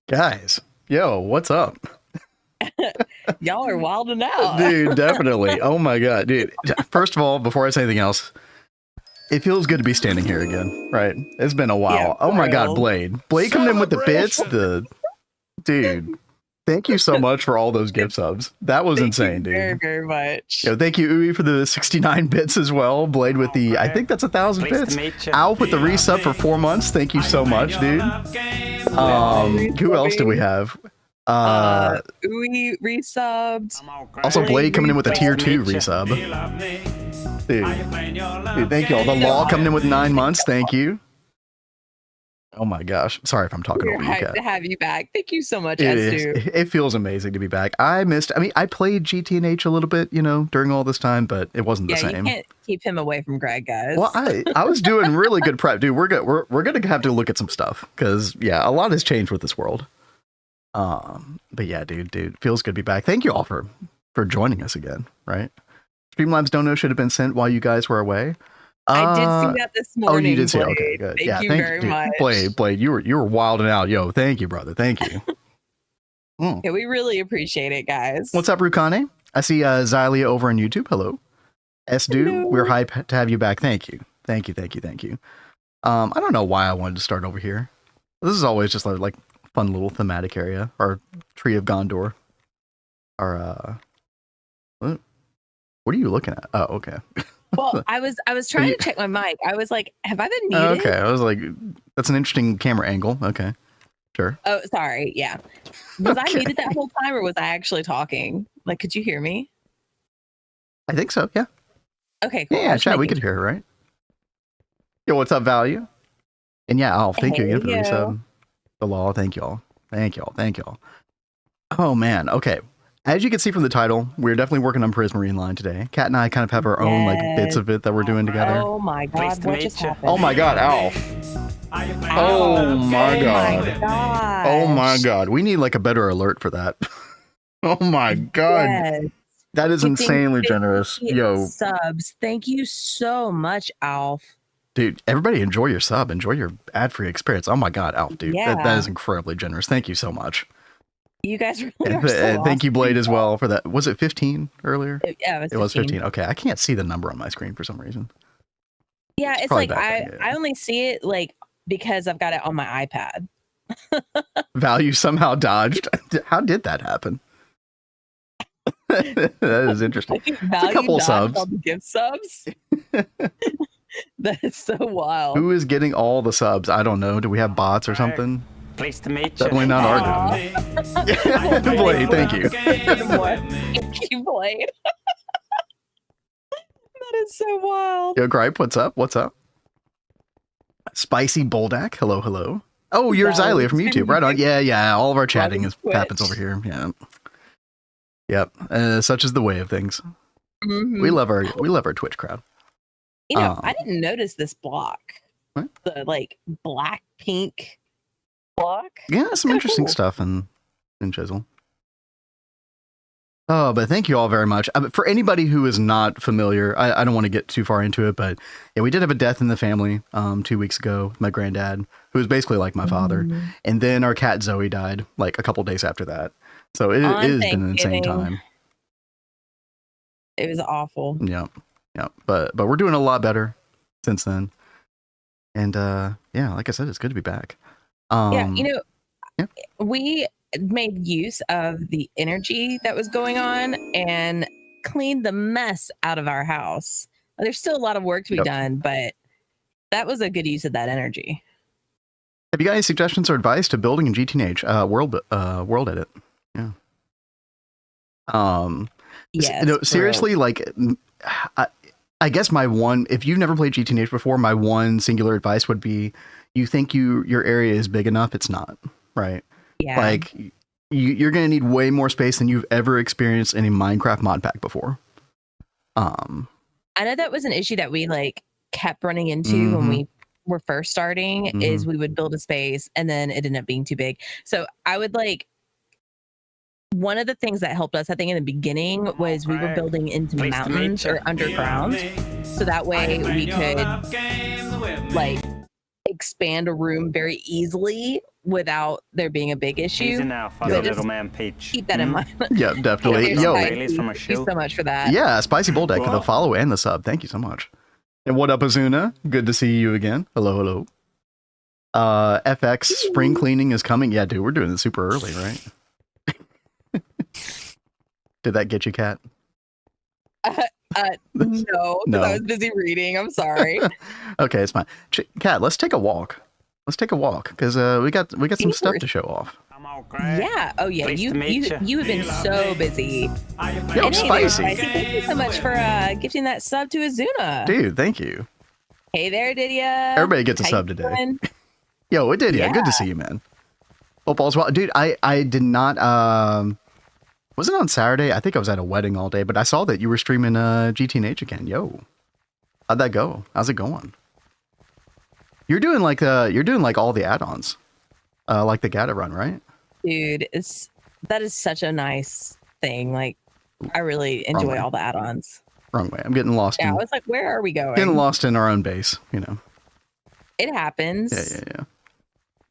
Guys, yo, what's up? Y'all are wilding out. Dude, definitely. Oh my god, dude. First of all, before I say anything else, it feels good to be standing here again, right? It's been a while. Yeah, oh my god, real. Blade coming in with the bits, dude. Thank you so much for all those gift subs. That was Thank insane, you very, dude. very much. Yo, thank you, Uwe, for the 69 bits as well. Blade with the, I think that's 1,000 bits. Alf with the resub for 4 months. Thank you so much, dude. Who else do we have? Uwe resubbed. Also, Blade coming in with a tier 2 resub. Dude, thank you all. The Law coming in with 9 months. Thank you. Oh my gosh. Sorry if I'm talking over you, Kat. To have you back. Thank you so much, It feels amazing to be back. I played GTNH a little bit, during all this time, but it wasn't the same. You can't keep him away from Greg, guys. Well, I was doing really good prep. Dude, we're gonna have to look at some stuff because a lot has changed with this world. But yeah, dude, feels good to be back. Thank you all for joining us again, right? Streamlabs dono should have been sent while you guys were away. I did see that this morning. Oh, you did see it? Blade. Okay, good. Thank you very much. Blade, you were wilding out. Yo, thank you, brother. Thank you. Yeah, we really appreciate it, guys. What's up, Rukane? I see Xylia over on YouTube. Hello. S-Do, we're hyped to have you back. Thank you. Thank you. I don't know why I wanted to start over here. This is always just like fun little thematic area. Our Tree of Gondor. Our what are you looking at? Oh, okay. Well, I was trying to check my mic. I was like, have I been muted? Okay, I was like, that's an interesting camera angle. Okay, sure. Oh, sorry. Yeah. Was I muted that whole time or was I actually talking? Like, could you hear me? I think so, yeah. Okay, cool. Yeah, chat, we could hear her, right? Yo, what's up, Value? And yeah, Alf, thank you again for the resub. The Law, thank y'all. Thank y'all. Oh, man, okay. As you can see from the title, we're definitely working on Prismarine line today. Kat and I kind of have our own bits of it that we're doing together. Oh my god, what just happened? Oh my god, Alf. Oh my god. Oh my god. We need like a better alert for that. Oh my god. Yes. That is insanely generous. Yo. Subs. Thank you so much, Alf. Dude, everybody enjoy your sub. Enjoy your ad-free experience. Oh my god, Alf, dude. Yeah. That is incredibly generous. Thank you so much. You guys really are so thank you, Blade, as well for that. Was it 15 earlier? Yeah, it was 15. Okay, I can't see the number on my screen for some reason. Yeah, it's like I only see it like because I've got it on my iPad. Value somehow dodged. How did that happen? That is interesting. It's a couple subs. All the gift subs. That is so wild. Who is getting all the subs? I don't know. Do we have bots or something? Pleased to meet you. Definitely not arguing. Blade, thank you. Thank you, Blade. That is so wild. Yo, Gripe, what's up? What's up? Spicy Boldak, hello. Oh, you're Xylia from YouTube, right on. Yeah. All of our chatting happens over here. Yeah. Yep. Such is the way of things. Mm-hmm. We love our Twitch crowd. I didn't notice this block. What? The like black pink block. Yeah, some interesting stuff in Chisel. Oh, but thank you all very much. For anybody who is not familiar, I don't want to get too far into it, but yeah, we did have a death in the family 2 weeks ago. My granddad, who was basically like my father, and then our cat Zoe died like a couple days after that. So it has been an insane time. It was awful. Yeah. But we're doing a lot better since then. And like I said, it's good to be back. We made use of the energy that was going on and cleaned the mess out of our house. There's still a lot of work to be done, but that was a good use of that energy. Have you got any suggestions or advice to building in GTNH world edit? Yeah. Yes, seriously, like I guess if you've never played GTNH before, my one singular advice would be, you think your area is big enough, it's not, right? Yeah. Like you're going to need way more space than you've ever experienced in a Minecraft mod pack before. I know that was an issue that we like kept running into when we were first starting, is we would build a space and then it ended up being too big. So I would one of the things that helped us, I think, in the beginning was we were building into mountains or underground. So that way we could like expand a room very easily without there being a big issue. Easy now, fuzzy little man Peach. Keep that in mind. Yeah, definitely. Yo, Yo, thank you so much for that. Yeah, Spicy Bull Deck for the follow and the sub. Thank you so much. And what up, Azuna? Good to see you again. Hello, hello. FX spring cleaning is coming. Yeah, dude, we're doing it super early, right? Did that get you, Kat? No, because I was busy reading. I'm sorry. Okay, it's fine. Kat, let's take a walk. Let's take a walk because we got some stuff to show off. Yeah. Oh yeah. You have been so busy. Yo, Spicy. Thank you so much for gifting that sub to Azuna. Dude, thank you. Hey there, Didia. Everybody gets a sub today. Yo, it did. Yeah, good to see you, man. Hope all's well, dude. I did not. Was it on Saturday? I think I was at a wedding all day, but I saw that you were streaming GTNH again. Yo, how'd that go? How's it going? You're doing like all the add-ons, like the Gata run, right? Dude, that is such a nice thing. Like, I really enjoy all the add-ons. Wrong way. I'm getting lost. Yeah, I was like, where are we going? Getting lost in our own base, you know. It happens. Yeah.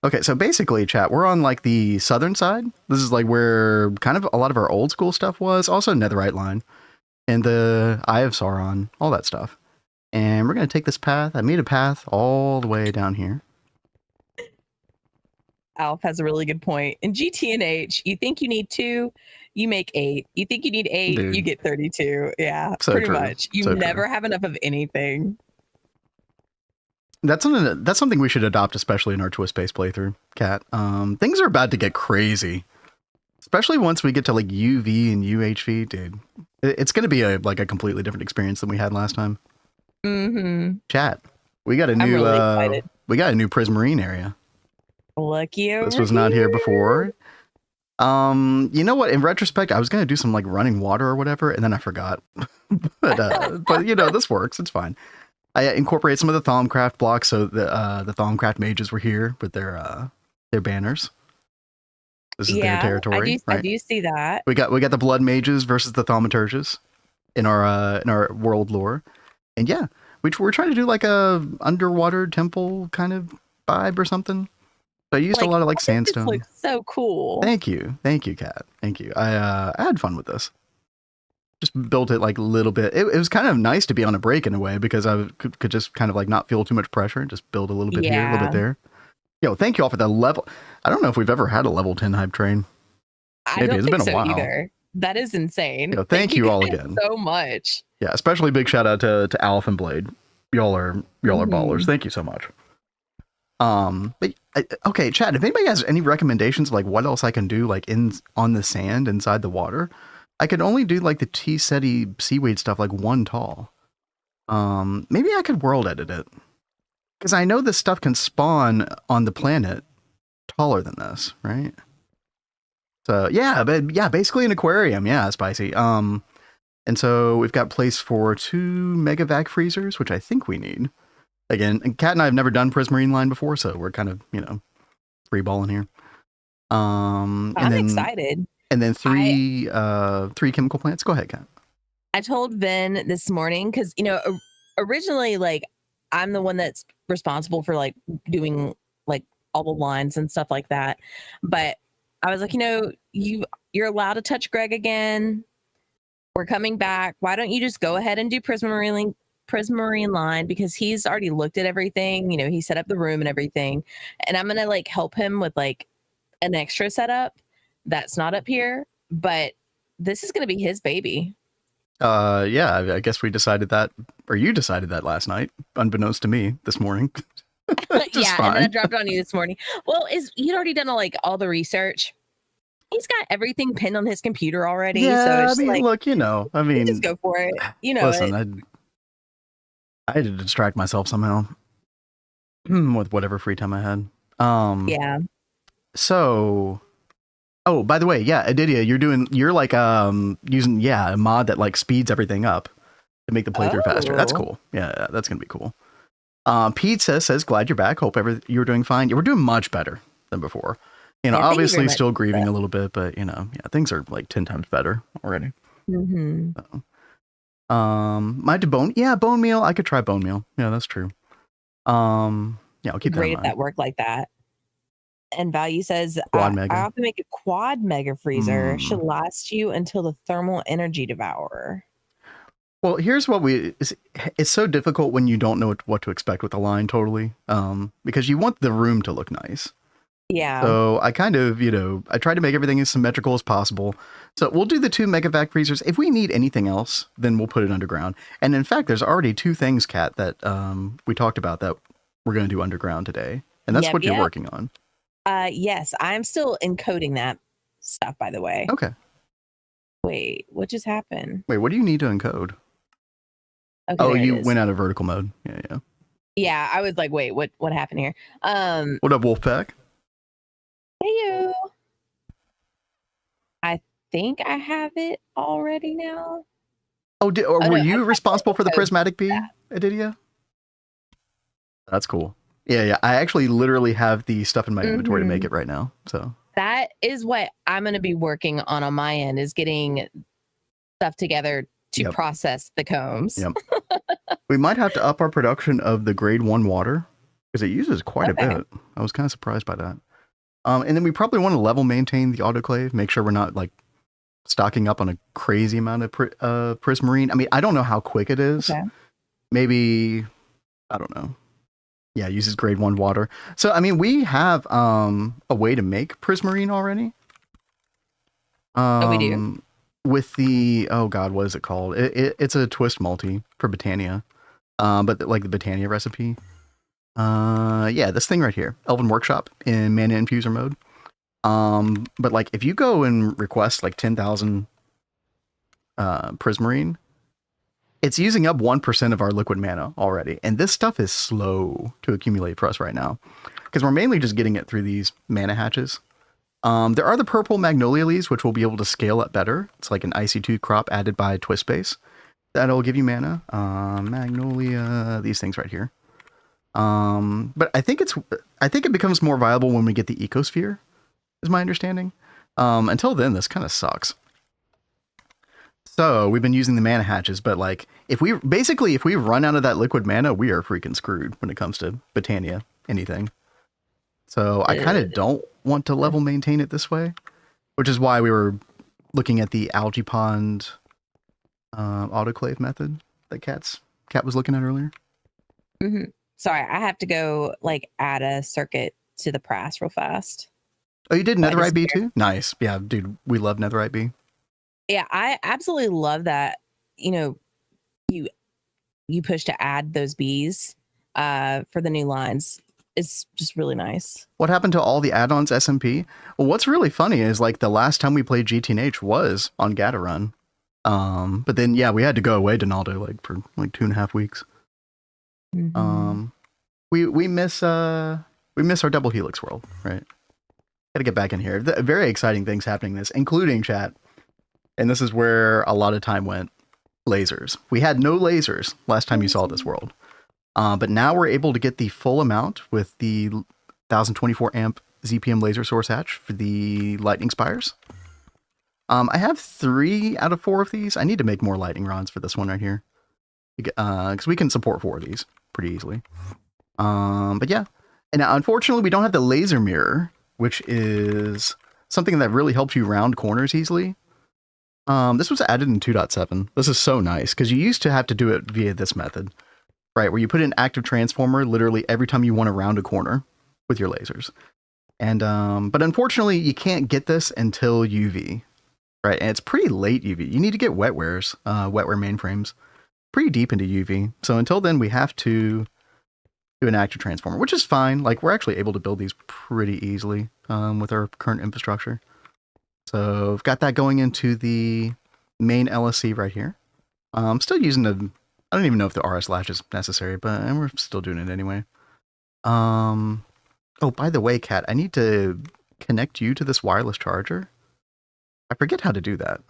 Okay, so basically, chat, we're on like the southern side. This is like where kind of a lot of our old school stuff was. Also Netherite line and the Eye of Sauron, all that stuff. And we're going to take this path. I made a path all the way down here. Alf has a really good point. In GTNH, you think you need 2, you make 8. You think you need 8, dude, you get 32. Yeah, so pretty much. You never have enough of anything. That's something we should adopt, especially in our Twistspace playthrough, Kat. Things are about to get crazy, especially once we get to like UV and UHV, dude. It's going to be like a completely different experience than we had last time. Chat, we got a new Prismarine area. Look you. This was not here before. You know what? In retrospect, I was going to do some like running water or whatever, and then I forgot. but you know, this works. It's fine. I incorporated some of the Thaumcraft blocks, so the Thaumcraft mages were here with their banners. This is their territory. I do see that. We got the blood mages versus the thaumaturges in our world lore, and yeah, we're trying to do like a underwater temple kind of vibe or something. So I used a lot of like sandstone. This looks so cool. Thank you, Kat. Thank you. I had fun with this. Just built it like a little bit. It was kind of nice to be on a break in a way because I could just kind of like not feel too much pressure and just build a little bit here, a little bit there. Yo, thank you all for the level. I don't know if we've ever had a level 10 hype train. Maybe it's been a while. Either. That is insane. Yo, thank you all again so much. Yeah, especially big shout out to Alf and Blade. Y'all are ballers. Thank you so much. But okay, chat, if anybody has any recommendations of like what else I can do like on the sand inside the water, I could only do like the T-SETI seaweed stuff like 1 tall. Maybe I could world edit it because I know this stuff can spawn on the planet taller than this, right? So yeah, but yeah, basically an aquarium. Yeah, Spicy. And so we've got place for 2 megavac freezers, which I think we need. Again, and Kat and I have never done Prismarine line before, so we're kind of, you know, free balling here. I'm excited. And then 3 chemical plants. Go ahead, Kat. I told Vin this morning because, you know, originally, like, I'm the one that's responsible for like doing like all the lines and stuff like that. But I was like, you know, you're allowed to touch Greg again. We're coming back. Why don't you just go ahead and do Prismarine line, because he's already looked at everything. You know, he set up the room and everything, and I'm gonna like help him with like an extra setup that's not up here, but this is gonna be his baby. Yeah, I guess we decided that, or you decided that last night, unbeknownst to me this morning. Yeah, fine. And then I dropped on you this morning. Well, you'd already done all the research. He's got everything pinned on his computer already. Yeah, so it's I mean, like, look, you know, I mean, just go for it. You know, listen, I had to distract myself somehow with whatever free time I had. Yeah. So, oh, by the way, yeah, Adidia, you're like using a mod that like speeds everything up to make the playthrough faster. That's cool. Yeah, that's gonna be cool. Pete says glad you're back. Hope you're doing fine. We're doing much better than before. You know, obviously still grieving a little bit, but you know, yeah, things are like 10 times better already. So. Bone meal. I could try bone meal. Yeah, that's true. Yeah, I'll keep great at that work like that. And Value says, Quad I mega. often make a quad mega freezer. Should last you until the thermal energy devourer. Well, here's what it's so difficult when you don't know what to expect with the line totally. Because you want the room to look nice. Yeah. So I kind of, I try to make everything as symmetrical as possible. So we'll do the 2 megavac freezers. If we need anything else, then we'll put it underground. And in fact, there's already 2 things, Kat, that we talked about that we're going to do underground today. And that's what you're working on. Yes, I'm still encoding that stuff, by the way. Okay. Wait, what just happened? Wait, what do you need to encode? Okay, you went out of vertical mode. Yeah. Yeah, I was like, wait, what happened here? What up, Wolfpack? Hey, you. I think I have it already now. Oh, were you responsible for the prismatic bee, Adidia? That's cool. Yeah. I actually literally have the stuff in my inventory to make it right now. So that is what I'm going to be working on my end, is getting stuff together to process the combs. Yep. We might have to up our production of the grade 1 water because it uses quite a bit. I was kind of surprised by that. And then we probably want to level maintain the autoclave, make sure we're not like stocking up on a crazy amount of Prismarine. I mean, I don't know how quick it is. Okay. Maybe, I don't know. Yeah, it uses grade 1 water. So, I mean, we have a way to make Prismarine already. We do. With the, oh God, what is it called? It's a twist multi for Botania. But like the Botania recipe. Yeah, this thing right here, Elven Workshop in Mana Infuser mode. But like if you go and request like 10,000 Prismarine, it's using up 1% of our liquid mana already. And this stuff is slow to accumulate for us right now because we're mainly just getting it through these mana hatches. There are the purple magnolia leaves, which will be able to scale up better. It's like an IC2 crop added by Twistspace. That'll give you mana. Magnolia, these things right here. But I think it becomes more viable when we get the ecosphere, is my understanding. Until then, this kind of sucks. So we've been using the mana hatches, but like if we run out of that liquid mana, we are freaking screwed when it comes to Botania, anything. So I kind of don't want to level maintain it this way, which is why we were looking at the algae pond autoclave method that Kat was looking at earlier. Sorry, I have to go like add a circuit to the press real fast. Oh, you did Netherite bee too? Nice. Yeah, dude, we love Netherite bee. Yeah, I absolutely love that. You push to add those bees for the new lines. It's just really nice. What happened to all the add-ons SMP? Well, what's really funny is like the last time we played GTNH was on Gatorun. But then yeah, we had to go away, Donaldo, like for like 2.5 weeks. We miss our DoubleHelix world, right? Gotta get back in here. Very exciting things happening this, including chat. And this is where a lot of time went. Lasers. We had no lasers last time you saw this world. But now we're able to get the full amount with the 1024 amp ZPM laser source hatch for the lightning spires. I have 3 out of 4 of these. I need to make more lightning rods for this one right here. Because we can support 4 of these pretty easily. But yeah. And unfortunately, we don't have the laser mirror, which is something that really helps you round corners easily. This was added in 2.7. This is so nice because you used to have to do it via this method, right? Where you put an active transformer literally every time you want to round a corner with your lasers. And, but unfortunately you can't get this until UV, right? And it's pretty late UV. You need to get wetware mainframes pretty deep into UV. So until then we have to do an active transformer, which is fine. Like we're actually able to build these pretty easily, with our current infrastructure. So I've got that going into the main LSC right here. I'm still using I don't even know if the RS latch is necessary, but we're still doing it anyway. Oh, by the way, Kat, I need to connect you to this wireless charger. I forget how to do that.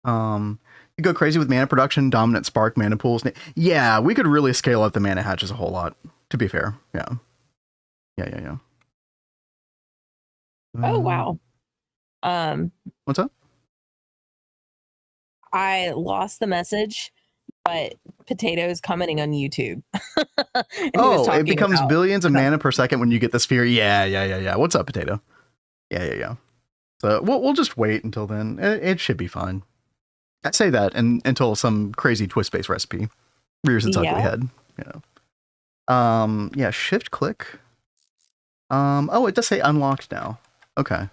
You go crazy with mana production, dominant spark, mana pools. Yeah, we could really scale up the mana hatches a whole lot, to be fair. Yeah. Oh, wow. What's up? I lost the message. but Potato's commenting on YouTube. Oh, it becomes billions of mana per second when you get the sphere. Yeah. What's up, Potato? Yeah. So we'll just wait until then. It should be fine. I say that until some crazy Twistspace recipe rears its ugly head. Yeah, shift click. Oh, it does say unlocked now. Okay.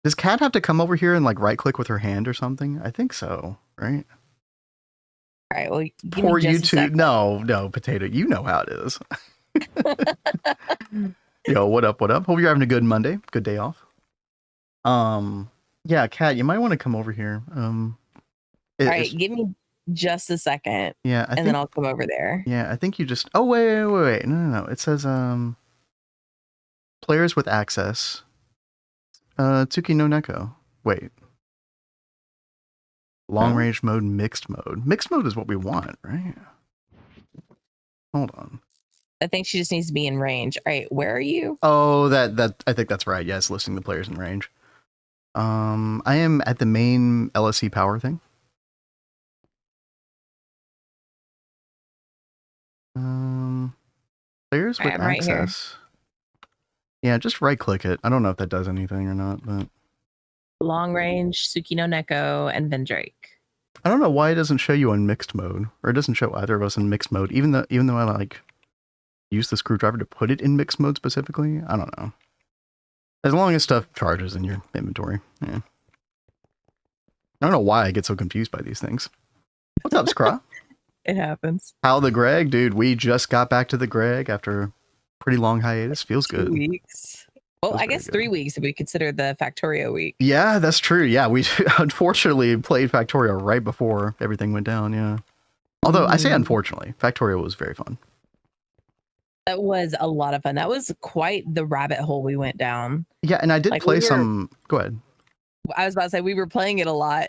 Does Cat have to come over here and like right click with her hand or something? I think so, right? All right, well, poor YouTube. No, Potato. You know how it is. Yo, what up? Hope you're having a good Monday. Good day off. Yeah, Cat, you might want to come over here. All right, give me just a second. Yeah, then I'll come over there. Yeah, I think you just. Oh wait. No. It says players with access. Tsuki no Neko. Wait. Long range mode, mixed mode. Mixed mode is what we want, right? Hold on. I think she just needs to be in range. All right, where are you? Oh, that I think that's right. Yes, listing the players in range. I am at the main LSC power thing. Players with access. Right, yeah, just right click it. I don't know if that does anything or not, but long range, Tsuki no Neko, and Vendrake. I don't know why it doesn't show you on mixed mode, or it doesn't show either of us in mixed mode, even though I like use the screwdriver to put it in mixed mode specifically. I don't know. As long as stuff charges in your inventory. Yeah. I don't know why I get so confused by these things. What's up, Scraw? It happens. How the Greg, dude? We just got back to the Greg after a pretty long hiatus. Feels good. 2 weeks. Well, I guess 3 weeks if we consider the Factorio week. Yeah, that's true. Yeah, we unfortunately played Factorio right before everything went down. Yeah. Although I say unfortunately, Factorio was very fun. That was a lot of fun. That was quite the rabbit hole we went down. Yeah, and I did play some. Go ahead. I was about to say we were playing it a lot,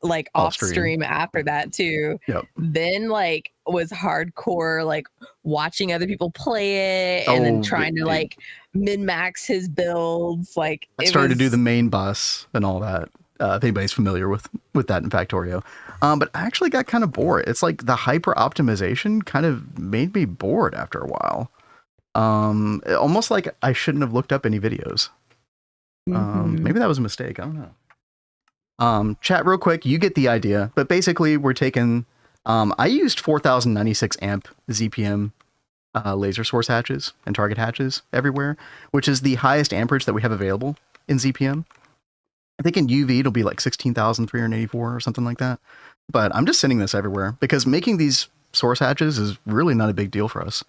like off stream after that too. Yep. Then like was hardcore, like watching other people play it and then trying to like min-max his builds. Like I started to do the main bus and all that. If anybody's familiar with that in Factorio. But I actually got kind of bored. It's like the hyper optimization kind of made me bored after a while. Almost like I shouldn't have looked up any videos. Maybe that was a mistake. I don't know. Chat real quick. You get the idea. But basically, we're taking. I used 4096 amp ZPM laser source hatches and target hatches everywhere, which is the highest amperage that we have available in ZPM. I think in UV it'll be like 16,384 or something like that. But I'm just sending this everywhere because making these source hatches is really not a big deal for us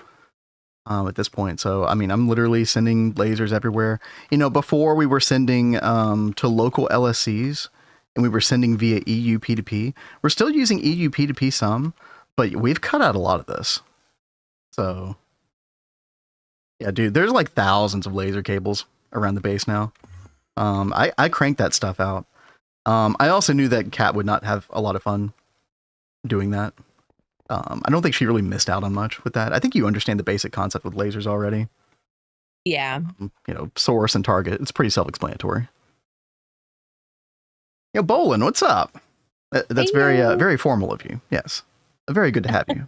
at this point. So, I mean, I'm literally sending lasers everywhere. You know, before we were sending to local LSCs and we were sending via EU P2P. We're still using EU P2P some, but we've cut out a lot of this. So, yeah, dude, there's like thousands of laser cables around the base now. I cranked that stuff out. I also knew that Kat would not have a lot of fun doing that. I don't think she really missed out on much with that. I think you understand the basic concept with lasers already. Yeah. You know, source and target. It's pretty self-explanatory. Yo, Bolin, what's up? That's very formal of you. Yes. Very good to have you.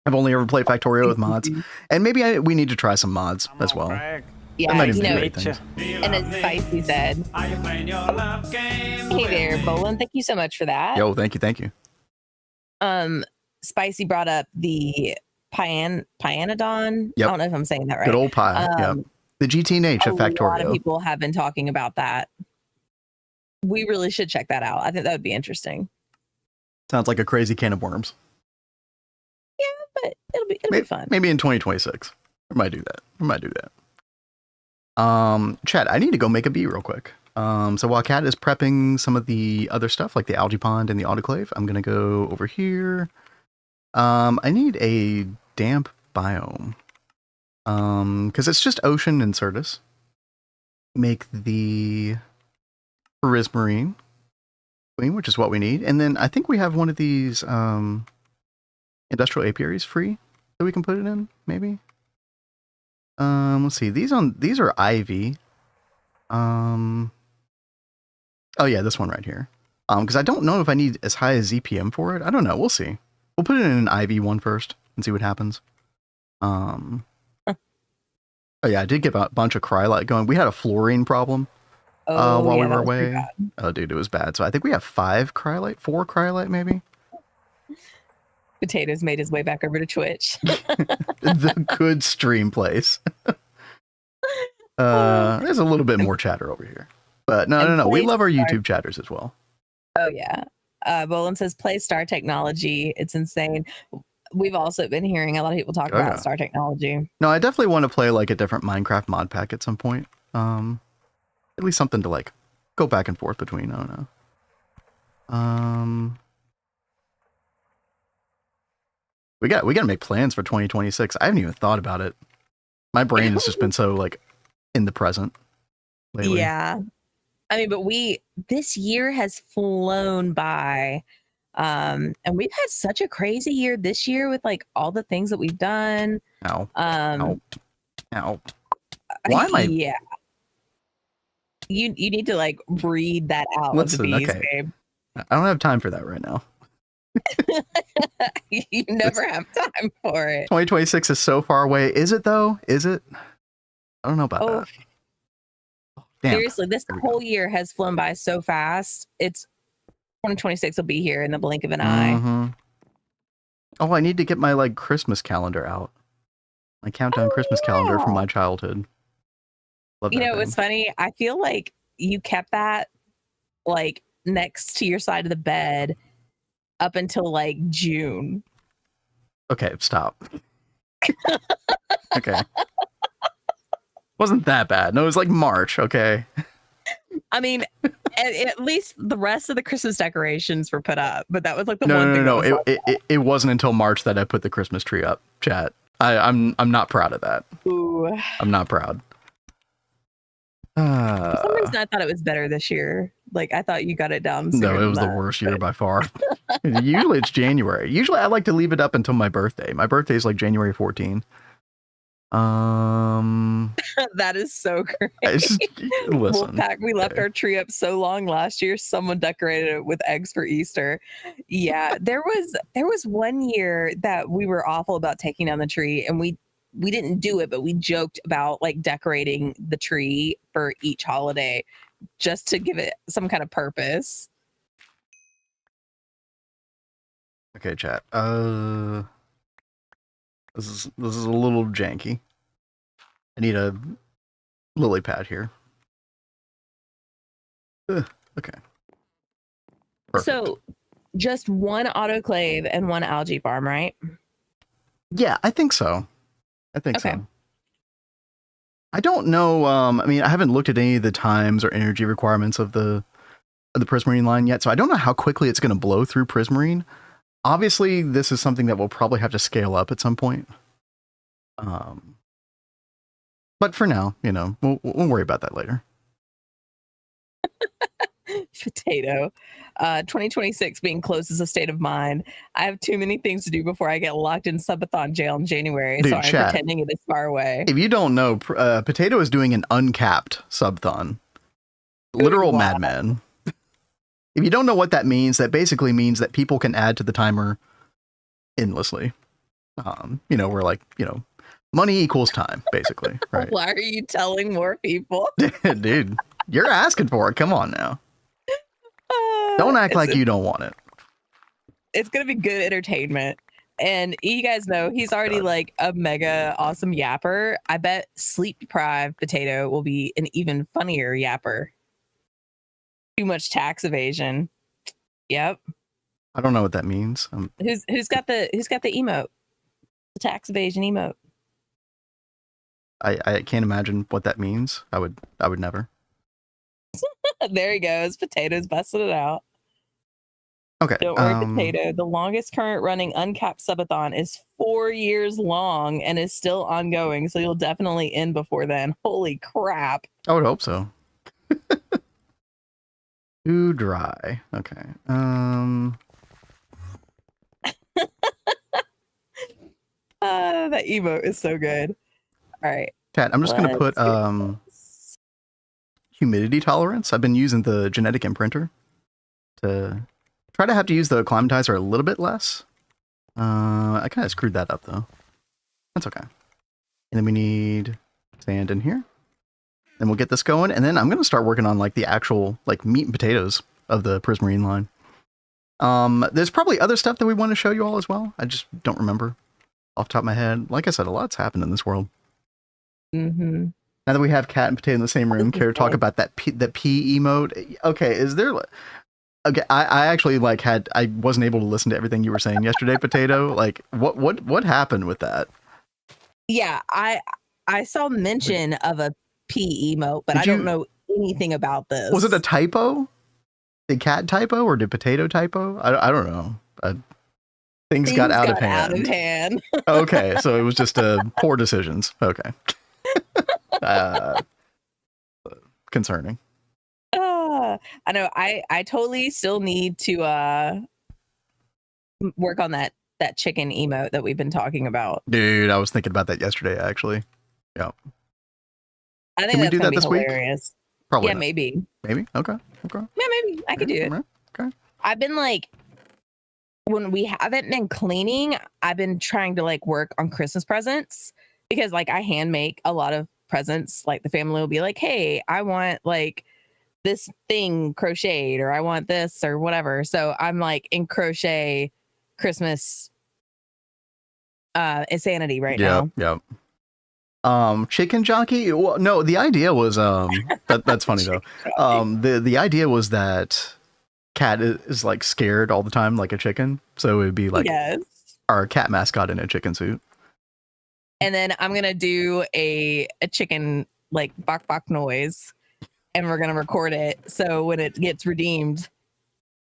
I've only ever played Factorio with mods. And maybe we need to try some mods as well. Yeah, you know, and as Spicy said, hey there, Bolin, thank you so much for that. Yo, thank you. Spicy brought up the Pyanodon. Yep. I don't know if I'm saying that right. Good old pie. Yep. The GTNH of Factorio. A lot of people have been talking about that. We really should check that out. I think that would be interesting. Sounds like a crazy can of worms. Yeah, but it'll be fun. Maybe in 2026. We might do that. Chat, I need to go make a bee real quick. So while Kat is prepping some of the other stuff like the algae pond and the autoclave, I'm gonna go over here. I need a damp biome. Because it's just ocean and Certus. Make the Prismarine, which is what we need, and then I think we have one of these industrial apiaries free that we can put it in. Maybe. Let's see. These are Ivy. Oh yeah, this one right here. Because I don't know if I need as high as ZPM for it. I don't know. We'll see. We'll put it in an IV one first and see what happens. Oh yeah, I did get a bunch of Cryolite going. We had a fluorine problem while we were away. Oh, dude, it was bad. So I think we have 4 Cryolite maybe. Potatoes made his way back over to Twitch. The good stream place. There's a little bit more chatter over here. But no. We love our YouTube chatters as well. Oh, yeah. Bolin says, play Star Technology. It's insane. We've also been hearing a lot of people talk about Star Technology. No, I definitely want to play like a different Minecraft mod pack at some point. At least something to like go back and forth between. I don't know. We got to make plans for 2026. I haven't even thought about it. My brain has just been so like in the present lately. Yeah. I mean, but this year has flown by. And we've had such a crazy year this year with like all the things that we've done. Ow. Why am I? Yeah. You need to like breathe that out. Listen, with the bees, okay. babe. I don't have time for that right now. You never have time for it. 2026 is so far away. Is it though? Is it? I don't know about that. Damn. Seriously, this whole year has flown by so fast. 2026 will be here in the blink of an eye. Oh, I need to get my like Christmas calendar out. My countdown Christmas calendar from my childhood. Love you know, what's funny? I feel like you kept that like next to your side of the bed up until like June. Okay, stop. Okay. Wasn't that bad. No, it was like March, okay? I mean, at least the rest of the Christmas decorations were put up, but that was like the one thing. No. It wasn't until March that I put the Christmas tree up, chat. I'm not proud of that. Ooh. I'm not proud. For some reason, I thought it was better this year. Like, I thought you got it down. No, it was the worst year by far. Usually it's January. Usually I like to leave it up until my birthday. My birthday is like January 14. That is so great. Listen, Wolfpack, we left our tree up so long last year. Someone decorated it with eggs for Easter. Yeah, there was one year that we were awful about taking down the tree, and we didn't do it, but we joked about like decorating the tree for each holiday just to give it some kind of purpose. Okay, chat. This is a little janky. I need a lily pad here. Okay. Perfect. So just one autoclave and one algae farm, right? Yeah, I think so. So. I don't know. I mean, I haven't looked at any of the times or energy requirements of the Prismarine line yet, so I don't know how quickly it's going to blow through Prismarine. Obviously, this is something that we'll probably have to scale up at some point. But for now, you know, we'll worry about that later. Potato. 2026 being close is a state of mind. I have too many things to do before I get locked in subathon jail in January. Dude, so I'm pretending it is far away. If you don't know, Potato is doing an uncapped subathon. Literal madman. If you don't know what that means, that basically means that people can add to the timer endlessly. You know, we're like, you know, money equals time, basically, right? Why are you telling more people? Dude, you're asking for it. Come on now. Don't act like you don't want it. It's going to be good entertainment. And you guys know he's already like a mega awesome yapper. I bet sleep deprived Potato will be an even funnier yapper. Too much tax evasion. Yep. I don't know what that means. Who's got the emote? The tax evasion emote. I can't imagine what that means. I would never. There he goes. Potato's busting it out. Okay. Don't worry, Potato. The longest current running uncapped subathon is 4 years long and is still ongoing. So you'll definitely end before then. Holy crap. I would hope so. Too dry. Okay. That emote is so good. All right. Cat, I'm just going to put humidity tolerance. I've been using the genetic imprinter to try to have to use the acclimatizer a little bit less. I kind of screwed that up though. That's okay. And then we need sand in here. Then we'll get this going, and then I'm gonna start working on like the actual like meat and potatoes of the Prismarine line. There's probably other stuff that we want to show you all as well. I just don't remember off the top of my head. Like I said, a lot's happened in this world. Mm-hmm. Now that we have Cat and Potato in the same room, care to talk about that P emote? Okay, is there? Okay, I actually like I wasn't able to listen to everything you were saying yesterday, Potato. Like, what happened with that? Yeah, I saw mention of a P emote, but I don't know anything about this. Was it a typo? Did Cat typo or did Potato typo? I don't know. Things got out of hand. Okay, so it was just poor decisions. Okay. Concerning. I know. I totally still need to work on that chicken emote that we've been talking about. Dude, I was thinking about that yesterday, actually. Yeah. I think that's gonna be hilarious. Probably. Yeah, not. maybe. Maybe. Okay. Yeah, maybe I could do it. Okay. I've been like, when we haven't been cleaning, I've been trying to like work on Christmas presents because like I hand make a lot of presents. Like the family will be like, hey, I want like this thing crocheted, or I want this or whatever. So I'm like in crochet Christmas insanity right now. Yep. Chicken jockey. Well, no, the idea was that's funny though. The idea was that Cat is like scared all the time like a chicken, so it'd be like our cat mascot in a chicken suit. And then I'm gonna do a chicken like bok bok noise, and we're gonna record it so when it gets redeemed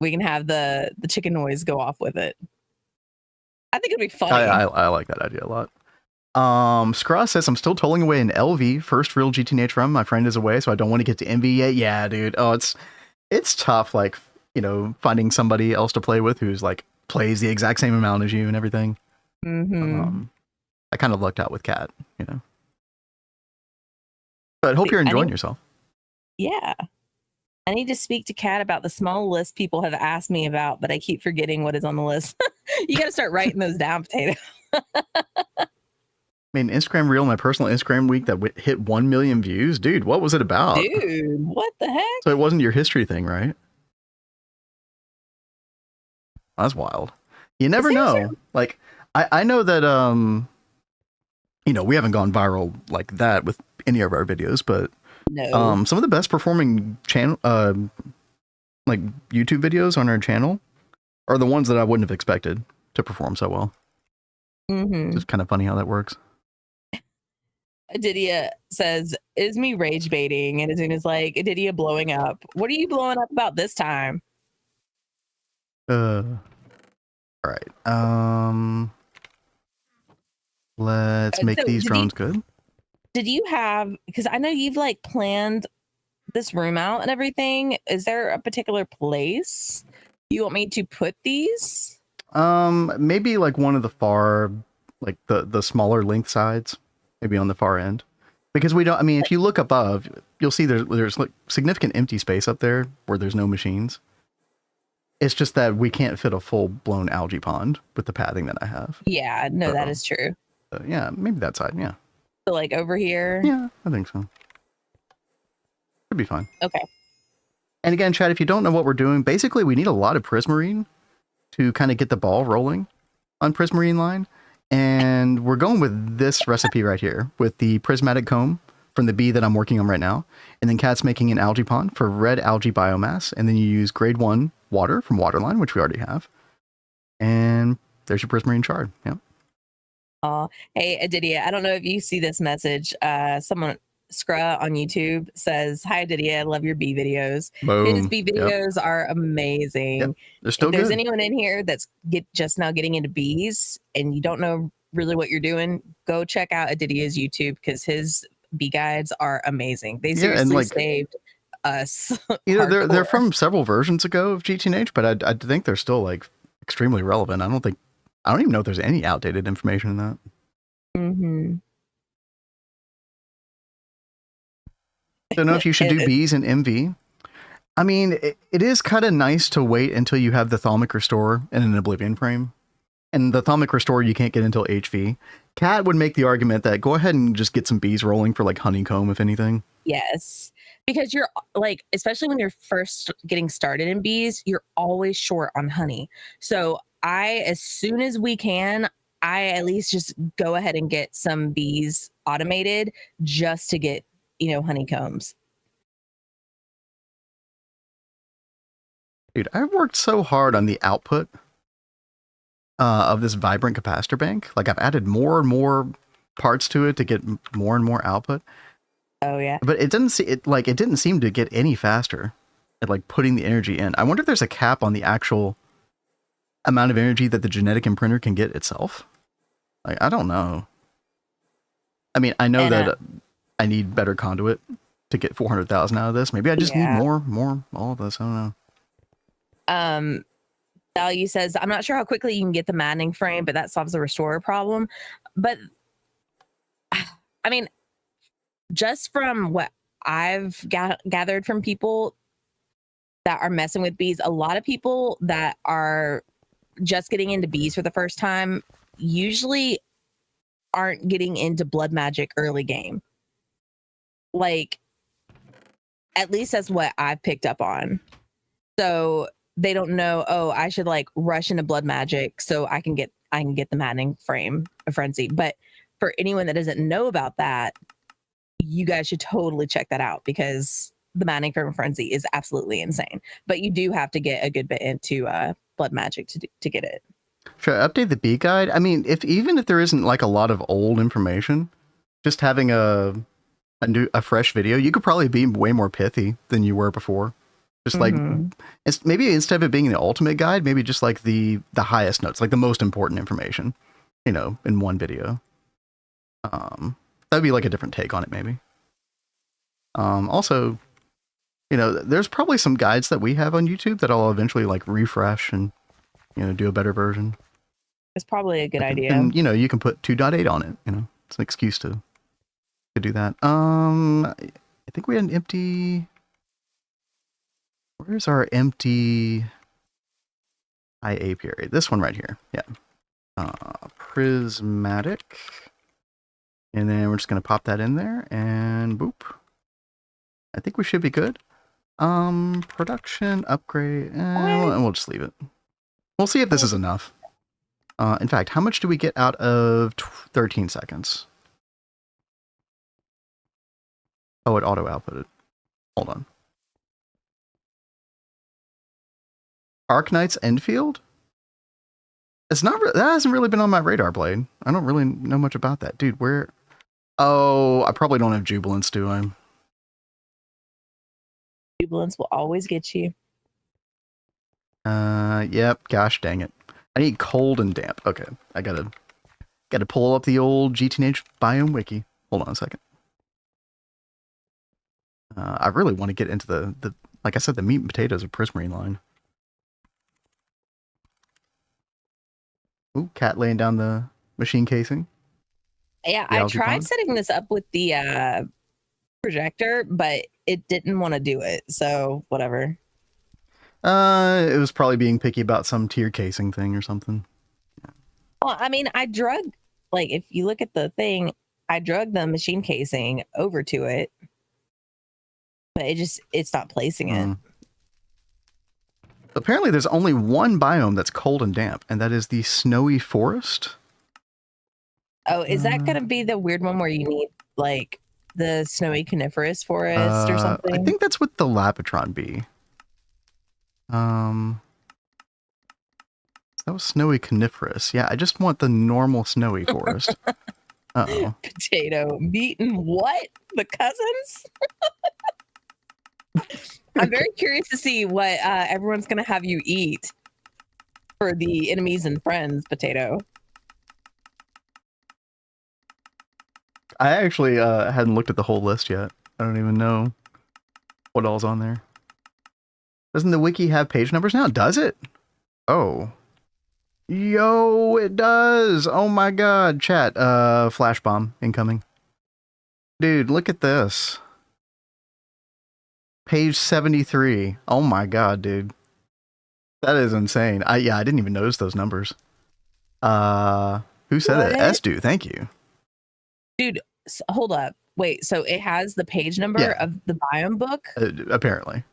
we can have the chicken noise go off with it. I think it'd be funny. I like that idea a lot. Scraw says, I'm still tolling away an LV, first real GTNH run. My friend is away, so I don't want to get to MV yet. Yeah, dude. Oh, it's tough, like, you know, finding somebody else to play with who's like plays the exact same amount as you and everything. Mm-hmm. I kind of lucked out with Cat, you know. But hope you're enjoying yourself. Yeah. I need to speak to Cat about the small list people have asked me about, but I keep forgetting what is on the list. You got to start writing those down, Potato. I mean, Instagram reel, my personal Instagram week that hit 1 million views. Dude, what was it about? Dude, what the heck? So it wasn't your history thing, right? That's wild. You never know. Like, I know that, you know, we haven't gone viral like that with any of our videos, but no. Some of the best performing channel, like YouTube videos on our channel are the ones that I wouldn't have expected to perform so well. Mm-hmm. It's kind of funny how that works. Adidia says, is me rage baiting? And Azun is like, Adidia blowing up. What are you blowing up about this time? All right. Let's make these drones good. Did you have, because I know you've like planned this room out and everything. Is there a particular place you want me to put these? Maybe like one of the far, like the smaller length sides, maybe on the far end, because we don't. I mean, if you look above, you'll see there's like significant empty space up there where there's no machines. It's just that we can't fit a full blown algae pond with the padding that I have. Yeah, no, that is true. Yeah, maybe that side. Yeah. So like over here. Yeah, I think so. Should be fine. Okay. And again, Chad, if you don't know what we're doing, basically we need a lot of Prismarine to kind of get the ball rolling on Prismarine line. And we're going with this recipe right here with the prismatic comb from the bee that I'm working on right now. And then Cat's making an algae pond for red algae biomass. And then you use grade 1 water from Waterline, which we already have. And there's your Prismarine shard. Yep. Hey, Adidia, I don't know if you see this message. Someone, Scra on YouTube, says, hi, Adidia, I love your bee videos. Boom. His bee videos are amazing. Yep. They're still if there's good. anyone in here that's just now getting into bees and you don't know really what you're doing, go check out Adidia's YouTube because his bee guides are amazing. They seriously saved us. You know, they're from several versions ago of GTNH, but I think they're still like extremely relevant. I don't even know if there's any outdated information in that. Mm-hmm. Don't know if you should do bees in MV. I mean, it is kind of nice to wait until you have the thalmic restore and an oblivion frame. And the thalmic restore you can't get until HV. Cat would make the argument that go ahead and just get some bees rolling for like honeycomb, if anything. Yes, because you're like, especially when you're first getting started in bees, you're always short on honey. So as soon as we can, I at least just go ahead and get some bees automated just to get, honeycombs. Dude, I've worked so hard on the output of this vibrant capacitor bank. Like I've added more and more parts to it to get more and more output. Oh yeah. But it didn't seem to get any faster at like putting the energy in. I wonder if there's a cap on the actual amount of energy that the genetic imprinter can get itself. Like I don't know. I mean, I know that I need better conduit to get 400,000 out of this. Maybe I just need more all of this. I don't know. Value says, I'm not sure how quickly you can get the maddening frame, but that solves the restorer problem. But I mean, just from what I've gathered from people that are messing with bees, a lot of people that are just getting into bees for the first time usually aren't getting into blood magic early game. Like, at least that's what I've picked up on. So they don't know, I should like rush into blood magic so I can get the maddening frame of frenzy. But for anyone that doesn't know about that, you guys should totally check that out because the maddening frame of frenzy is absolutely insane. But you do have to get a good bit into blood magic to get it. Should I update the bee guide? I mean, even if there isn't like a lot of old information, just having a fresh video, you could probably be way more pithy than you were before. Just like, maybe instead of it being the ultimate guide, maybe just like the highest notes, like the most important information, in one video. That'd be like a different take on it, maybe. Also, there's probably some guides that we have on YouTube that I'll eventually like refresh and, do a better version. It's probably a good idea. And, you can put 2.8 on it, it's an excuse to do that. I think we had an empty... Where's our empty IA period? This one right here. Yeah. Prismatic. And then we're just going to pop that in there and boop. I think we should be good. Production, upgrade, and we'll just leave it. We'll see if this is enough. In fact, how much do we get out of 13 seconds? Oh, it auto outputted. Hold on. Arknight's Enfield? It's not. That hasn't really been on my radar, Blade. I don't really know much about that, dude. Where? Oh, I probably don't have Jubilance, do I? Jubilance will always get you. Yep. Gosh dang it. I need cold and damp. Okay, I gotta pull up the old GTNH biome wiki. Hold on a second. I really want to get into the like I said, the meat and potatoes of Prismarine line. Ooh, Cat laying down the machine casing. Yeah, I tried setting this up with the projector, but it didn't want to do it. So whatever. It was probably being picky about some tier casing thing or something. Yeah. Well, I mean, if you look at the thing, I drug the machine casing over to it, but it's not placing it. Apparently there's only one biome that's cold and damp, and that is the snowy forest. Oh, is that going to be the weird one where you need like the snowy coniferous forest or something? I think that's what the Lapitron bee. That was snowy coniferous. Yeah, I just want the normal snowy forest. Uh-oh. Potato meat and what? The cousins? I'm very curious to see what everyone's going to have you eat for the enemies and friends, Potato. I actually hadn't looked at the whole list yet. I don't even know what all's on there. Doesn't the wiki have page numbers now? Does it? Oh. Yo, it does. Oh my god. Chat, flash bomb incoming. Dude, look at this. Page 73. Oh my god, dude. That is insane. I didn't even notice those numbers. Who said it? Estu, thank you. Dude, hold up. Wait, so it has the page number of the biome book? Apparently.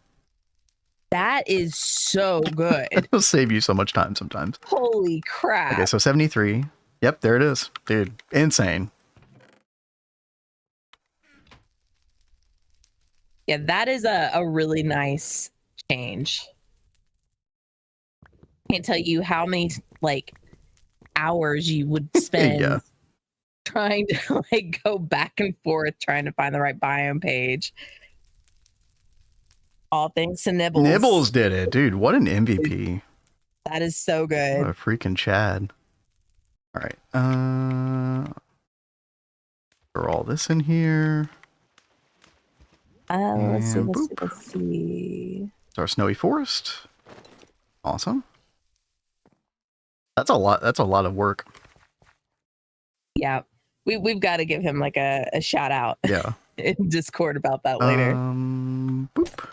That is so good. It'll save you so much time sometimes. Holy crap. Okay, so 73. Yep, there it is. Dude, insane. Yeah, that is a really nice change. Can't tell you how many like hours you would spend trying to like go back and forth trying to find the right biome page. All thanks to Nibbles. Nibbles did it, dude. What an MVP. That is so good. What a freaking Chad. All right. Throw all this in here. Let's see. It's our snowy forest. Awesome. That's a lot. That's a lot of work. Yeah. We've got to give him like a shout out. Yeah. In Discord about that later. Boop.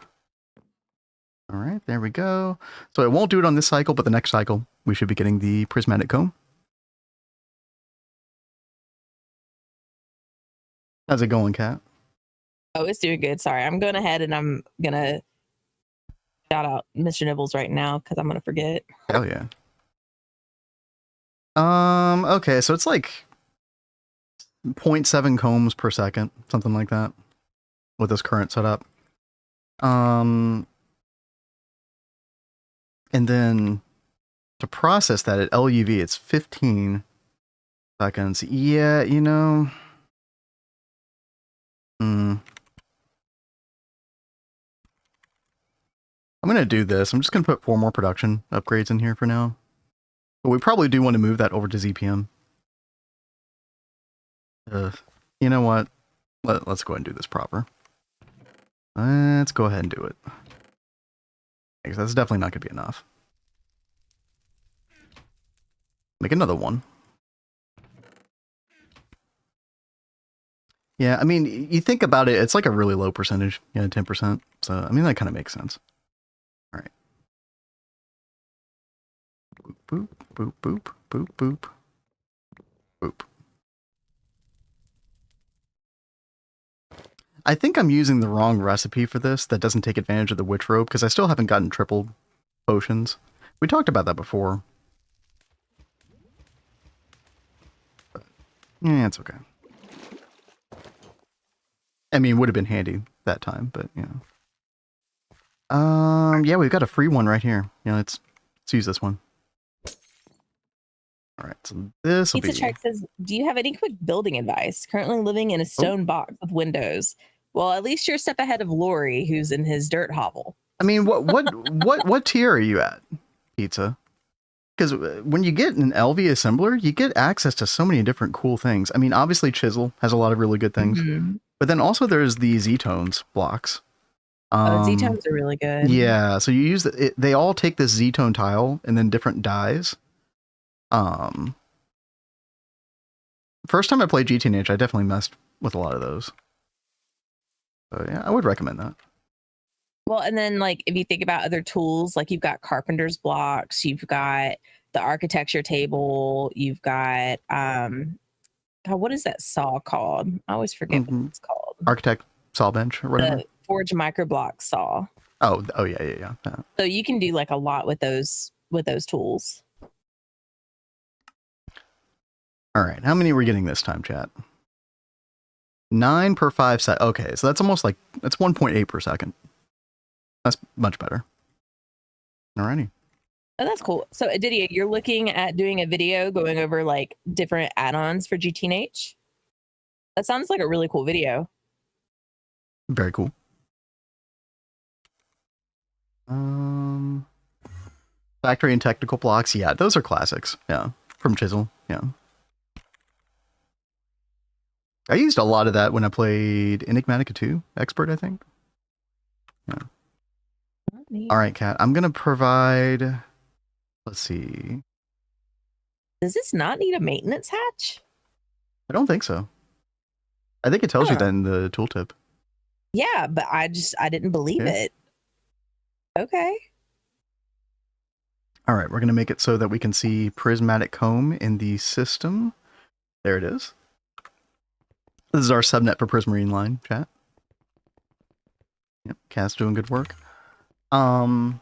All right, there we go. So it won't do it on this cycle, but the next cycle we should be getting the prismatic comb. How's it going, Kat? Oh, it's doing good. Sorry, I'm going ahead and I'm gonna shout out Mr. Nibbles right now because I'm gonna forget. Hell yeah. Okay, so it's like 0.7 combs per second, something like that, with this current setup. And then to process that at LUV, it's 15 seconds. Yeah, you know. I'm going to do this. I'm just going to put 4 more production upgrades in here for now. But we probably do want to move that over to ZPM. You know what? Let's go ahead and do this proper. Let's go ahead and do it. Because that's definitely not going to be enough. Make another one. Yeah, I mean, you think about it, it's like a really low percentage. Yeah, 10%. So, I mean, that kind of makes sense. All right. Boop, boop, boop, boop, boop, boop. I think I'm using the wrong recipe for this that doesn't take advantage of the witch robe because I still haven't gotten triple potions. We talked about that before. But, yeah, it's okay. I mean, would have been handy that time, but you know. Yeah, we've got a free one right here. Yeah, let's use this one. All right, so this will be... Pizza Track says, do you have any quick building advice? Currently living in a stone box with windows. Well, at least you're a step ahead of Lori, who's in his dirt hovel. I mean, what tier are you at, Pizza? Because when you get an LV assembler, you get access to so many different cool things. I mean, obviously Chisel has a lot of really good things, but then also there's the Z-Tones blocks. Z-Tones are really good. Yeah, so you use they all take this Z-Tone tile and then different dyes. First time I played GTNH, I definitely messed with a lot of those. So yeah, I would recommend that. Well, and then like if you think about other tools, like you've got carpenter's blocks, you've got the architecture table, you've got God, what is that saw called? I always forget what it's called. Architect saw bench or whatever. The Forge microblock saw. Oh yeah. So you can do like a lot with those tools. All right, how many are we getting this time, chat? 9 per 5 seconds. Okay, so that's almost like, that's 1.8 per second. That's much better. Alrighty. Oh, that's cool. So, Adidia, you're looking at doing a video going over like different add-ons for GTNH? That sounds like a really cool video. Very cool. Factory and technical blocks. Yeah, those are classics. Yeah, from Chisel. Yeah. I used a lot of that when I played Enigmatica 2 Expert, I think. Yeah. All right, Kat. I'm going to provide... Let's see. Does this not need a maintenance hatch? I don't think so. I think it tells you that in the tooltip. Yeah, but I didn't believe it. Okay. All right, we're going to make it so that we can see prismatic comb in the system. There it is. This is our subnet for Prismarine line, chat. Yep, Cat's doing good work. Algae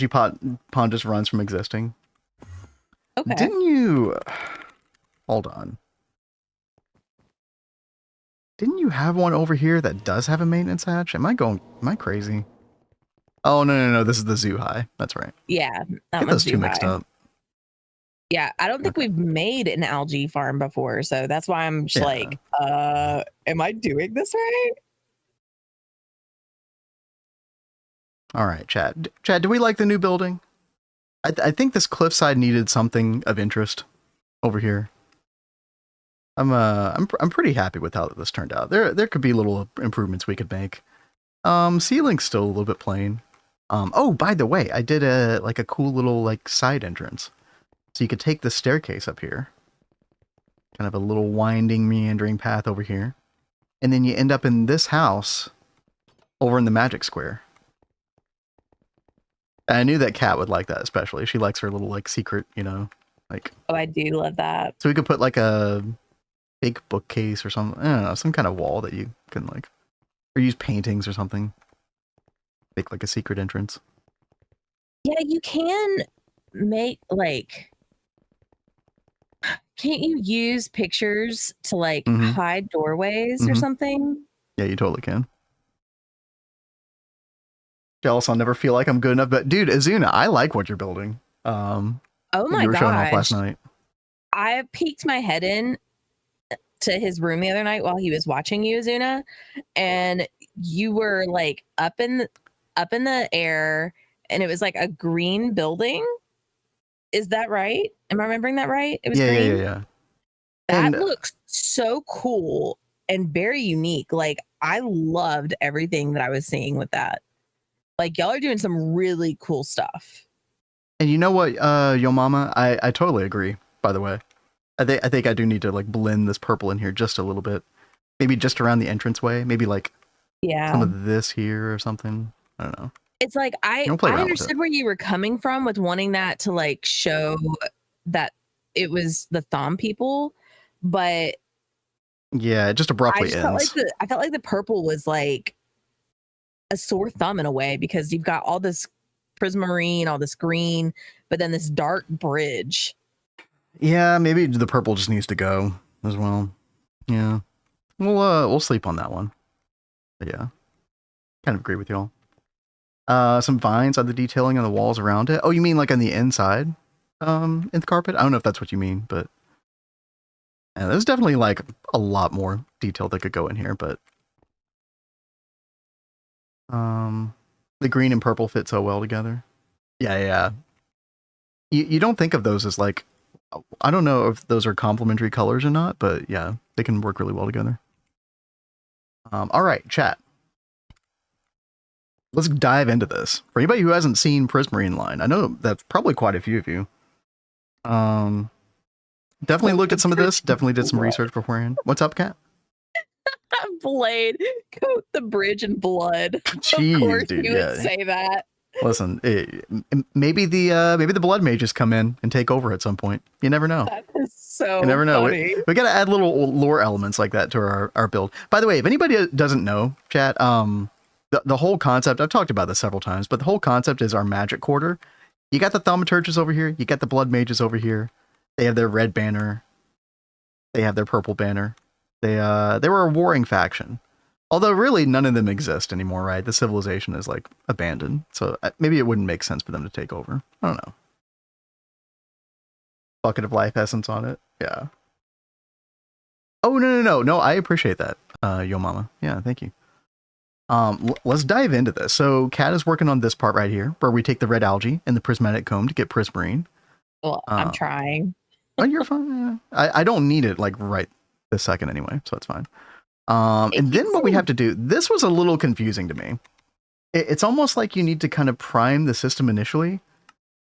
pond just runs from existing. Okay. Didn't you... Hold on. Didn't you have one over here that does have a maintenance hatch? Am I crazy? Oh, no. This is the zoo high. That's right. Yeah. Get those two mixed up. Yeah, I don't think we've made an algae farm before, so that's why I'm just like, am I doing this right? All right, Chad. Chad, do we like the new building? I think this cliffside needed something of interest over here. I'm pretty happy with how this turned out. There could be little improvements we could make. Ceiling's still a little bit plain. Oh, by the way, I did a cool little side entrance. So you could take the staircase up here. Kind of a little winding, meandering path over here. And then you end up in this house over in the Magic Square. And I knew that Kat would like that especially. She likes her little secret, Oh, I do love that. So we could put a big bookcase or something. I don't know, some kind of wall that you can or use paintings or something. Make a secret entrance. Yeah, you can make can't you use pictures to hide doorways or something? Yeah, you totally can. Jealous, I'll never feel like I'm good enough, but dude, Azuna, I like what you're building. Oh my you were showing off gosh. last night. I peeked my head in to his room the other night while he was watching you, Azuna, and you were up in the air, and it was a green building. Is that right? Am I remembering that right? It was green. Yeah. That looks so cool and very unique. I loved everything that I was seeing with that. Y'all are doing some really cool stuff. And you know what, Yo Mama, I totally agree, by the way. I think I do need to blend this purple in here just a little bit. Maybe just around the entranceway. Maybe some of this here or something. I don't know. It's I understood where you were coming from with wanting that to show that it was the Thom people, but yeah, it just abruptly ends. I felt like the purple was a sore thumb in a way, because you've got all this prismarine, all this green, but then this dark bridge. Yeah, maybe the purple just needs to go as well. Yeah, we'll sleep on that one. But yeah, kind of agree with y'all. Some vines on the detailing on the walls around it. Oh, you mean on the inside, in the carpet? I don't know if that's what you mean, but yeah, there's definitely a lot more detail that could go in here. But the green and purple fit so well together. Yeah. You don't think of those as I don't know if those are complementary colors or not, but yeah, they can work really well together. All right, chat. Let's dive into this. For anybody who hasn't seen Prismarine line, I know that's probably quite a few of you. Definitely looked at some of this. Definitely did some research beforehand. What's up, Kat? Blade, coat the bridge in blood. Jeez, of course, dude, you would say that. Listen, maybe the blood mages come in and take over at some point. You never know. That is so you never know. funny. We got to add little lore elements like that to our build. By the way, if anybody doesn't know, chat, the whole concept, I've talked about this several times, but the whole concept is our magic quarter. You got the thaumaturges over here. You got the blood mages over here. They have their red banner. They have their purple banner. They were a warring faction. Although really none of them exist anymore, right? The civilization is abandoned. So maybe it wouldn't make sense for them to take over. I don't know. Bucket of life essence on it. Yeah. Oh, no. I appreciate that, Yo Mama. Yeah, thank you. Let's dive into this. So Kat is working on this part right here, where we take the red algae and the prismatic comb to get prismarine. Well, I'm trying. Oh, you're fine. I don't need it right this second anyway, so it's fine. And then what we have to do, this was a little confusing to me. It's almost like you need to kind of prime the system initially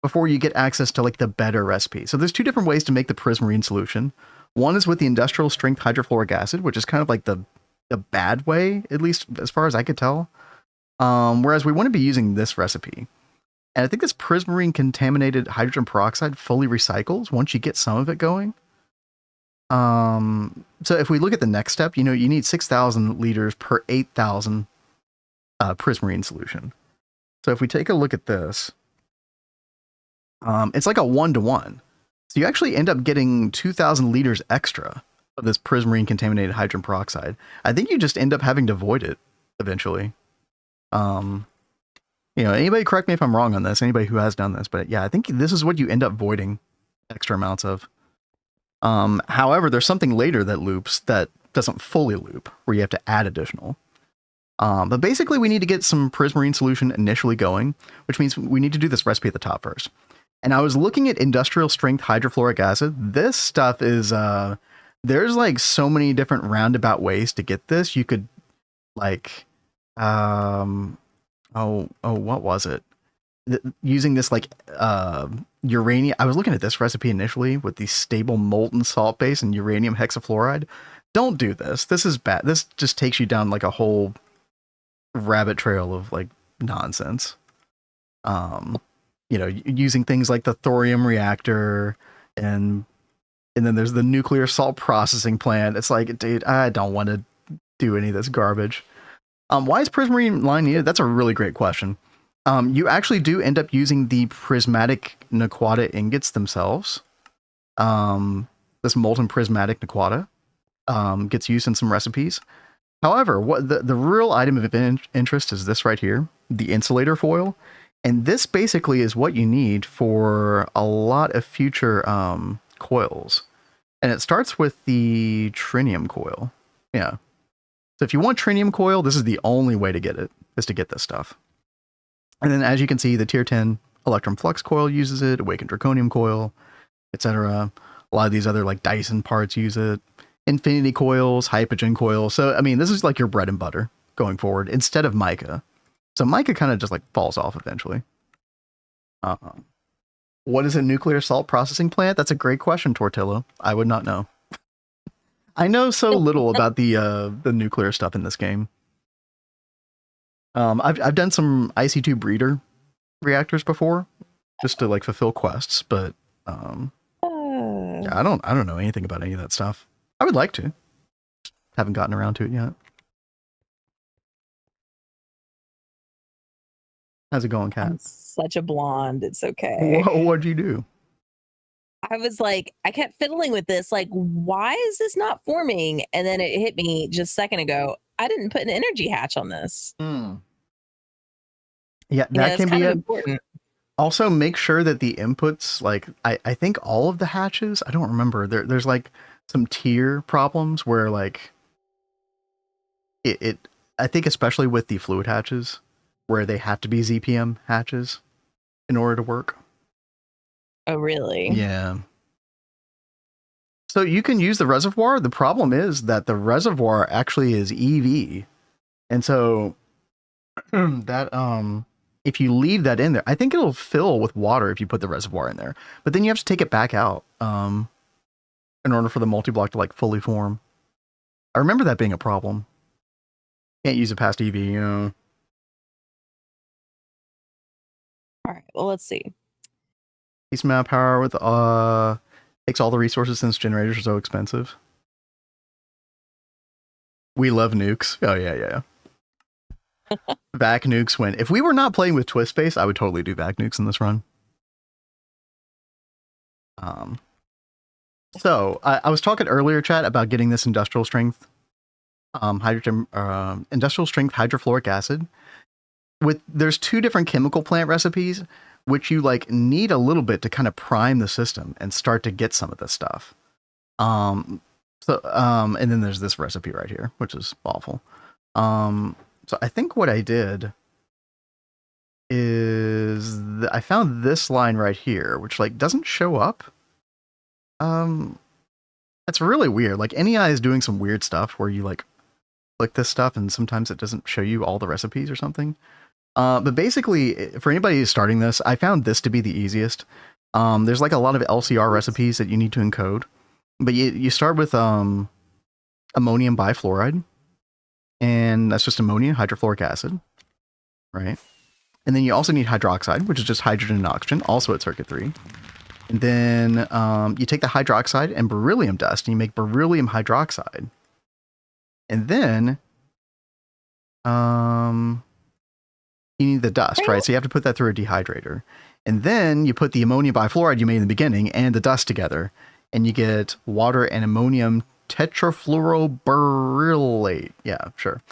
before you get access to the better recipe. So there's two different ways to make the prismarine solution. One is with the industrial strength hydrofluoric acid, which is kind of the the bad way, at least as far as I could tell. Whereas we want to be using this recipe. And I think this Prismarine contaminated hydrogen peroxide fully recycles once you get some of it going. So if we look at the next step, you need 6,000 liters per 8,000 Prismarine solution. So if we take a look at this, it's like a 1-to-1. So you actually end up getting 2,000 liters extra of this Prismarine contaminated hydrogen peroxide. I think you just end up having to void it eventually. Anybody correct me if I'm wrong on this, anybody who has done this, but yeah, I think this is what you end up voiding extra amounts of. However, there's something later that loops that doesn't fully loop, where you have to add additional. But basically we need to get some Prismarine solution initially going, which means we need to do this recipe at the top first. And I was looking at industrial strength hydrofluoric acid. This stuff is, there's like so many different roundabout ways to get this. You could like, what was it? Using this like uranium. I was looking at this recipe initially with the stable molten salt base and uranium hexafluoride. Don't do this. This is bad. This just takes you down like a whole rabbit trail of like nonsense. Using things like the thorium reactor and then there's the nuclear salt processing plant. It's like, dude, I don't want to do any of this garbage. Why is Prismarine line needed? That's a really great question. You actually do end up using the prismatic Naquata ingots themselves. This molten prismatic Naquata gets used in some recipes. However, what the real item of interest is this right here, the insulator foil. And this basically is what you need for a lot of future coils. And it starts with the trinium coil. Yeah. So if you want trinium coil, this is the only way to get it, is to get this stuff. And then as you can see, the tier 10 electrum flux coil uses it, awakened draconium coil, etc. A lot of these other like Dyson parts use it. Infinity coils, hypogen coils. So, I mean, this is like your bread and butter going forward instead of mica. So mica kind of just like falls off eventually. What is a nuclear salt processing plant? That's a great question, Tortillo. I would not know. I know so little about the nuclear stuff in this game. I've done some IC2 breeder reactors before, just to like fulfill quests, but yeah, I don't know anything about any of that stuff. I would like to. Haven't gotten around to it yet. How's it going, Kat? I'm such a blonde. It's okay. What'd you do? I was like, I kept fiddling with this. Like, why is this not forming? And then it hit me just a second ago. I didn't put an energy hatch on this. Yeah, that can be important. Also, make sure that the inputs, like, I think all of the hatches, I don't remember. There's like some tier problems where like I think especially with the fluid hatches where they have to be ZPM hatches in order to work. Oh, really? Yeah. So you can use the reservoir. The problem is that the reservoir actually is EV. And so that, if you leave that in there, I think it'll fill with water if you put the reservoir in there, but then you have to take it back out, in order for the multi-block to like fully form. I remember that being a problem. Can't use it past EV, you know. All right. Well, let's see. Piece map power with takes all the resources since generators are so expensive. We love nukes. Oh yeah. Vac nukes win. If we were not playing with Twistspace, I would totally do vac nukes in this run. So I was talking earlier, chat, about getting this industrial strength industrial strength hydrofluoric acid. There's two different chemical plant recipes, which you like need a little bit to kind of prime the system and start to get some of this stuff. And then there's this recipe right here, which is awful. So I think what I did is I found this line right here, which like doesn't show up. It's really weird. Like NEI is doing some weird stuff where you like click this stuff and sometimes it doesn't show you all the recipes or something. But basically, for anybody who's starting this, I found this to be the easiest. There's like a lot of LCR recipes that you need to encode, but you start with ammonium bifluoride, And that's just ammonia, hydrofluoric acid, right? And then you also need hydroxide, which is just hydrogen and oxygen, also at circuit 3. And then you take the hydroxide and beryllium dust, and you make beryllium hydroxide. And then you need the dust, right? So you have to put that through a dehydrator. And then you put the ammonium bifluoride you made in the beginning and the dust together, and you get water and ammonium tetrafluoroberylate. Yeah, sure.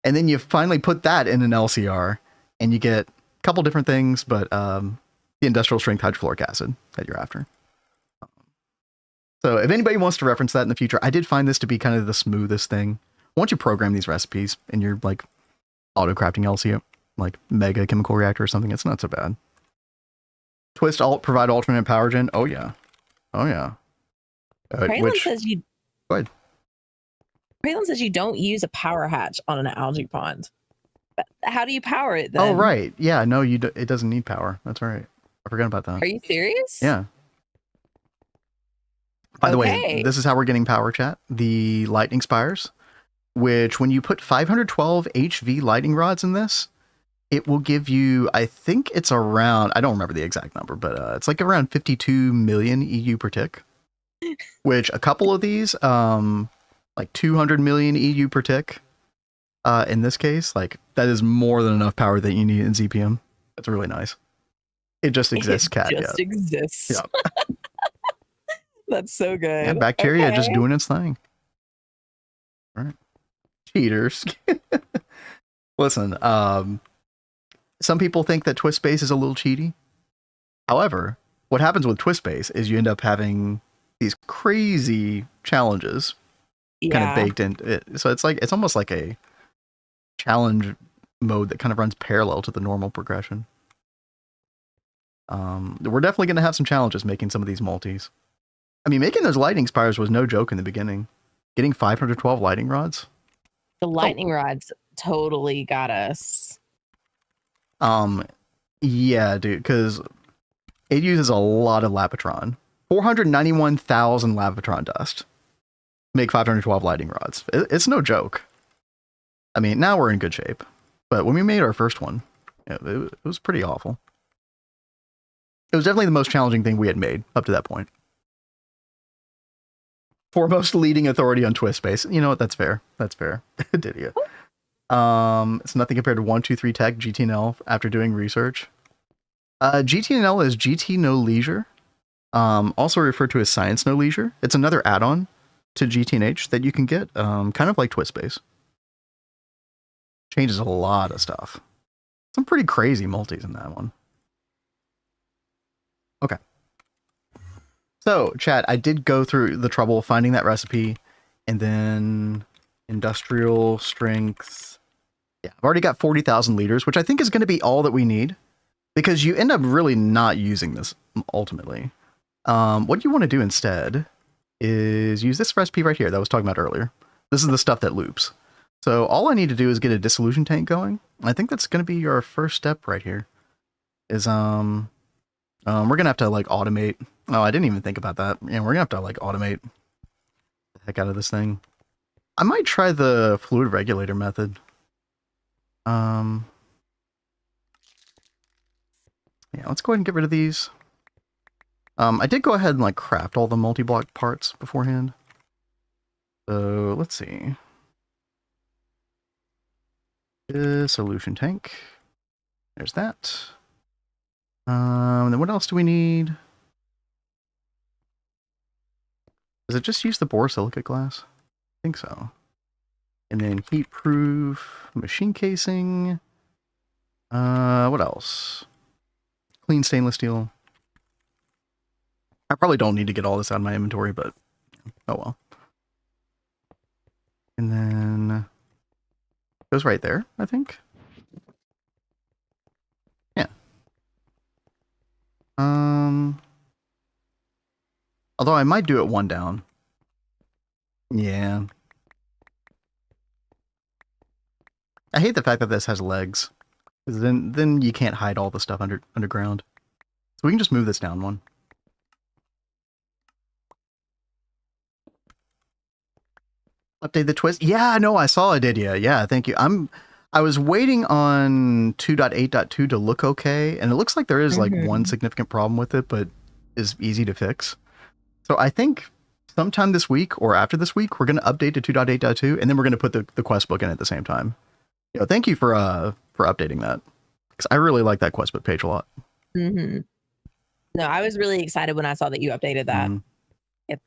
And then you finally put that in an LCR, and you get a couple different things, but the industrial strength hydrofluoric acid that you're after. So if anybody wants to reference that in the future, I did find this to be kind of the smoothest thing. Once you program these recipes in your like auto crafting LCR, like mega chemical reactor or something, it's not so bad. Twist alt provide alternate power gen. Oh yeah. Oh yeah. Kraylin says you. Go ahead. Kraylin says you don't use a power hatch on an algae pond. How do you power it then? Oh right. Yeah. No, it doesn't need power. That's right. I forgot about that. Are you serious? Yeah. By the way, this is how we're getting power, chat. The lightning spires, which when you put 512 HV lightning rods in this, it will give you, I think it's around, I don't remember the exact number, but it's like around 52 million EU per tick, which a couple of these, like 200 million EU per tick, in this case, like that is more than enough power that you need in ZPM. That's really nice. It just exists, cat. It just exists. Yeah. That's so good. Yeah, bacteria just doing its thing. All right. Cheaters. Listen, some people think that Twistspace is a little cheaty. However, what happens with Twistspace is you end up having these crazy challenges kind of baked in it. So it's almost like a challenge mode that kind of runs parallel to the normal progression. We're definitely going to have some challenges making some of these multis. I mean, making those lightning spires was no joke in the beginning. Getting 512 lightning rods. The lightning rods totally got us. Yeah, dude, because it uses a lot of Lapatron. 491,000 Lapatron dust. Make 512 lightning rods. It's no joke. I mean, now we're in good shape. But when we made our first one, it was pretty awful. It was definitely the most challenging thing we had made up to that point. Foremost leading authority on Twistspace. You know what? That's fair. That's fair. Did you? It's nothing compared to 123 Tech GTNL after doing research. GTNL is GT No Leisure. Also referred to as Science No Leisure. It's another add-on to GTNH that you can get, kind of like Twistspace. Changes a lot of stuff. Some pretty crazy multis in that one. Okay. So, chat, I did go through the trouble of finding that recipe, and then industrial strength. Yeah, I've already got 40,000 liters, which I think is going to be all that we need, because you end up really not using this ultimately. What you want to do instead is use this recipe right here that I was talking about earlier. This is the stuff that loops. So all I need to do is get a dissolution tank going. I think that's going to be your first step right here. Is we're gonna have to like automate. Oh, I didn't even think about that. Yeah, we're gonna have to like automate the heck out of this thing. I might try the fluid regulator method. Yeah, let's go ahead and get rid of these. I did go ahead and like craft all the multi-block parts beforehand. So let's see. Dissolution tank. There's that. Then what else do we need? Does it just use the borosilicate glass? I think so. And then heat proof machine casing. What else? Clean stainless steel. I probably don't need to get all this out of my inventory, but oh well. And then goes right there, I think. Yeah. Although I might do it one down. Yeah. I hate the fact that this has legs. Because then you can't hide all the stuff underground. So we can just move this down one. Update the twist. Yeah, no, I saw it, Idia. Yeah, thank you. I was waiting on 2.8.2 to look okay, and it looks like there is like one significant problem with it, but is easy to fix. So I think sometime this week or after this week, we're going to update to 2.8.2, and then we're going to put the quest book in at the same time. Thank you for updating that, because I really like that quest book page a lot. No, I was really excited when I saw that you updated that. Yep.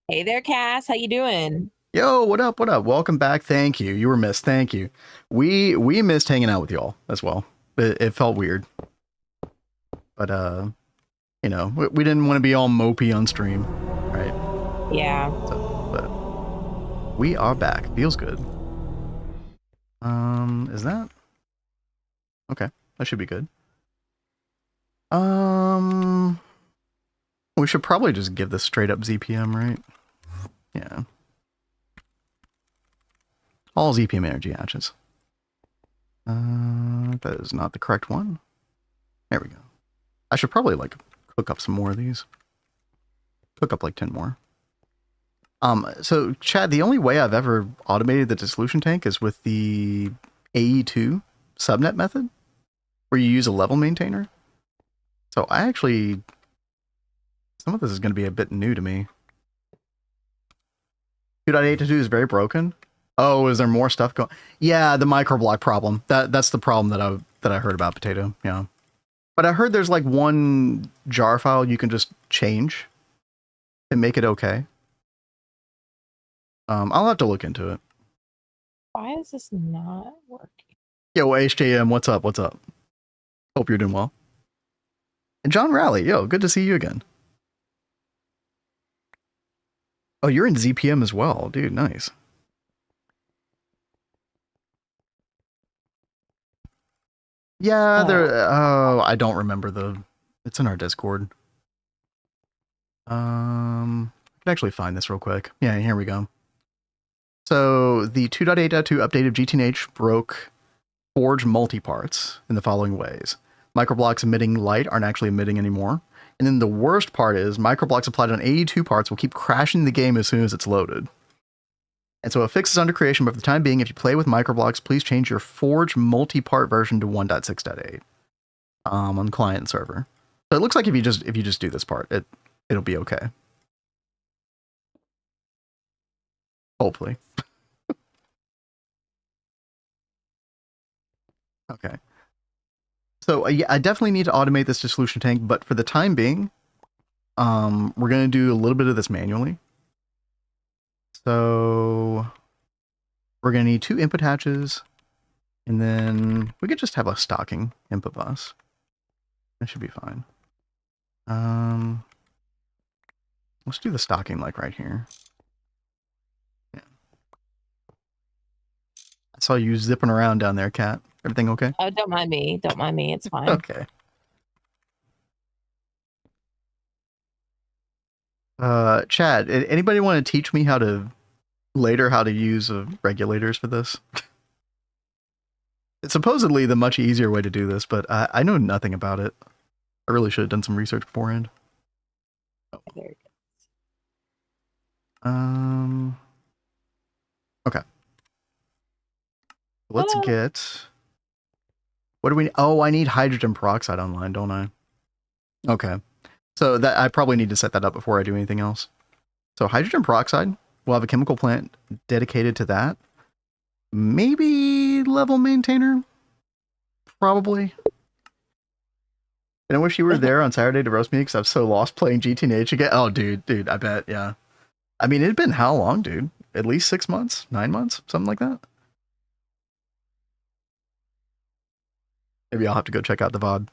Hey there, Cass. How you doing? Yo, what up? What up? Welcome back. Thank you. You were missed. Thank you. We missed hanging out with y'all as well. It felt weird, but you know, we didn't want to be all mopey on stream, right? Yeah. So, but we are back. Feels good. Is that okay? That should be good. We should probably just give this straight up ZPM, right? Yeah. All ZPM energy hatches. That is not the correct one. There we go. I should probably like cook up some more of these. Cook up like 10 more. So Chad, the only way I've ever automated the dissolution tank is with the AE2 subnet method, where you use a level maintainer. So I actually, some of this is going to be a bit new to me. 2.8.2 is very broken. Oh, is there more stuff going? Yeah, the microblock problem. That's the problem that I heard about, Potato. Yeah, but I heard there's like one jar file you can just change and make it okay. I'll have to look into it. Why is this not working? Yo, HJM, what's up? What's up? Hope you're doing well. And John Raleigh, yo, good to see you again. Oh, you're in ZPM as well, dude. Nice. Yeah, oh, I don't remember it's in our Discord. I can actually find this real quick. Yeah, here we go. So the 2.8.2 update of GTNH broke Forge multi-parts in the following ways. Microblocks emitting light aren't actually emitting anymore. And then the worst part is microblocks applied on AE2 parts will keep crashing the game as soon as it's loaded. And so a fix is under creation, but for the time being, if you play with microblocks, please change your Forge multi-part version to 1.6.8 on client and server. So it looks like if you just do this part, it'll be okay. Hopefully. Okay. So yeah, I definitely need to automate this dissolution tank, but for the time being, we're going to do a little bit of this manually. So we're going to need 2 input hatches, and then we could just have a stocking input bus. That should be fine. Let's do the stocking like right here. Yeah. I saw you zipping around down there, Kat. Everything okay? Oh, don't mind me. Don't mind me. It's fine. Okay. Chad, anybody want to teach me how to use regulators for this? It's supposedly the much easier way to do this, but I know nothing about it. I really should have done some research beforehand. Oh. There it is. Okay. Let's get... What do we... Oh, I need hydrogen peroxide online, don't I? Okay. So that I probably need to set that up before I do anything else. So hydrogen peroxide, we'll have a chemical plant dedicated to that. Maybe level maintainer? Probably. And I wish you were there on Saturday to roast me because I'm so lost playing GTNH again. Oh, dude, I bet, yeah. I mean, it'd been how long, dude? At least 6 months? 9 months? Something like that? Maybe I'll have to go check out the VOD.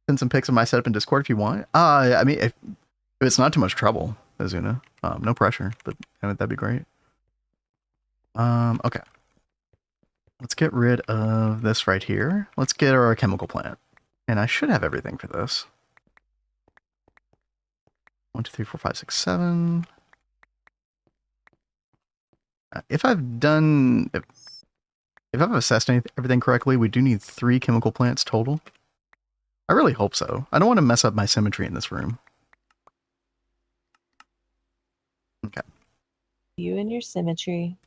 Send some pics of my setup in Discord if you want. I mean, if it's not too much trouble, Azuna, no pressure, but that'd be great. Okay. Let's get rid of this right here. Let's get our chemical plant. And I should have everything for this. 1, 2, 3, 4, 5, 6, 7. If I've assessed everything correctly, we do need 3 chemical plants total. I really hope so. I don't want to mess up my symmetry in this room. You and your symmetry.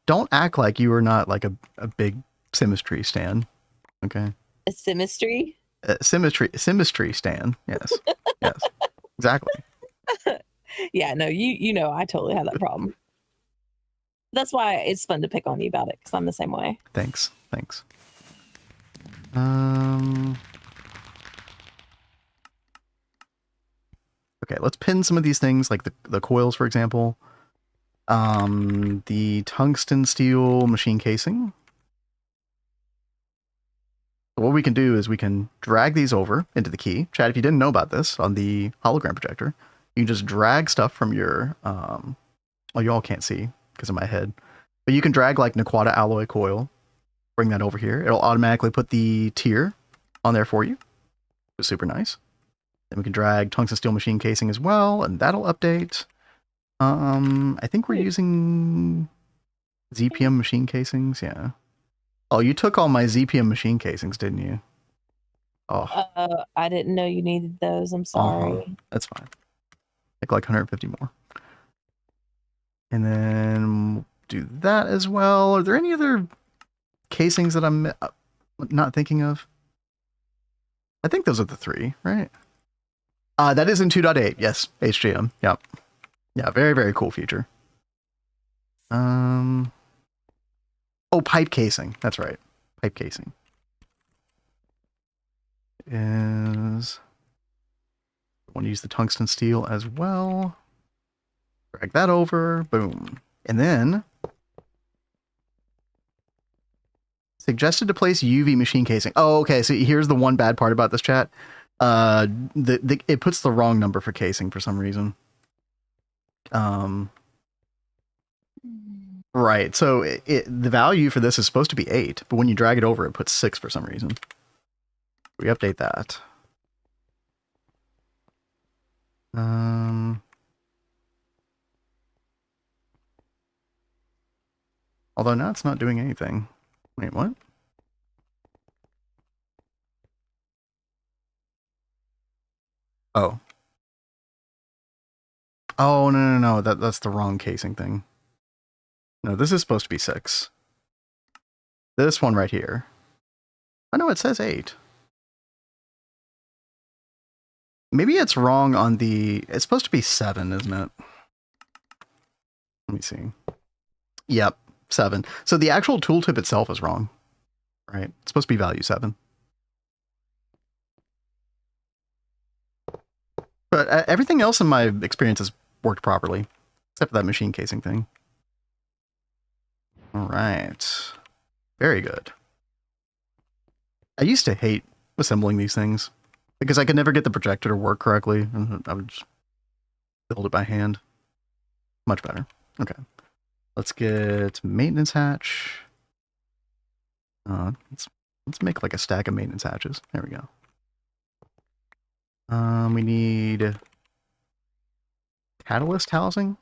Don't act like you are not like a big symmetry stan. Okay. A symmetry? Symmetry stan. Yes. Yes. Exactly. Yeah, no, you know I totally have that problem. That's why it's fun to pick on you about it, because I'm the same way. Thanks. Okay, let's pin some of these things, like the coils, for example. The tungsten steel machine casing. So what we can do is we can drag these over into the key. Chad, if you didn't know about this, on the hologram projector, you can just drag stuff from your, well, you all can't see because of my head, but you can drag like Naquata alloy coil, bring that over here. It'll automatically put the tier on there for you. It's super nice. Then we can drag tungsten steel machine casing as well, and that'll update. I think we're using ZPM machine casings, yeah. Oh, you took all my ZPM machine casings, didn't you? Oh. I didn't know you needed those. I'm sorry. That's fine. Like 150 more. And then do that as well. Are there any other casings that I'm not thinking of? I think those are the three, right? That is in 2.8. Yes, HGM. Yep. Yeah, very, very cool feature. Oh, pipe casing. That's right. Pipe casing. I want to use the tungsten steel as well. Drag that over. Boom. And then suggested to place UV machine casing. Oh, okay. So here's the one bad part about this chat. It puts the wrong number for casing for some reason. Right. So the value for this is supposed to be 8, but when you drag it over, it puts 6 for some reason. We update that. Although now it's not doing anything. Wait, what? Oh. Oh, no. That's the wrong casing thing. No, this is supposed to be 6. This one right here. Oh, no, it says 8. Maybe it's wrong on the... It's supposed to be 7, isn't it? Let me see. Yep, 7. So the actual tooltip itself is wrong. Right? It's supposed to be value 7. But everything else in my experience has worked properly. Except for that machine casing thing. All right. Very good. I used to hate assembling these things because I could never get the projector to work correctly, and I would just build it by hand. Much better. Okay. Let's get maintenance hatch. Let's make like a stack of maintenance hatches. There we go. We need catalyst housing.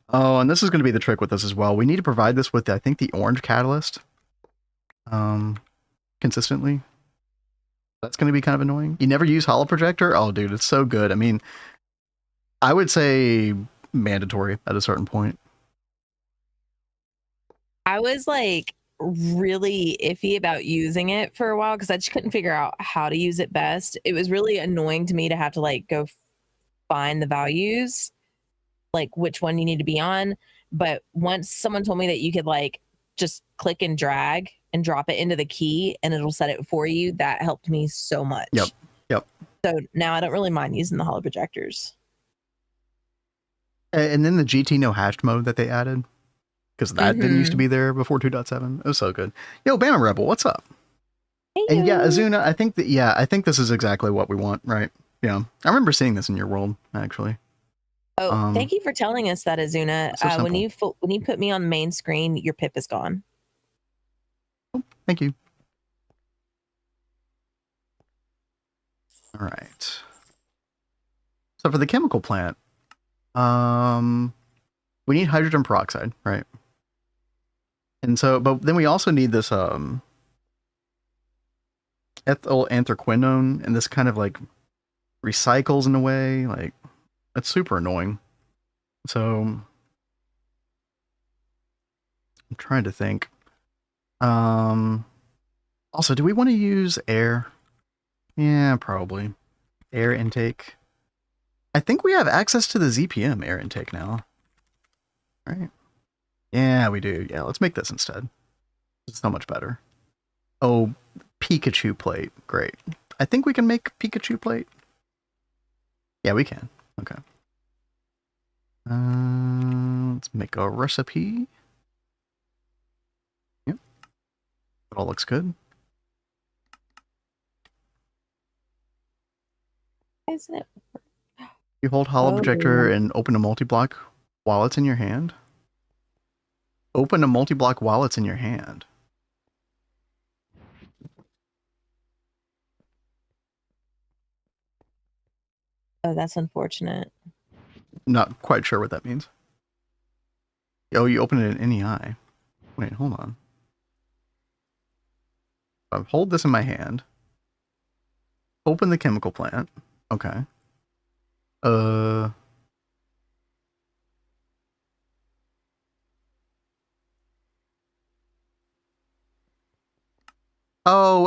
Oh, and this is going to be the trick with this as well. We need to provide this with, I think, the orange catalyst consistently. That's going to be kind of annoying. You never use holo projector? Oh, dude, it's so good. I mean, I would say mandatory at a certain point. I was like really iffy about using it for a while because I just couldn't figure out how to use it best. It was really annoying to me to have to like go find the values, like which one you need to be on. But once someone told me that you could like just click and drag and drop it into the key and it'll set it for you, that helped me so much. Yep. So now I don't really mind using the holo projectors. And then the GT no hashed mode that they added, because that didn't used to be there before 2.7. It was so good. Yo, Bama Rebel, what's up? Hey, and yeah, Azuna, I think this is exactly what we want, right? Yeah, I remember seeing this in your world actually. Oh, thank you for telling us that, Azuna. So when you put me on the main screen, your pip is gone. Oh, thank you. All right. So for the chemical plant, we need hydrogen peroxide, right? And so, but then we also need this ethyl anthraquinone, and this kind of like recycles in a way, like it's super annoying. So I'm trying to think. Also, do we want to use air? Yeah, probably. Air intake. I think we have access to the ZPM air intake now. Right? Yeah, we do. Yeah, let's make this instead. It's so much better. Oh, Pikachu plate. Great. I think we can make Pikachu plate. Yeah, we can. Okay. Let's make a recipe. Yep. It all looks good. Isn't it? You hold hollow projector and open a multi-block while it's in your hand. Open a multi-block while it's in your hand. Oh, that's unfortunate. Not quite sure what that means. Oh, you open it in any eye. Wait, hold on. I hold this in my hand. Open the chemical plant. Okay. Oh,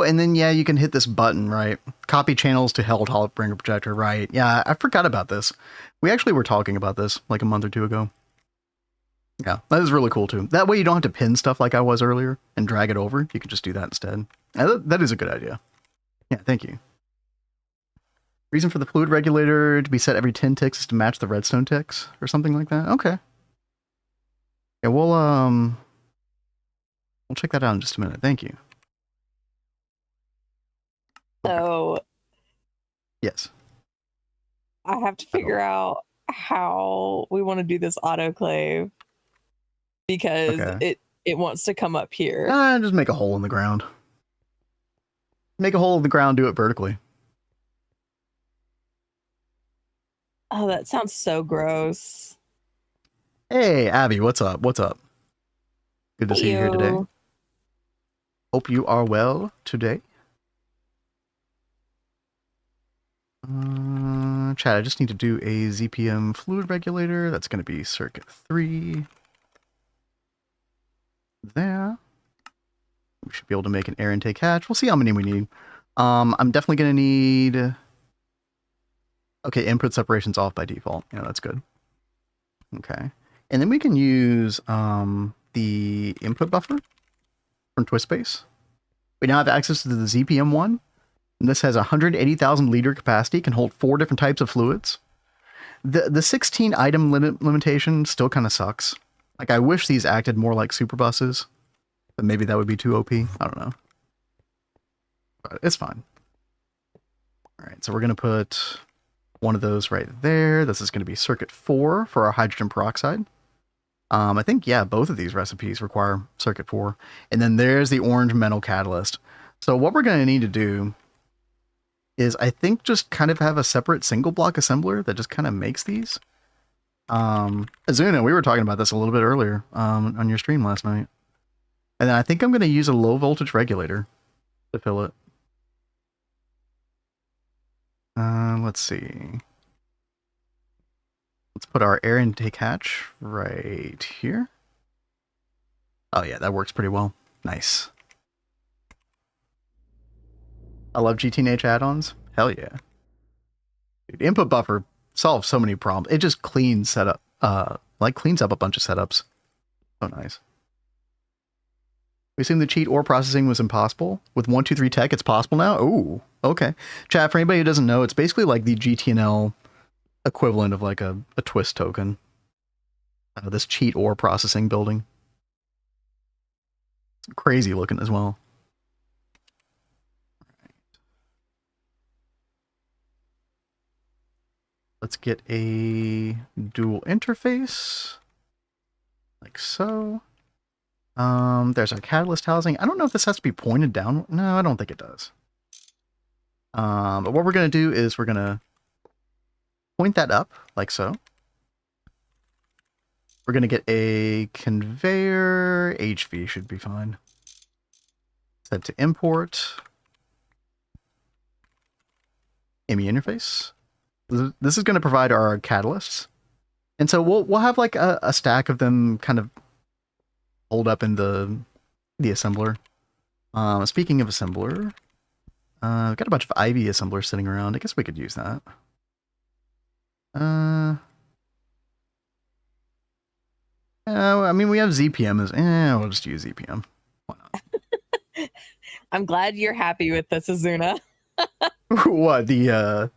and then, yeah, you can hit this button, right? Copy channels to held hollow projector, right? Yeah, I forgot about this. We actually were talking about this like a month or two ago. Yeah, that is really cool, too. That way you don't have to pin stuff like I was earlier and drag it over. You can just do that instead. That is a good idea. Yeah, thank you. Reason for the fluid regulator to be set every 10 ticks is to match the redstone ticks or something like that. Okay. Yeah, we'll check that out in just a minute. Thank you. So, yes, I have to figure out how we want to do this autoclave because it wants to come up here. Just make a hole in the ground. Make a hole in the ground, do it vertically. Oh, that sounds so gross. Hey, Abby, what's up? What's up? Good to see you here today. Hope you are well today. Chat, I just need to do a ZPM fluid regulator. That's going to be circuit 3. There. We should be able to make an air intake hatch. We'll see how many we need. I'm definitely going to need... Okay, input separation's off by default. Yeah, that's good. Okay. And then we can use the input buffer from Twistspace. We now have access to the ZPM one. And this has 180,000 liter capacity, can hold 4 different types of fluids. The 16 item limitation still kind of sucks. Like, I wish these acted more like super buses, but maybe that would be too OP. I don't know. But it's fine. All right, so we're going to put one of those right there. This is going to be circuit 4 for our hydrogen peroxide. I think, yeah, both of these recipes require circuit 4. And then there's the orange metal catalyst. So what we're going to need to do is, I think, just kind of have a separate single block assembler that just kind of makes these. Azuna, we were talking about this a little bit earlier on your stream last night. And then I think I'm going to use a low voltage regulator to fill it. Let's see. Let's put our air intake hatch right here. Oh yeah, that works pretty well. Nice. I love GTNH add-ons. Hell yeah. Dude, input buffer solves so many problems. It just cleans setup, cleans up a bunch of setups. So nice. We assume the cheat or processing was impossible. With 123 tech, it's possible now? Ooh, okay. Chat, for anybody who doesn't know, it's basically like the GTNL equivalent of like a twist token. This cheat or processing building. It's crazy looking as well. Let's get a dual interface, like so. There's our catalyst housing. I don't know if this has to be pointed down. No, I don't think it does. But what we're going to do is we're going to point that up, like so. We're going to get a conveyor. HV should be fine. Set to import. ME interface. This is going to provide our catalysts. And so we'll have like a stack of them kind of hold up in the assembler. Speaking of assembler, we've got a bunch of Ivy assemblers sitting around. I guess we could use that. I mean, we have ZPM as, we'll just use ZPM. Why not? I'm glad you're happy with this, Azuna. What, the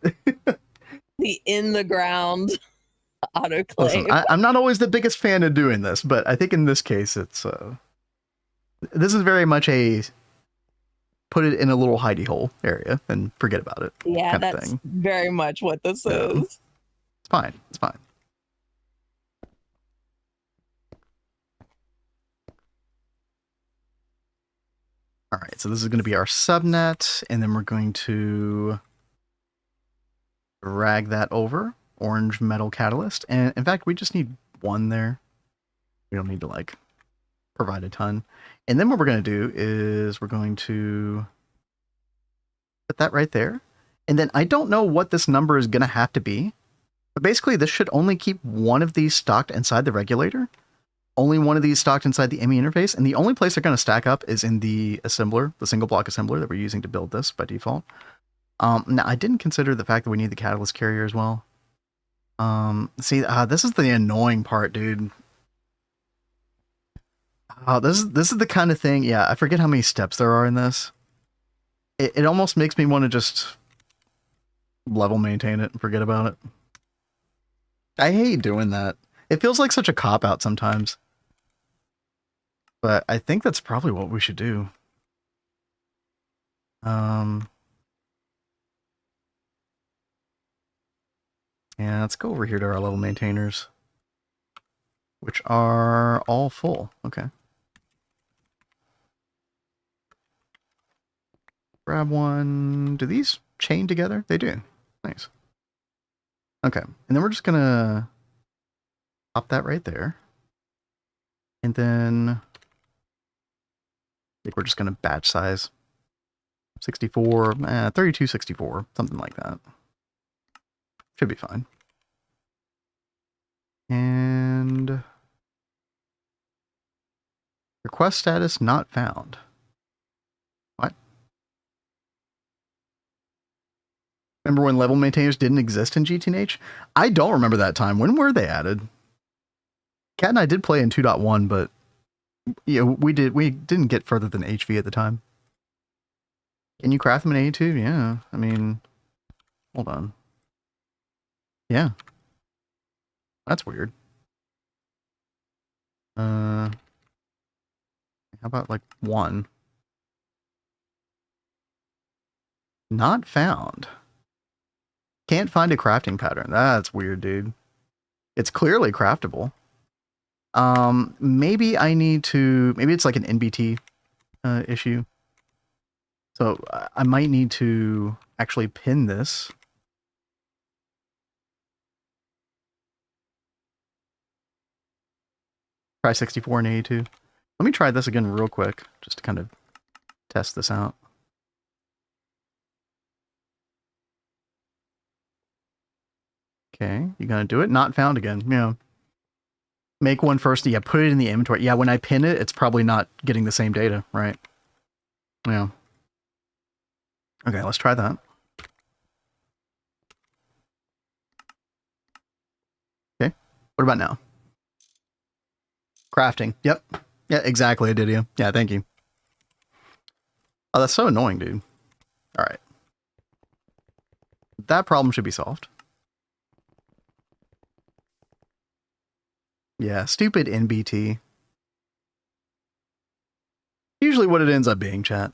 the in the ground autoclave? Listen, I'm not always the biggest fan of doing this, but I think in this case, it's this is very much a put it in a little hidey hole area and forget about it. Yeah, that's very much what this is. It's fine. It's fine. All right, so this is going to be our subnet, and then we're going to drag that over. Orange metal catalyst, and in fact, we just need one there. We don't need to like provide a ton. And then what we're going to do is we're going to put that right there. And then I don't know what this number is going to have to be, but basically this should only keep one of these stocked inside the regulator. Only one of these stocked inside the ME interface, and the only place they're going to stack up is in the assembler, the single block assembler that we're using to build this by default. Now, I didn't consider the fact that we need the catalyst carrier as well. See, this is the annoying part, dude. This is the kind of thing, yeah, I forget how many steps there are in this. It almost makes me want to just level maintain it and forget about it. I hate doing that. It feels like such a cop-out sometimes. But I think that's probably what we should do. Yeah, let's go over here to our level maintainers, which are all full. Okay. Grab one. Do these chain together? They do. Nice. Okay. And then we're just going to pop that right there. And then I think we're just going to batch size 64, 3264, something like that. Should be fine. And request status not found. What? Remember when level maintainers didn't exist in GTNH? I don't remember that time. When were they added? Kat and I did play in 2.1, but yeah, we didn't get further than HV at the time. Can you craft them in A2? Yeah. I mean, hold on. Yeah. That's weird. How about like 1? Not found. Can't find a crafting pattern. That's weird, dude. It's clearly craftable. Maybe I need to, maybe it's like an NBT issue. So I might need to actually pin this. Try 64 and 82. Let me try this again real quick, just to kind of test this out. Okay, you gonna do it? Not found again. Yeah. Make one first. Yeah, put it in the inventory. Yeah, when I pin it, it's probably not getting the same data, right? Yeah. Okay, let's try that. Okay, what about now? Crafting. Yep. Yeah, exactly. I did, yeah. Yeah, thank you. Oh, that's so annoying, dude. All right. That problem should be solved. Yeah, stupid NBT. Usually what it ends up being, chat.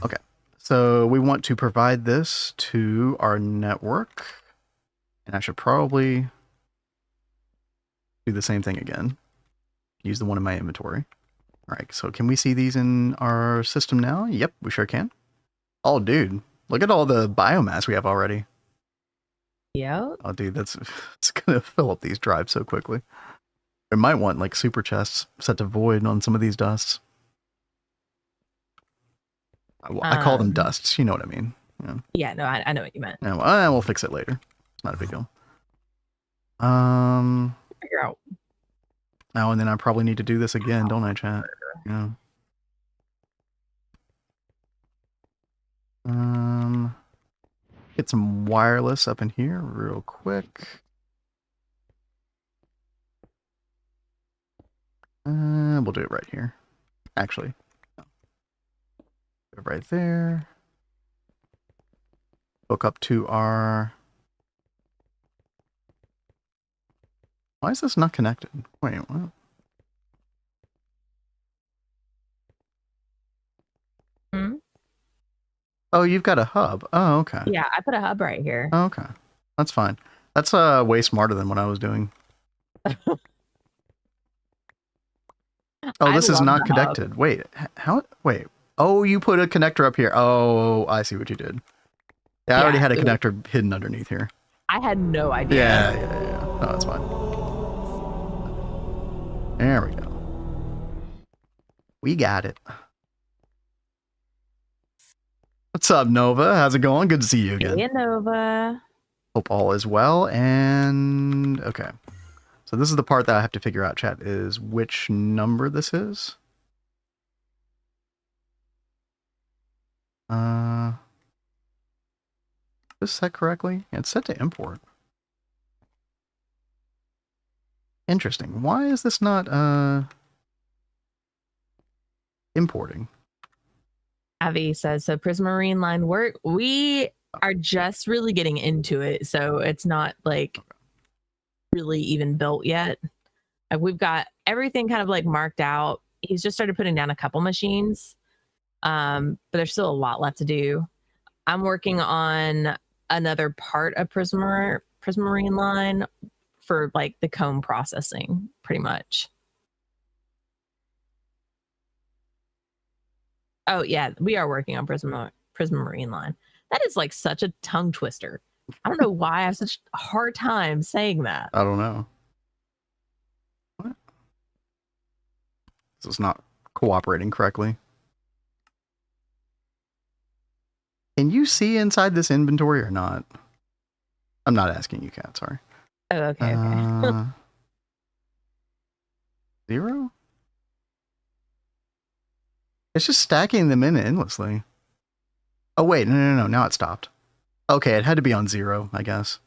Okay, so we want to provide this to our network. And I should probably do the same thing again. Use the one in my inventory. All right, so can we see these in our system now? Yep, we sure can. Oh, dude, look at all the biomass we have already. Yeah. Oh, dude, it's gonna fill up these drives so quickly. We might want like super chests set to void on some of these dusts. I call them dusts. You know what I mean? Yeah, no, I know what you meant. Yeah, well, we'll fix it later. It's not a big deal. Figure out Oh, and then I probably need to do this again, don't I, chat? Yeah. Get some wireless up in here real quick. We'll do it right here. Actually, right there. Hook up to our. Why is this not connected? Wait, what? Hmm? Oh, you've got a hub. Oh, okay. Yeah, I put a hub right here. Oh, okay, that's fine. That's way smarter than what I was doing. Oh, this is not connected. Hub. Wait, how? Wait. Oh, you put a connector up here. Oh, I see what you did. Yeah, I already had a connector hidden underneath here. I had no idea. Yeah. No, that's fine. There we go. We got it. What's up, Nova? How's it going? Good to see you again. Hey, Nova. Hope all is well. And okay. So this is the part that I have to figure out, chat, is which number this is. Is this set correctly? Yeah, it's set to import. Interesting. Why is this not importing? Avi says, so Prismarine line work. We are just really getting into it, so it's not like really even built yet. We've got everything kind of like marked out. He's just started putting down a couple machines, but there's still a lot left to do. I'm working on another part of Prismarine line for like the comb processing, pretty much. Oh yeah, we are working on Prismarine line. That is like such a tongue twister. I don't know why I have such a hard time saying that. I don't know. What? This is not cooperating correctly. Can you see inside this inventory or not? I'm not asking you, Kat. Sorry. Oh, okay. 0? It's just stacking them in endlessly. Oh, wait. No. Now it stopped. Okay, it had to be on 0, I guess.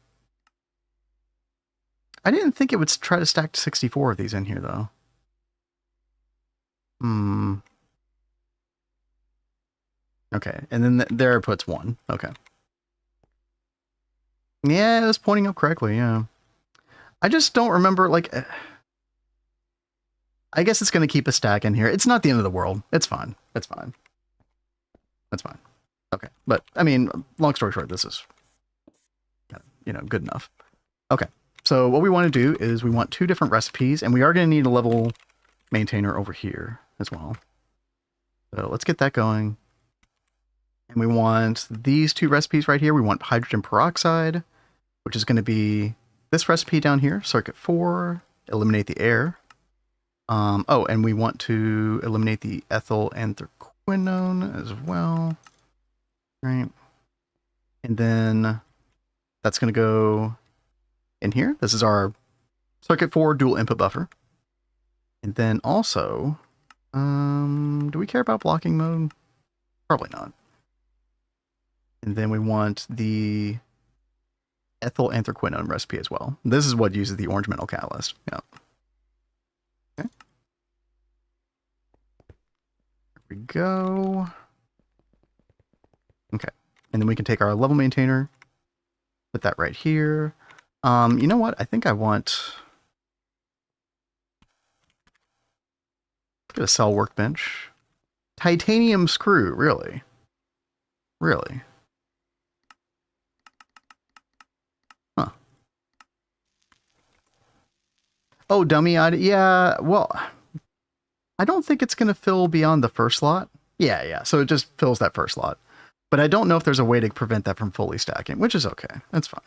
I didn't think it would try to stack 64 of these in here, though. Okay, and then there it puts 1. Okay. Yeah, it was pointing up correctly, yeah. I just don't remember, like... I guess it's going to keep a stack in here. It's not the end of the world. It's fine. It's fine. That's fine. Okay, but, I mean, long story short, this is, you know, good enough. Okay, so what we want to do is we want 2 different recipes, and we are going to need a level maintainer over here as well. So let's get that going. And we want these 2 recipes right here. We want hydrogen peroxide, which is going to be this recipe down here, circuit 4, eliminate the air. Oh, and we want to eliminate the ethyl anthraquinone as well. Right. And then that's going to go in here. This is our circuit 4 dual input buffer. And then also, do we care about blocking mode? Probably not. And then we want the ethyl anthraquinone recipe as well. This is what uses the orange metal catalyst. Yeah. Okay. There we go. Okay. And then we can take our level maintainer, put that right here. You know what? I think I want... Look at a cell workbench. Titanium screw, really? Really? Huh. Oh, dummy. Yeah, well, I don't think it's going to fill beyond the first slot. Yeah. So it just fills that first slot. But I don't know if there's a way to prevent that from fully stacking, which is okay. That's fine.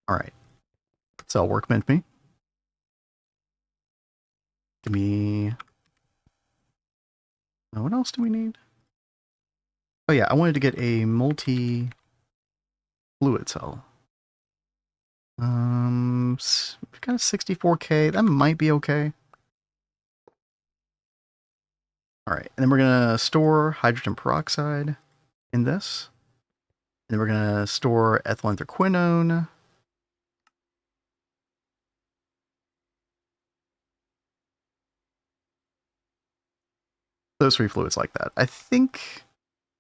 All right. Cell workbench me. Give me... Now, what else do we need? Oh yeah, I wanted to get a multi fluid cell. We've got a 64K. That might be okay. All right, and then we're gonna store hydrogen peroxide in this. And then we're gonna store ethyl anthraquinone. Those 3 fluids like that. I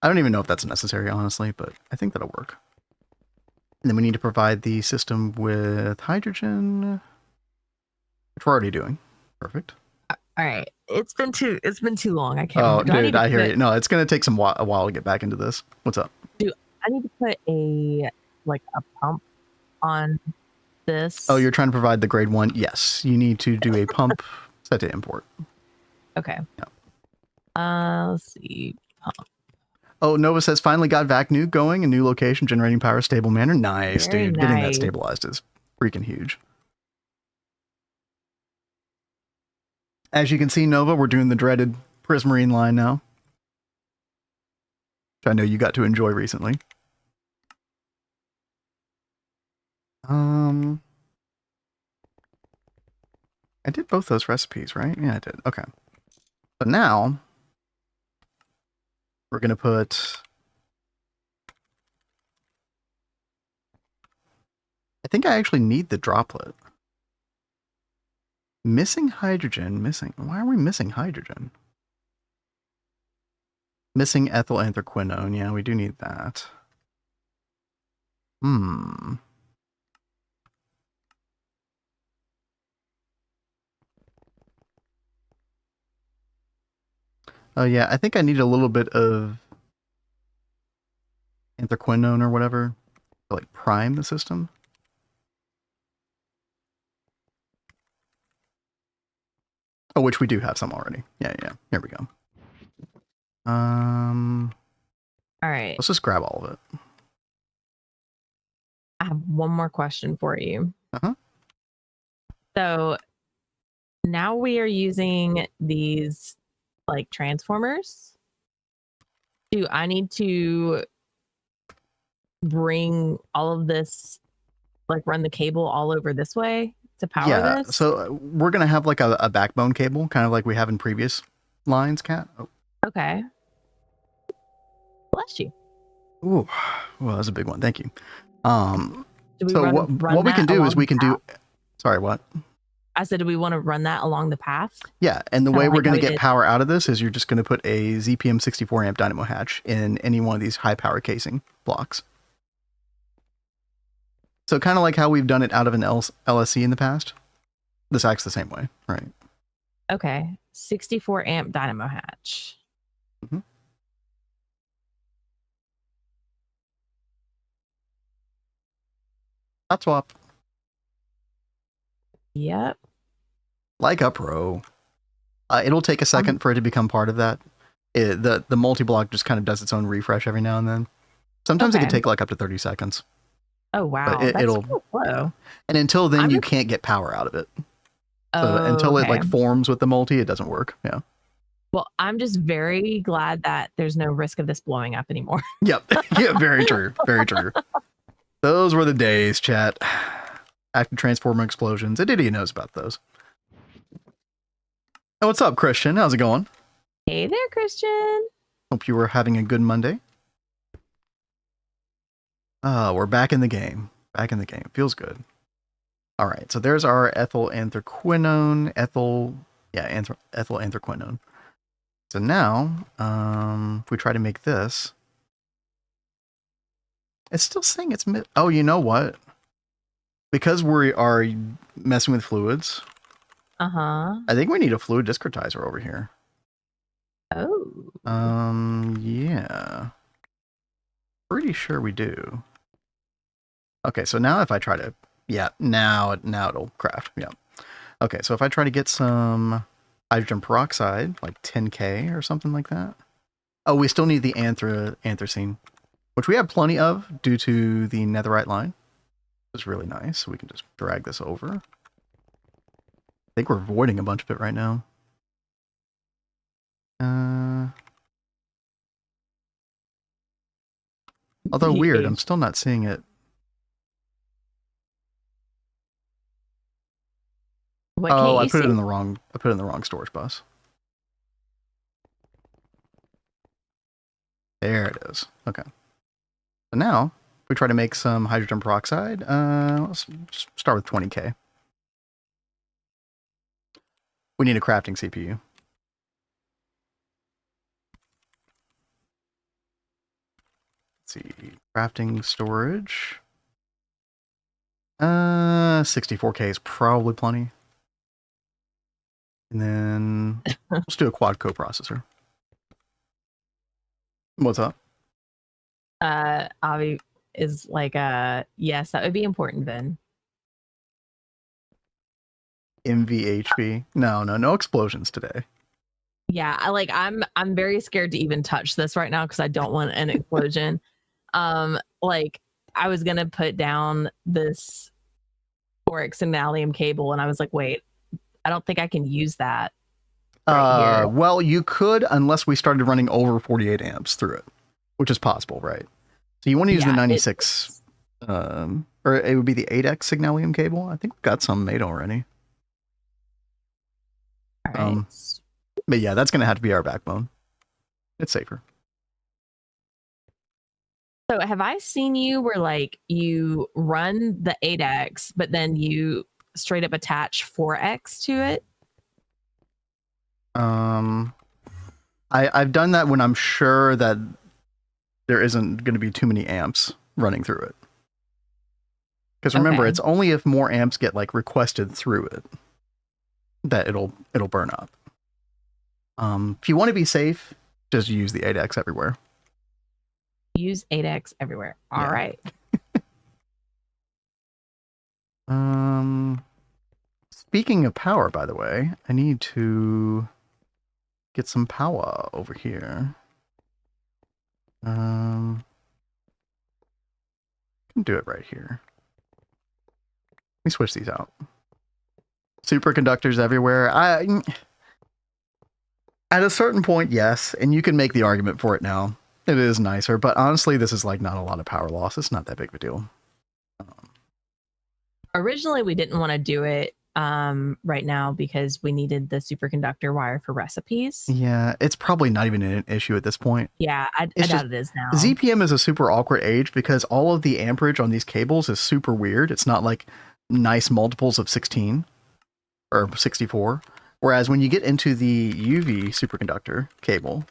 don't even know if that's necessary, honestly, but I think that'll work. And then we need to provide the system with hydrogen, which we're already doing. Perfect. All right. It's been too long. I can't. Oh, dude, I hear you. No, it's gonna take a while to get back into this. What's up? Do I need to put a pump on this? Oh, you're trying to provide the grade 1? Yes, you need to do a pump set to import. Okay. Yeah. Let's see. Pump. Oh, Nova says finally got Vac Nuke going, a new location, generating power, stable manner. Nice, Very dude. nice. Getting that stabilized is freaking huge. As you can see, Nova, we're doing the dreaded Prismarine line now, which I know you got to enjoy recently. I did both those recipes, right? Yeah, I did. Okay. So now we're going to put... I think I actually need the droplet. Missing hydrogen. Why are we missing hydrogen? Missing ethyl anthraquinone. Yeah, we do need that. Oh yeah, I think I need a little bit of anthraquinone or whatever to like prime the system. Oh, which we do have some already. Yeah. Here we go. All right. Let's just grab all of it. I have one more question for you. Uh-huh. So now we are using these like transformers. Do I need to bring all of this, like run the cable all over this way to power this? So we're going to have like a backbone cable, kind of like we have in previous lines, Kat. Oh. Okay. Bless you. Ooh, well, that's a big one. Thank you. So what we can do is we can do... Sorry, what? I said, do we want to run that along the path? Yeah, and the way we're going to get power out of this is you're just going to put a ZPM 64 amp dynamo hatch in any one of these high power casing blocks. So kind of like how we've done it out of an LSC in the past. This acts the same way, right? Okay, 64 amp dynamo hatch. Mm-hmm. Hot swap. Yep. Like a pro. It'll take a second for it to become part of that. The multi-block just kind of does its own refresh every now and then. Sometimes it can take like up to 30 seconds. Oh, wow. But it'll so slow. Yeah. And until then, you can't get power out of it. So until it like forms with the multi, it doesn't work. Yeah. Well, I'm just very glad that there's no risk of this blowing up anymore. Yep. Yeah, very true. Very true. Those were the days, chat. Active transformer explosions. Idiot knows about those. Oh, what's up, Christian? How's it going? Hey there, Christian. Hope you were having a good Monday. We're back in the game. Back in the game. Feels good. All right. So there's our ethyl anthraquinone. Ethyl anthraquinone. So now, if we try to make this, it's still saying it's oh, you know what? Because we are messing with fluids. I think we need a fluid discretizer over here. Oh. Yeah. Pretty sure we do. Okay, so now if I try to, now it'll craft. Yeah. Okay, so if I try to get some hydrogen peroxide, like 10K or something like that. Oh, we still need the anthracene, which we have plenty of due to the netherite line. It's really nice. So we can just drag this over. I think we're voiding a bunch of it right now. Although weird, I'm still not seeing it What Oh, can't I you put it see? in the wrong. I put it in the wrong storage bus. There it is. Okay. So now we try to make some hydrogen peroxide. Let's start with 20K. We need a crafting CPU. Let's see. Crafting storage. 64K is probably plenty. And then let's do a quad coprocessor. What's up? Avi is like, yes, that would be important then. MVHV. No explosions today. Yeah, I'm very scared to even touch this right now because I don't want an explosion. Like I was gonna put down this Oryx and Allium cable, and I was like, wait, I don't think I can use that right here. Well, you could unless we started running over 48 amps through it, which is possible, right? So you want to use the 96, or it would be the 8X Signalium cable. I think we've got some made already. All right. But yeah, that's going to have to be our backbone. It's safer. So have I seen you where like you run the 8X, but then you straight up attach 4X to it? I've done that when I'm sure that there isn't going to be too many amps running through it. Because remember, it's only if more amps get like requested through it that it'll burn up. If you want to be safe, just use the 8X everywhere. Use 8X everywhere. All right. Speaking of power, by the way, I need to get some power over here. Can do it right here. Let me switch these out. Superconductors everywhere. At a certain point, yes, and you can make the argument for it now. It is nicer, but honestly, this is like not a lot of power loss. It's not that big of a deal. Originally, we didn't want to do it right now because we needed the superconductor wire for recipes. Yeah, it's probably not even an issue at this point. Yeah, I doubt it is now. ZPM is a super awkward age because all of the amperage on these cables is super weird. It's not like nice multiples of 16 or 64. Whereas when you get into the UV superconductor cable,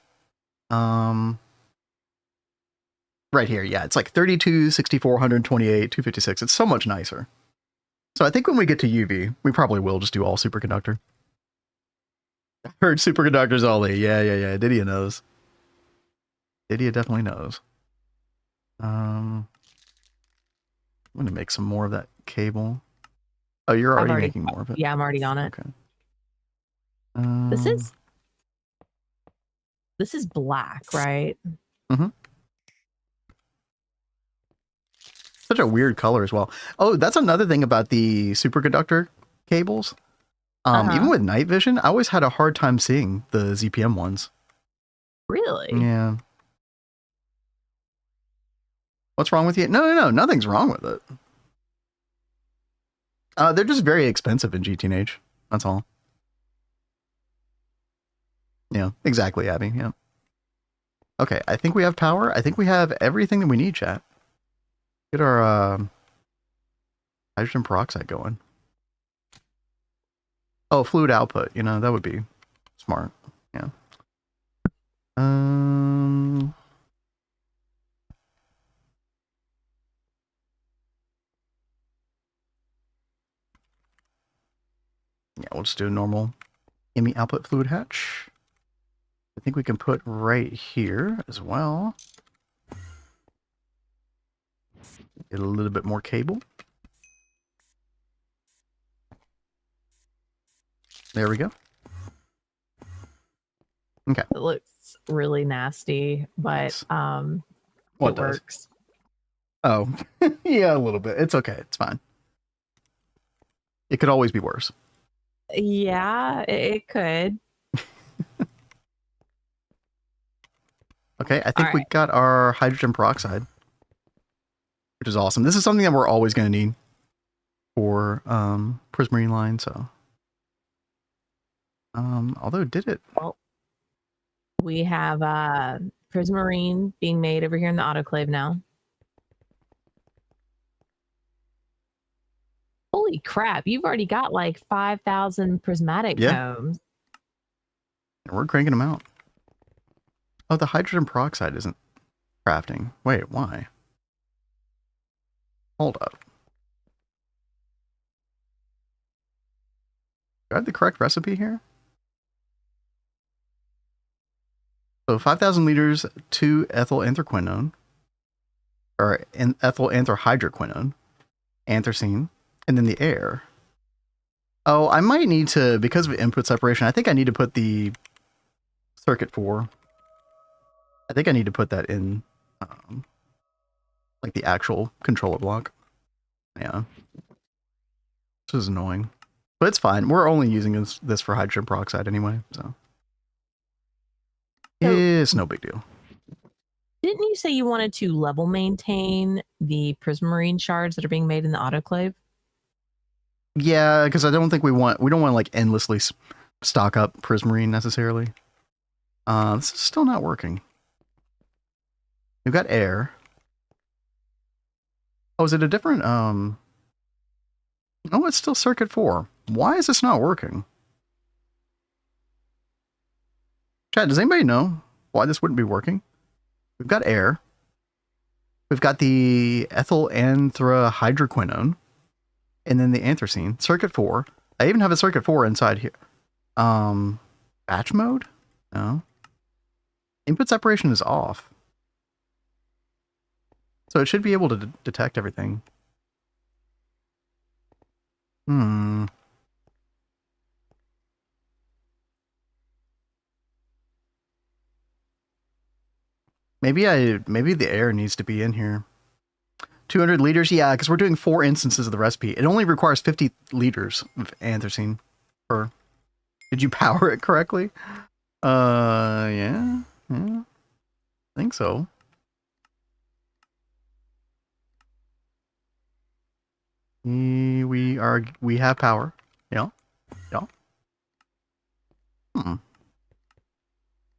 right here, yeah, it's like 32, 64, 128, 256. It's so much nicer. So I think when we get to UV, we probably will just do all superconductor. I heard superconductors only. Yeah. Didia knows. Didia definitely knows. I'm going to make some more of that cable. Oh, you're already making more of it? Yeah, I'm already on it. Okay. This is black, right? Mm-hmm. Such a weird color as well. Oh, that's another thing about the superconductor cables. Even with night vision, I always had a hard time seeing the ZPM ones. Really? Yeah. What's wrong with you? No, nothing's wrong with it. They're just very expensive in GTNH. That's all. Yeah, exactly, Abby. Yeah. Okay, I think we have power. I think we have everything that we need, chat. Get our hydrogen peroxide going. Oh, fluid output. You know, that would be smart. Yeah. Yeah, we'll just do a normal ME output fluid hatch. I think we can put right here as well. Get a little bit more cable. There we go. Okay. It looks really nasty, but What it does? works. Oh, yeah, a little bit. It's okay. It's fine. It could always be worse. Yeah, it could. Okay, I think we got our hydrogen peroxide, which is awesome. This is something that we're always going to need for Prismarine line, so Although did it? Well, we have Prismarine being made over here in the autoclave now. Holy crap, you've already got like 5,000 prismatic combs. We're cranking them out. Oh, the hydrogen peroxide isn't crafting. Wait, why? Hold up. Do I have the correct recipe here? So 5,000 liters, 2 ethyl anthraquinone, or ethyl anthrohydroquinone, anthracene, and then the air. Oh, I might need to, because of input separation, I think I need to put the circuit 4. I think I need to put that in, like the actual controller block. Yeah. This is annoying. But it's fine. We're only using this for hydrogen peroxide anyway, so. It's no big deal. Didn't you say you wanted to level maintain the prismarine shards that are being made in the autoclave? Yeah, because I don't think we don't want to like endlessly stock up prismarine necessarily. This is still not working. We've got air. Oh, is it a different oh, it's still circuit 4. Why is this not working? Chat, does anybody know why this wouldn't be working? We've got air. We've got the ethyl anthrohydroquinone. And then the anthracene. Circuit 4. I even have a circuit 4 inside here. Batch mode? No. Input separation is off. So it should be able to detect everything. Maybe the air needs to be in here. 200 liters, yeah, because we're doing 4 instances of the recipe. It only requires 50 liters of anthracene per. Did you power it correctly? Yeah. I think so. We have power. Yeah.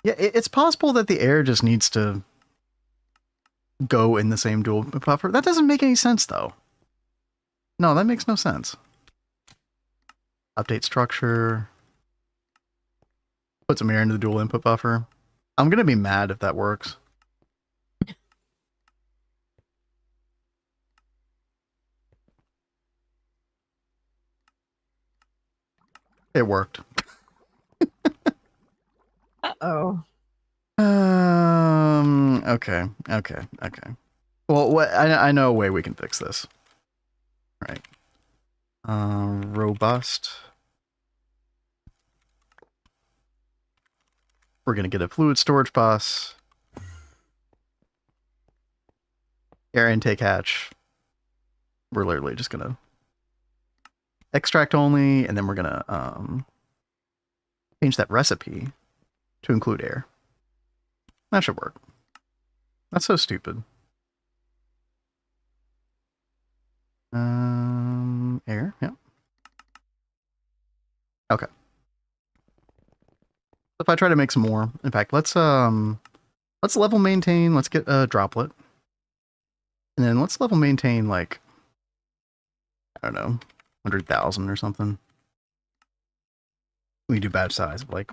Yeah, it's possible that the air just needs to go in the same dual buffer. That doesn't make any sense, though. No, that makes no sense. Update structure. Put some air into the dual input buffer. I'm gonna be mad if that works. It worked. Uh-oh. Okay. Well, I know a way we can fix this. Right. Robust. We're gonna get a fluid storage bus. Air intake hatch. We're literally just gonna extract only, and then we're gonna change that recipe to include air. That should work. That's so stupid. Air, yeah. Okay. If I try to make some more, in fact, let's level maintain. Let's get a droplet, and then let's level maintain like, I don't know, 100,000 or something. We do batch size of like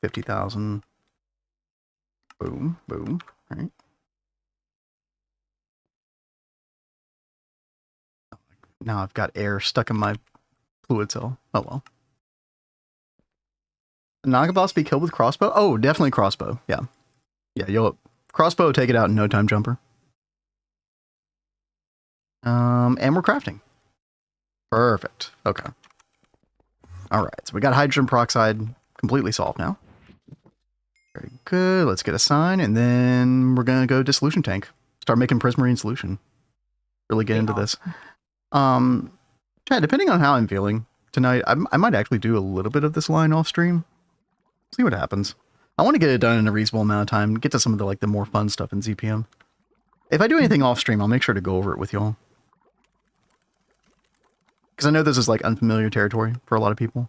50,000. Boom, boom. All right. Now I've got air stuck in my fluid cell. Oh well. Naga boss be killed with crossbow? Oh, definitely crossbow. Yeah. Yeah, you'll crossbow take it out in no time, jumper. And we're crafting. Perfect. Okay. Alright, so we got hydrogen peroxide completely solved now. Very good. Let's get a sign, and then we're gonna go dissolution tank. Start making prismarine solution. Really get into this. Chad, depending on how I'm feeling tonight, I might actually do a little bit of this line off stream. See what happens. I want to get it done in a reasonable amount of time. Get to some of the more fun stuff in ZPM. If I do anything off stream, I'll make sure to go over it with y'all. Because I know this is like unfamiliar territory for a lot of people.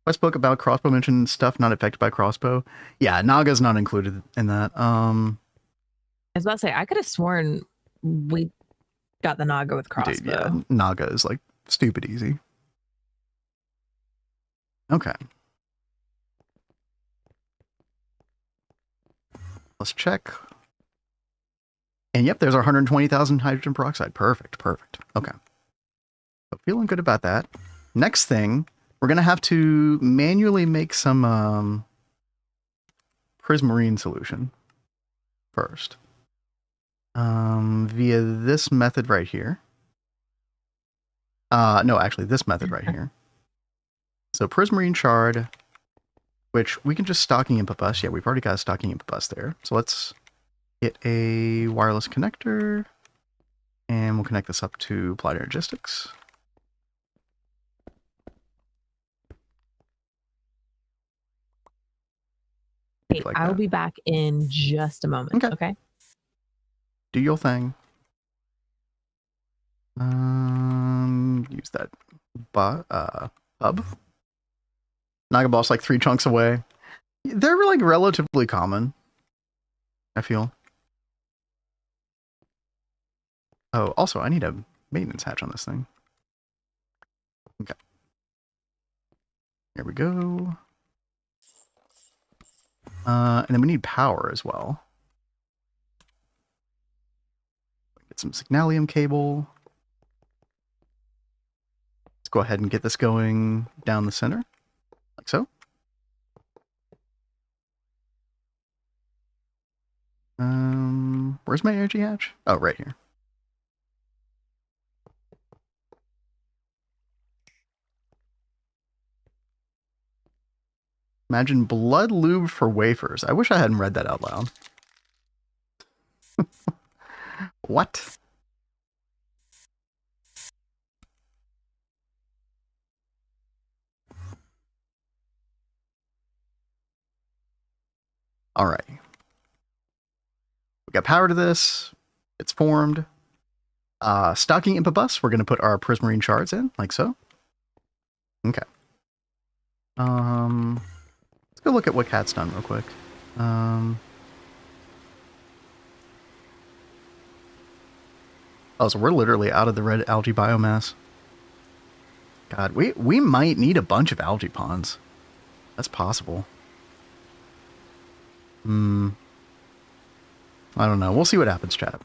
quest book about crossbow mentioned stuff not affected by crossbow. Yeah, Naga's not included in that. I was about to say, I could have sworn we got the Naga with crossbow. Yeah, Naga is like stupid easy. Okay. Let's check. And yep, there's our 120,000 hydrogen peroxide. Perfect, perfect. Okay. So feeling good about that. Next thing, we're going to have to manually make some Prismarine solution first. Via this method right here. No, actually this method right here. So Prismarine shard, which we can just stocking input bus. Yeah, we've already got a stocking input bus there. So let's get a wireless connector and we'll connect this up to applied energistics. Hey, like I will be back in just a moment. Okay. Do your thing. Use that hub. Naga boss like 3 chunks away. They're like relatively common, I feel. Oh, also I need a maintenance hatch on this thing. Okay. There we go. And then we need power as well. Get some signalium cable. Let's go ahead and get this going down the center, like so. Where's my energy hatch? Oh, right here. Imagine blood lube for wafers. I wish I hadn't read that out loud. What? All right. We got power to this. It's formed. Stocking input bus. We're going to put our Prismarine shards in, like so. Okay. Let's go look at what Cat's done real quick. Oh, so we're literally out of the red algae biomass. God, we might need a bunch of algae ponds. That's possible. I don't know. We'll see what happens, chat.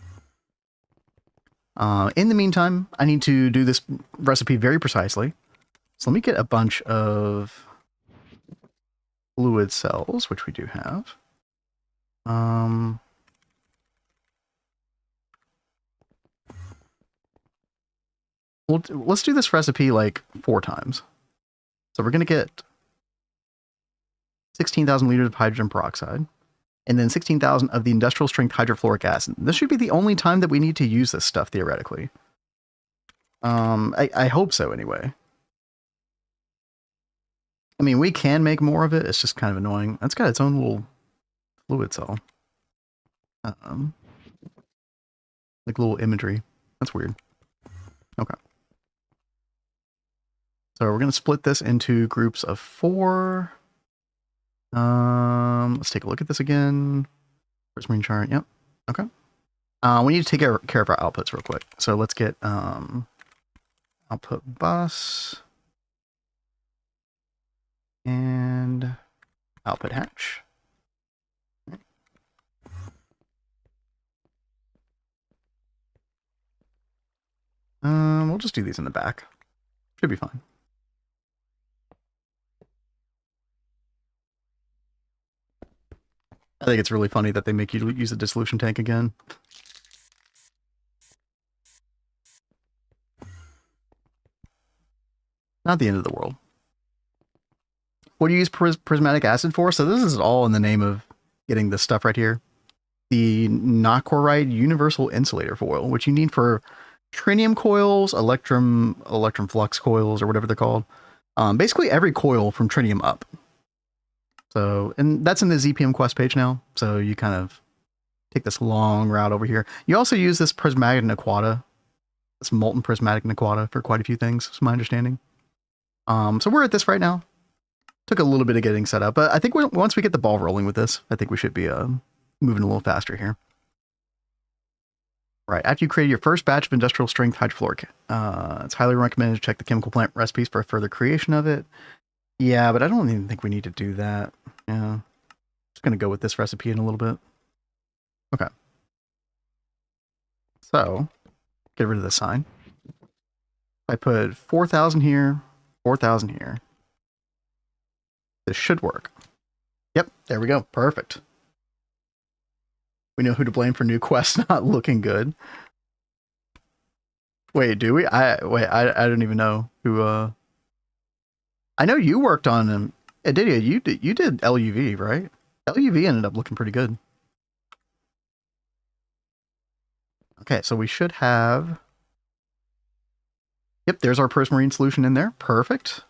In the meantime, I need to do this recipe very precisely. So let me get a bunch of fluid cells, which we do have. Let's do this recipe like 4 times. So we're going to get 16,000 liters of hydrogen peroxide, and then 16,000 of the industrial strength hydrofluoric acid. This should be the only time that we need to use this stuff, theoretically. I hope so, anyway. I mean, we can make more of it. It's just kind of annoying. That's got its own little fluid cell. Like little imagery. That's weird. Okay. So we're going to split this into groups of 4. Let's take a look at this again. Prismarine chart. Yep. Okay. We need to take care of our outputs real quick. So let's get output bus and output hatch. We'll just do these in the back. Should be fine. I think it's really funny that they make you use a dissolution tank again. Not the end of the world. What do you use prismatic acid for? So this is all in the name of getting this stuff right here. The Nochloride Universal Insulator Foil, which you need for tritium coils, electrum flux coils, or whatever they're called. Basically every coil from tritium up. So, and that's in the ZPM quest page now. So you kind of take this long route over here. You also use this prismatic aquata, this molten prismatic aquata for quite a few things, is my understanding. So we're at this right now. Took a little bit of getting set up, but I think once we get the ball rolling with this, I think we should be moving a little faster here. Right, after you create your first batch of industrial strength hydrofluoric, it's highly recommended to check the chemical plant recipes for further creation of it. Yeah, but I don't even think we need to do that. Yeah, just gonna go with this recipe in a little bit. Okay. So, get rid of the sign. I put 4,000 here, 4,000 here. This should work. Yep, there we go. Perfect. We know who to blame for new quests not looking good. Wait, do we? I don't even know who. I know you worked on him. Adidia, you did LUV, right? LUV ended up looking pretty good. Okay, so we should have. Yep, there's our Prismarine solution in there. Perfect.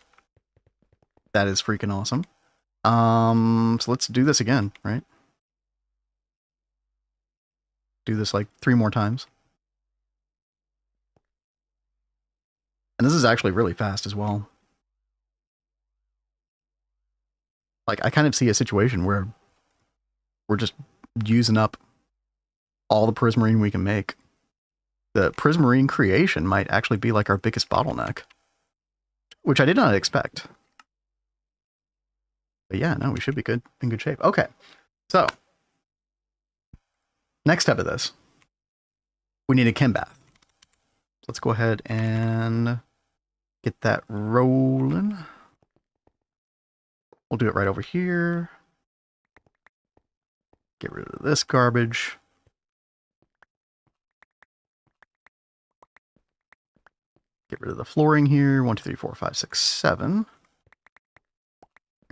That is freaking awesome. So let's do this again, right? Do this like 3 more times. And this is actually really fast as well. Like, I kind of see a situation where we're just using up all the Prismarine we can make. The Prismarine creation might actually be like our biggest bottleneck, which I did not expect. But yeah, no, we should be good, in good shape. Okay, so next step of this, we need a chem bath. Let's go ahead and get that rolling. We'll do it right over here. Get rid of this garbage. Get rid of the flooring here. 1, 2, 3, 4, 5, 6, 7. Here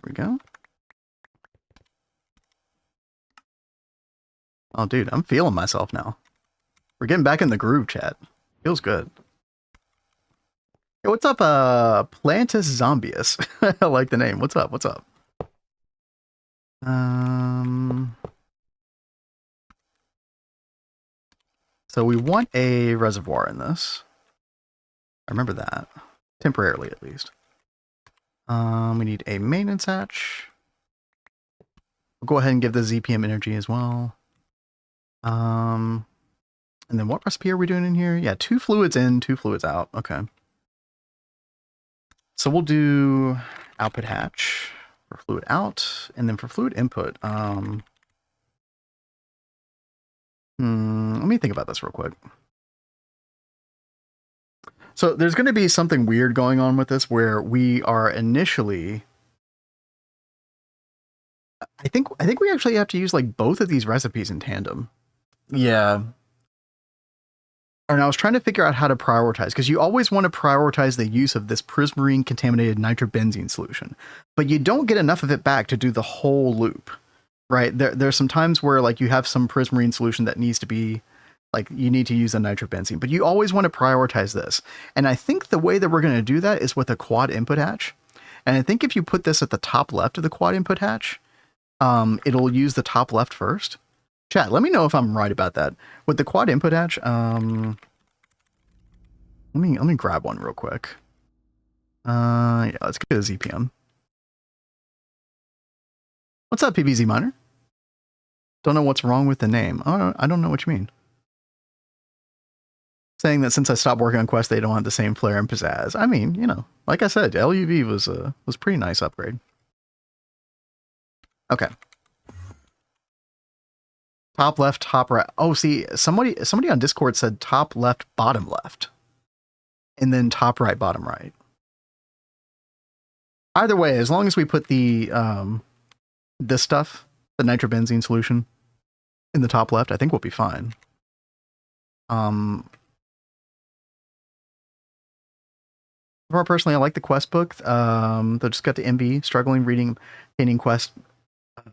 we go. Oh, dude, I'm feeling myself now. We're getting back in the groove, chat. Feels good. Hey, what's up, Plantus Zombius? I like the name. What's up? What's up? So we want a reservoir in this. I remember that. Temporarily, at least. We need a maintenance hatch. We'll go ahead and give the ZPM energy as well. And then what recipe are we doing in here? Yeah, 2 fluids in, 2 fluids out. Okay. So we'll do output hatch for fluid out, and then for fluid input. Let me think about this real quick. So there's going to be something weird going on with this where we are initially. I think we actually have to use like both of these recipes in tandem. Yeah. And I was trying to figure out how to prioritize, because you always want to prioritize the use of this Prismarine contaminated nitrobenzene solution, but you don't get enough of it back to do the whole loop, right? There's some times where like you have some Prismarine solution that needs to be like, you need to use a nitrobenzene, but you always want to prioritize this. And I think the way that we're going to do that is with a quad input hatch. And I think if you put this at the top left of the quad input hatch, it'll use the top left first. Chat, let me know if I'm right about that. With the quad input hatch, let me grab one real quick. Yeah, let's go to ZPM. What's up, PBZ Miner? Don't know what's wrong with the name. Oh, I don't know what you mean. Saying that since I stopped working on Quest, they don't have the same flair and pizzazz. I mean, you know, like I said, LUV was pretty nice upgrade. Okay. Top left, top right. Oh, see, somebody on Discord said top left, bottom left. And then top right, bottom right. Either way, as long as we put the this stuff, the nitrobenzene solution, in the top left, I think we'll be fine. Personally, I like the quest book. They just got the MB, struggling reading, obtaining quest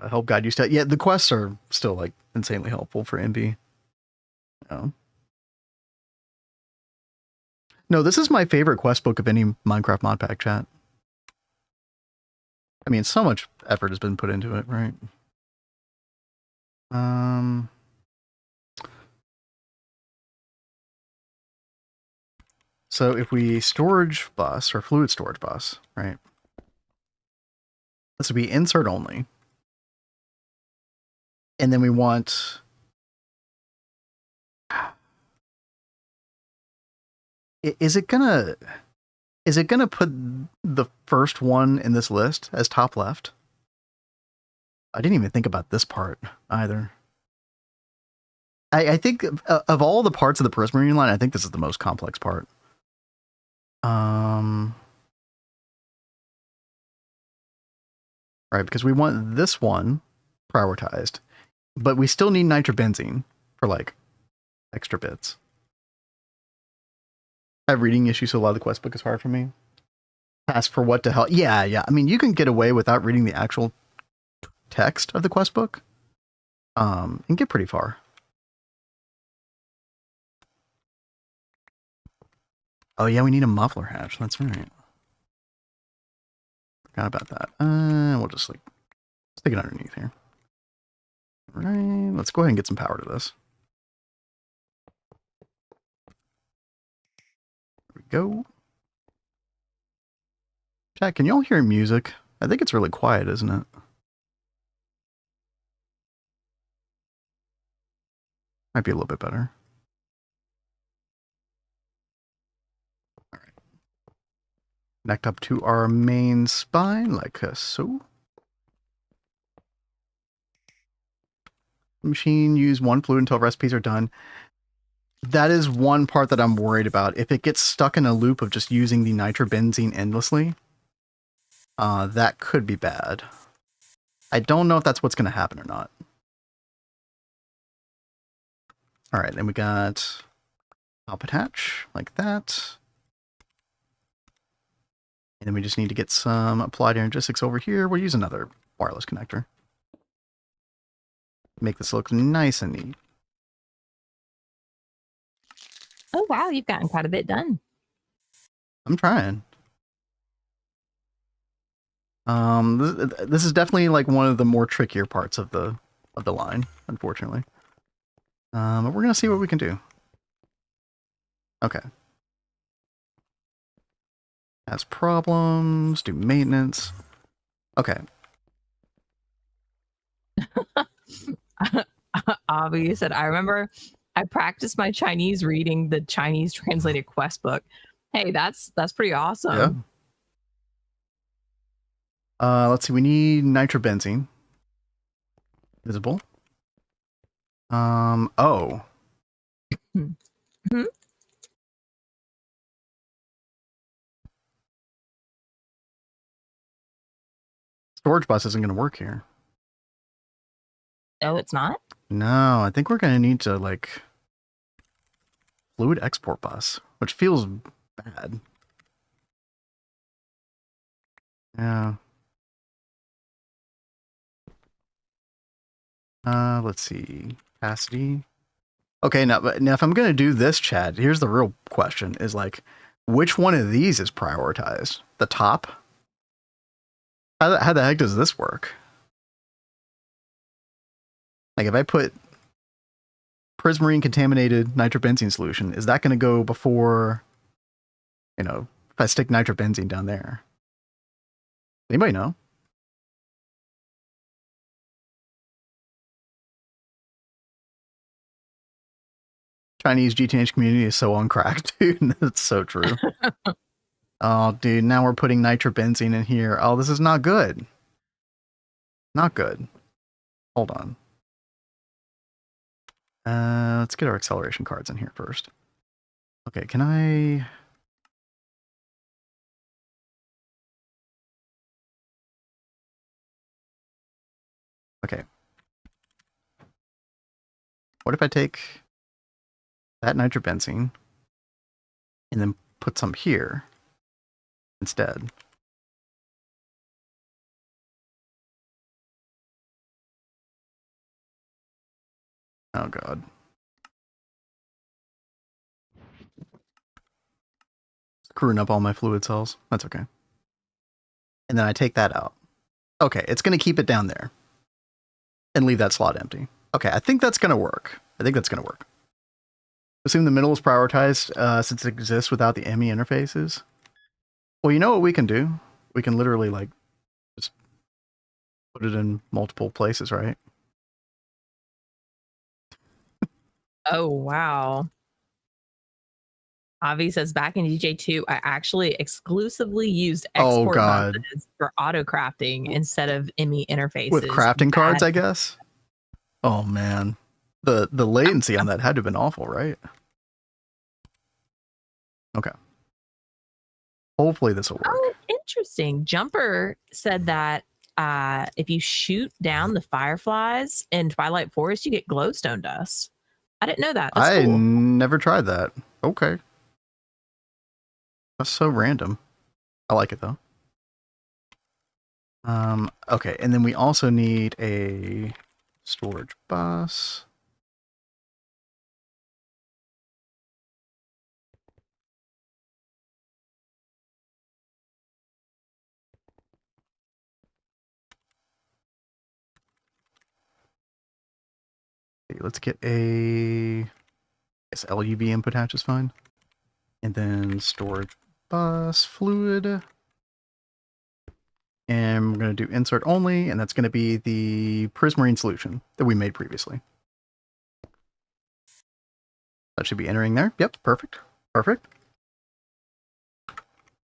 help guide you step. Yeah, the quests are still like insanely helpful for MB. No, this is my favorite quest book of any Minecraft mod pack, chat. I mean, so much effort has been put into it, right? So if we storage bus or fluid storage bus, right? This would be insert only. And then we want... Is it gonna put the first one in this list as top left? I didn't even think about this part either. I think of all the parts of the Prismarine line, I think this is the most complex part. Right, because we want this one prioritized, but we still need nitrobenzene for like extra bits. I have reading issues, so a lot of the quest book is hard for me. Ask for what to help. Yeah. I mean, you can get away without reading the actual text of the quest book, and get pretty far. Oh yeah, we need a muffler hatch. That's right. Forgot about that. We'll just like stick it underneath here. All right, let's go ahead and get some power to this. There we go. Chat, can y'all hear music? I think it's really quiet, isn't it? Might be a little bit better. All right. Connect up to our main spine like so. Machine, use one fluid until recipes are done. That is one part that I'm worried about. If it gets stuck in a loop of just using the nitrobenzene endlessly, that could be bad. I don't know if that's what's going to happen or not. All right, then we got top attach like that. And then we just need to get some applied energistics over here. We'll use another wireless connector. Make this look nice and neat. Oh, wow, you've gotten quite a bit done. I'm trying. This is definitely like one of the more trickier parts of the line, unfortunately. But we're gonna see what we can do. Okay. Has problems, do maintenance. Okay. Avi said, I remember I practiced my Chinese reading the Chinese translated quest book. Hey, that's pretty awesome. Yeah. Let's see, we need nitrobenzene. Visible. Oh. Storage bus isn't going to work here. Oh, it's not? No, I think we're going to need to, like, fluid export bus, which feels bad. Yeah. Let's see. Capacity. Okay, now if I'm going to do this, Chad, here's the real question, is like, which one of these is prioritized? The top? How the heck does this work? Like, if I put Prismarine contaminated nitrobenzene solution, is that going to go before, you know, if I stick nitrobenzene down there? Anybody know? Chinese GTNH community is so uncracked, dude. That's so true. Oh, dude, now we're putting nitrobenzene in here. Oh, this is not good. Not good. Hold on. Let's get our acceleration cards in here first. Okay, can I... Okay. What if I take that nitrobenzene and then put some here instead? Oh god. Screwing up all my fluid cells. That's okay. And then I take that out. Okay, it's going to keep it down there and leave that slot empty. Okay, I think that's going to work. Assume the middle is prioritized since it exists without the ME interfaces. Well, you know what we can do? We can literally like just put it in multiple places, right? Oh, wow. Avi says, back in DJ2, I actually exclusively used export buses for auto crafting instead of ME interfaces. With crafting cards, I guess? Oh, man. The latency on that had to have been awful, right? Okay. Hopefully this will work. Oh, interesting. Jumper said that if you shoot down the fireflies in Twilight Forest, you get glowstone dust. I didn't know that. That's I cool. never tried that. Okay. That's so random. I like it though. Okay, and then we also need a storage bus. Okay, let's get a, I guess LUV input hatch is fine. And then storage bus fluid. And we're going to do insert only, and that's going to be the Prismarine solution that we made previously. That should be entering there. Yep, perfect. Perfect.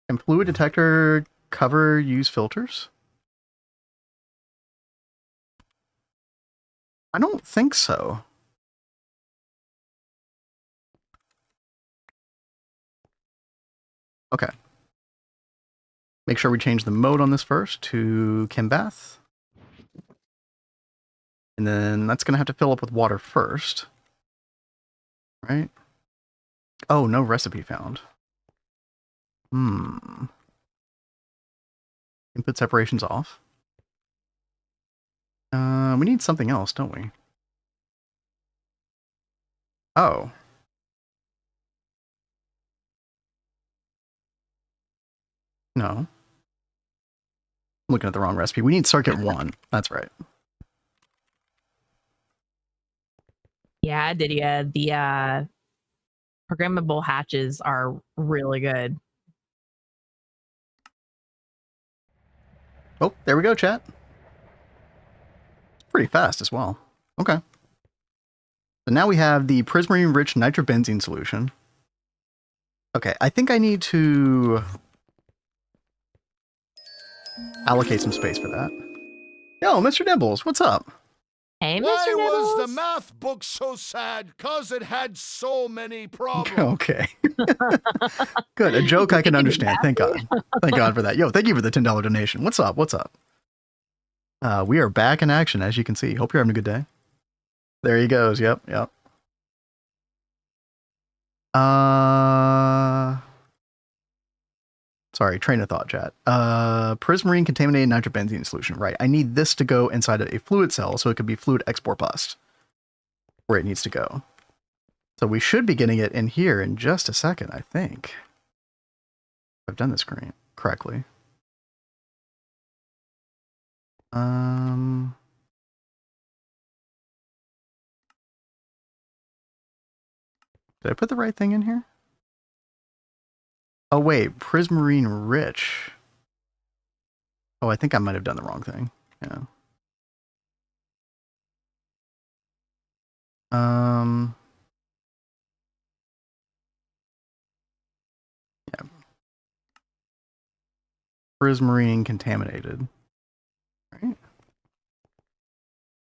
Can fluid detector cover use filters? I don't think so. Okay. Make sure we change the mode on this first to Chembath. And then that's going to have to fill up with water first. Right? Oh, no recipe found. Input separation's off. We need something else, don't we? Oh. No. I'm looking at the wrong recipe. We need circuit 1. That's right. Yeah, Didia, the programmable hatches are really good. Oh, there we go, chat. It's pretty fast as well. Okay. So now we have the Prismarine rich nitrobenzene solution. Okay, I think I need to allocate some space for that. Yo, Mr. Nibbles, what's up? Hey, Mr. Why Nibbles. was the math book so sad? 'Cause it had so many problems. Okay. Good. A joke I can understand. Thank God. Thank God for that. Yo, thank you for the $10 donation. What's up? What's up? We are back in action, as you can see. Hope you're having a good day. There he goes. Yep, yep. Sorry, train of thought, chat. Prismarine contaminated nitrobenzene solution. Right. I need this to go inside a fluid cell, so it could be fluid export bus where it needs to go. So we should be getting it in here in just a second, I think. I've done this correctly. Did I put the right thing in here? Oh wait, Prismarine rich. Oh, I think I might have done the wrong thing. Yeah. Yeah. Prismarine contaminated. Right.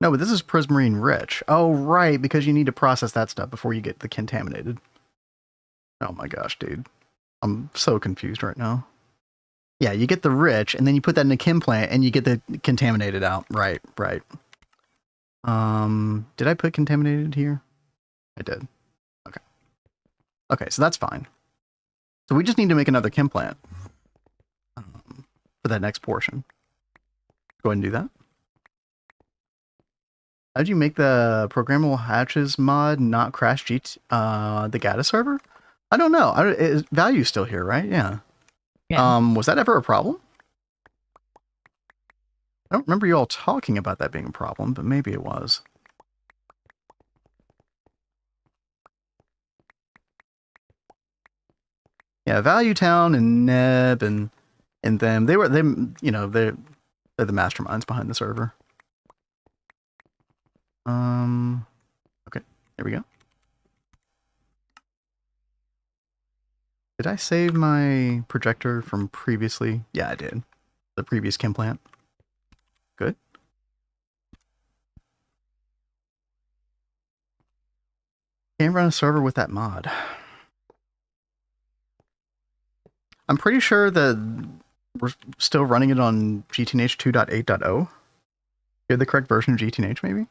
No, but this is Prismarine rich. Oh, right, because you need to process that stuff before you get the contaminated. Oh my gosh, dude. I'm so confused right now. Yeah, you get the rich, and then you put that in a chem plant, and you get the contaminated out. Right, right. Did I put contaminated here? I did. Okay. Okay, so that's fine. So we just need to make another chem plant for that next portion. Go ahead and do that. How did you make the programmable hatches mod not crash the GATA server? I don't know. Value's still here, right? Yeah. Was that ever a problem? I don't remember you all talking about that being a problem, but maybe it was. Yeah, Value Town and Neb and them, they They're the masterminds behind the server. Okay, there we go. Did I save my projector from previously? Yeah, I did. The previous chem plant. Good. Can't run a server with that mod. I'm pretty sure that we're still running it on GTNH 2.8.0. You have the correct version of GTNH, maybe?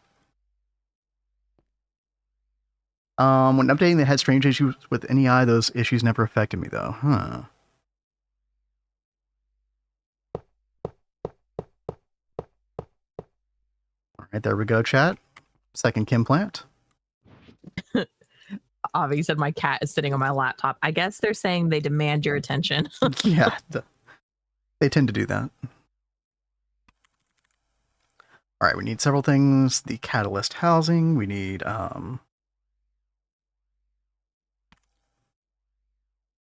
When updating, they had strange issues with NEI. Those issues never affected me, though. Huh. All right, there we go, chat. Second chem plant. Avi said my cat is sitting on my laptop. I guess they're saying they demand your attention. Yeah, they tend to do that. All right, we need several things. The catalyst housing. We need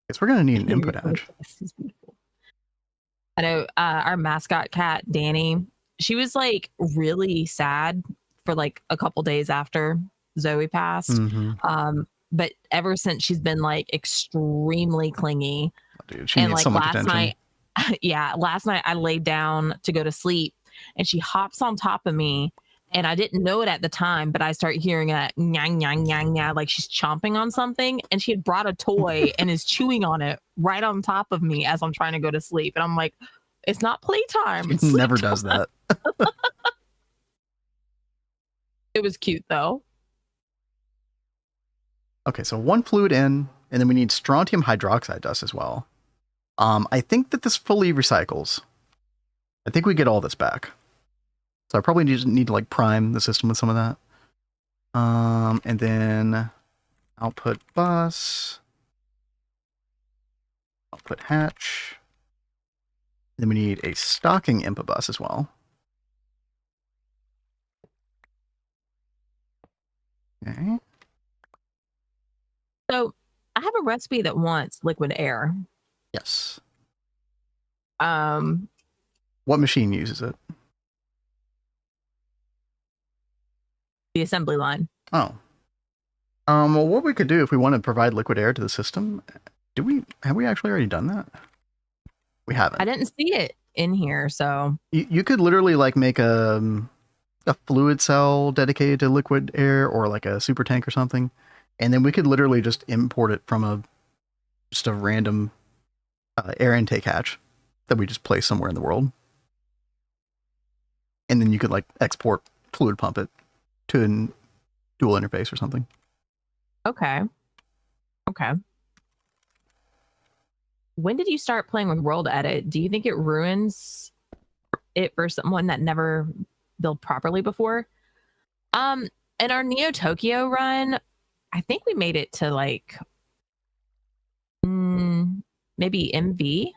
guess we're gonna need an input hatch. I know our mascot cat Danny. She was like really sad for like a couple days after Zoe passed. Mm-hmm. But ever since she's been like extremely clingy. Oh, dude, she needs so much attention. Night, last night I laid down to go to sleep, and she hops on top of me. And I didn't know it at the time, but I start hearing a nyang, nyang, nyang, nyang, like she's chomping on something. And she had brought a toy and is chewing on it right on top of me as I'm trying to go to sleep. And I'm like, it's not playtime. It's never does that. It was cute, though. Okay, so one fluid in, and then we need strontium hydroxide dust as well. I think that this fully recycles. I think we get all this back. So I probably need to like prime the system with some of that. And then output bus, output hatch. Then we need a stocking input bus as well. Okay. So I have a recipe that wants liquid air. Yes. What machine uses it? The assembly line. Oh. Well, what we could do if we want to provide liquid air to the system, have we actually already done that? We haven't. I didn't see it in here, so you could literally like make a fluid cell dedicated to liquid air, or like a super tank or something, and then we could literally just import it from just a random air intake hatch that we just place somewhere in the world, and then you could like export fluid pump it to a dual interface or something. Okay. When did you start playing with World Edit? Do you think it ruins it for someone that never built properly before? In our Neo Tokyo run, I think we made it to like maybe MV.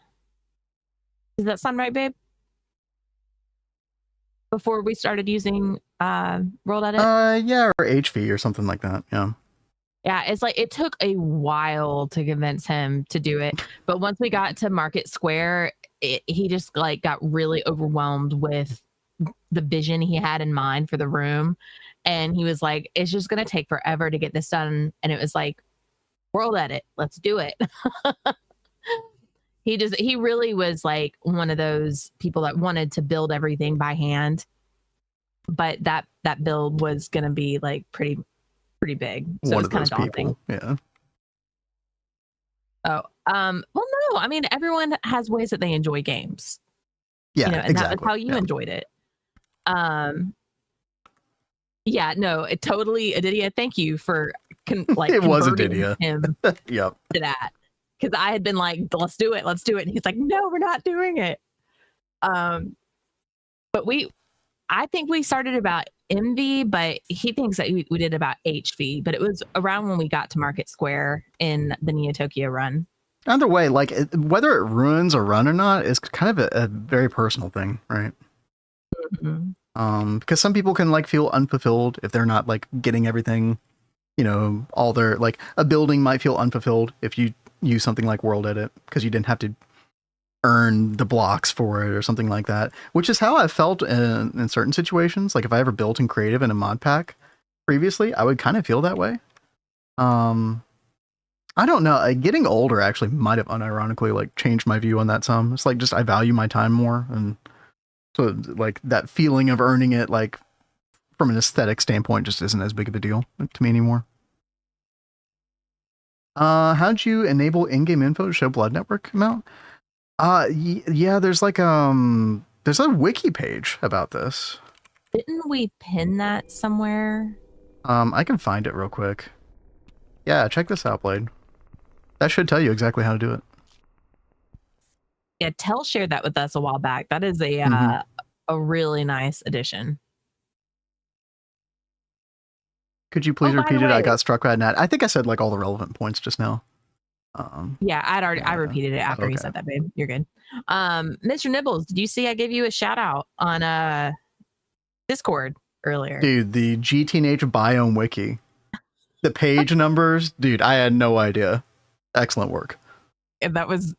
Does that sound right, babe? Before we started using World Edit? Yeah, or HV or something like that. Yeah. Yeah, it's like it took a while to convince him to do it, but once we got to Market Square, he just like got really overwhelmed with the vision he had in mind for the room, and he was like, "It's just gonna take forever to get this done." And it was like, "World Edit, let's do it." He really was like one of those people that wanted to build everything by hand, but that build was gonna be like pretty big. So one it was kind of daunting. People. Yeah. Oh, well, no, I mean, everyone has ways that they enjoy games. Yeah, and exactly. That was how you enjoyed it. Yeah, no, it totally, Adidia, thank you for it was Adidia. Him yep. to that. Because I had been like, let's do it. And he's like, no, we're not doing it. But I think we started about MV, but he thinks that we did about HV, but it was around when we got to Market Square in the Neo Tokyo run. Either way, like whether it ruins a run or not is kind of a very personal thing, right? Mm-hmm. Because some people can like feel unfulfilled if they're not like getting everything, all their, like a building might feel unfulfilled if you use something like World Edit because you didn't have to earn the blocks for it or something like that, which is how I felt in certain situations. Like if I ever built in creative in a mod pack previously, I would kind of feel that way. I don't know. Getting older actually might have unironically like changed my view on that some. It's like just I value my time more, and so like that feeling of earning it, like from an aesthetic standpoint, just isn't as big of a deal to me anymore. How'd you enable in-game info to show blood network amount? Yeah, there's like there's a wiki page about this. Didn't we pin that somewhere? I can find it real quick. Yeah, check this out, Blade. That should tell you exactly how to do it. Yeah, Tell shared that with us a while back. That is a really nice addition. Could you please repeat it? I got struck by a gnat. I think I said like all the relevant points just now. Yeah, I repeated it after you said that, babe. You're good. Mr. Nibbles, did you see I gave you a shout out on Discord earlier? Dude, the GTNH biome wiki. The page numbers, dude, I had no idea. Excellent work. And that was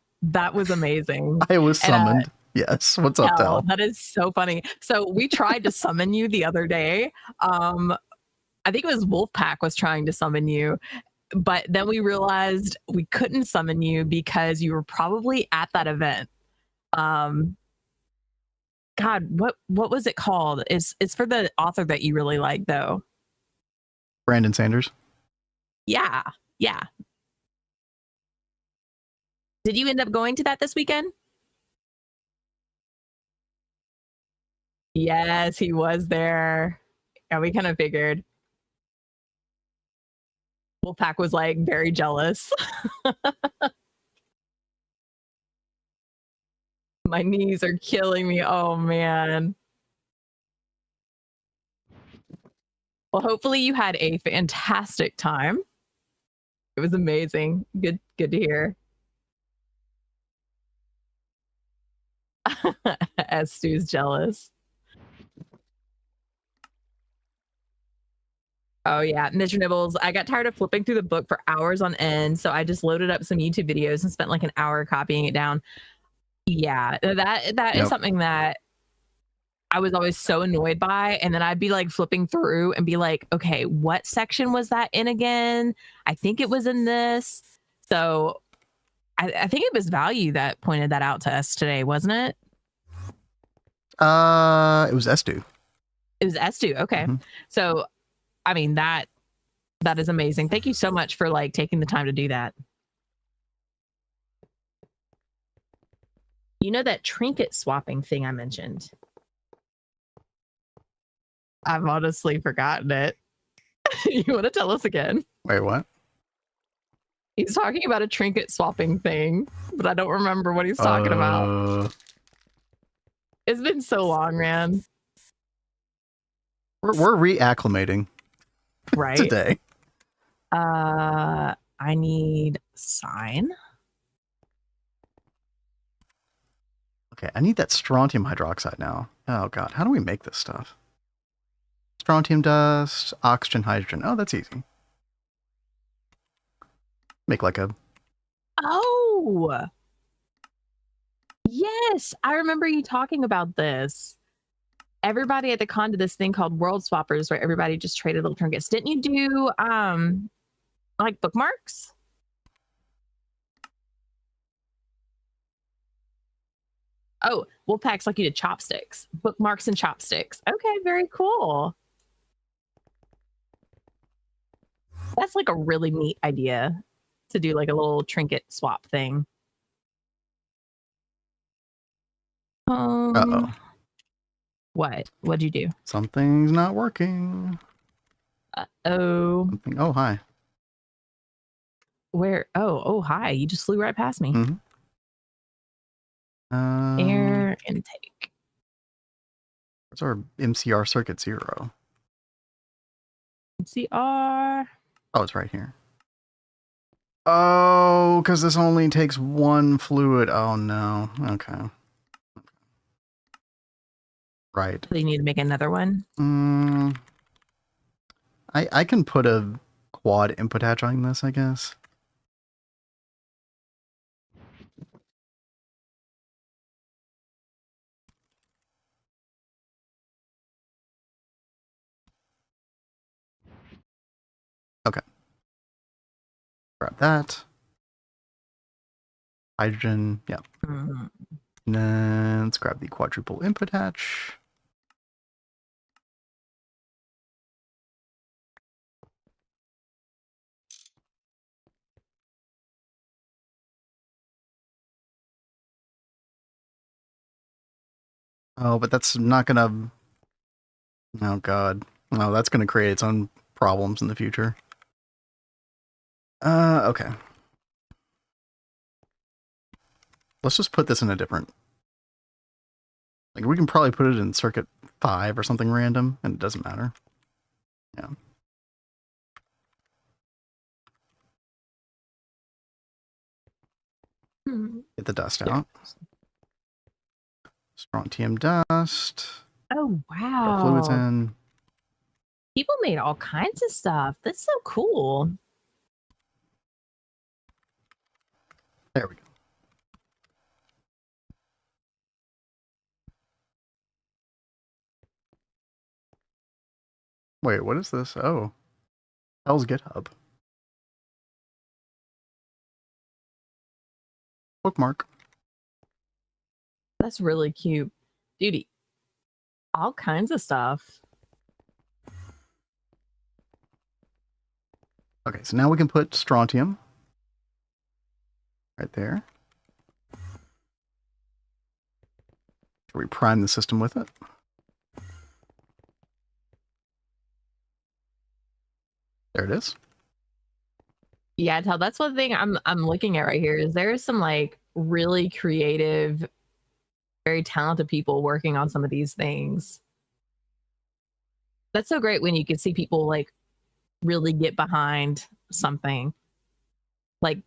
amazing. I was summoned. Yes. What's up, Del? That is so funny. So we tried to summon you the other day. I think it was Wolfpack was trying to summon you, but then we realized we couldn't summon you because you were probably at that event. God, what was it called? It's for the author that you really like, though. Brandon Sanders. Yeah. Did you end up going to that this weekend? Yes, he was there. Yeah, we kind of figured. Wolfpack was like very jealous. My knees are killing me. Oh man. Well, hopefully you had a fantastic time. It was amazing. Good to hear. As Stu's jealous. Oh yeah, Mr. Nibbles, I got tired of flipping through the book for hours on end, so I just loaded up some YouTube videos and spent like an hour copying it down. Yeah, that is something that I was always so annoyed by, and then I'd be like flipping through and be like, okay, what section was that in again? I think it was in this. So I think it was Value that pointed that out to us today, wasn't it? It was Estu. It was Estu. Okay. So I mean, that is amazing. Thank you so much for like taking the time to do that. You know that trinket swapping thing I mentioned? I've honestly forgotten it. You want to tell us again? Wait, what? He's talking about a trinket swapping thing, but I don't remember what he's talking about. It's been so long, man. We're reacclimating. Right. Today. I need sign. Okay, I need that strontium hydroxide now. Oh god, how do we make this stuff? Strontium dust, oxygen, hydrogen. Oh, that's easy. Make like a... Oh! Yes, I remember you talking about this. Everybody at the con did this thing called World Swappers where everybody just traded little trinkets. Didn't you do like bookmarks? Oh, Wolfpack's like you did chopsticks. Bookmarks and chopsticks. Okay, very cool. That's like a really neat idea to do like a little trinket swap thing. Uh-oh. What? What'd you do? Something's not working. Uh-oh. Oh, hi. Where? Oh, hi. You just flew right past me. Air intake. Where's our MCR circuit 0? MCR. Oh, it's right here. Oh, because this only takes one fluid. Oh, no. Okay. Right. So you need to make another one? I can put a quad input hatch on this, I guess. Grab that. Hydrogen, yeah. Mm-hmm. And then let's grab the quadruple input hatch. Oh, but that's not gonna... Oh, God. No, that's gonna create its own problems in the future. Okay. Let's just put this in a different... Like, we can probably put it in circuit 5 or something random, and it doesn't matter. Yeah. Get the dust out. Strontium dust. Oh, wow. Put fluids in. People made all kinds of stuff. That's so cool. There we go. Wait, what is this? Oh. Hell's GitHub. Bookmark. That's really cute. Dude, all kinds of stuff. Okay, so now we can put strontium right there. We prime the system with it. There it is. Yeah, tell that's one thing I'm looking at right here is there's some like really creative, very talented people working on some of these things. That's so great when you can see people like really get behind something like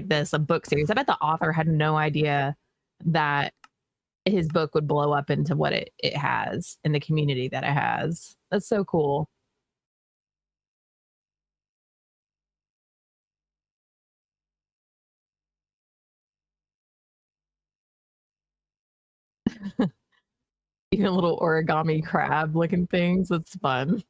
this, a book series. I bet the author had no idea that his book would blow up into what it has in the community that it has. That's so cool. Even little origami crab looking things. That's fun.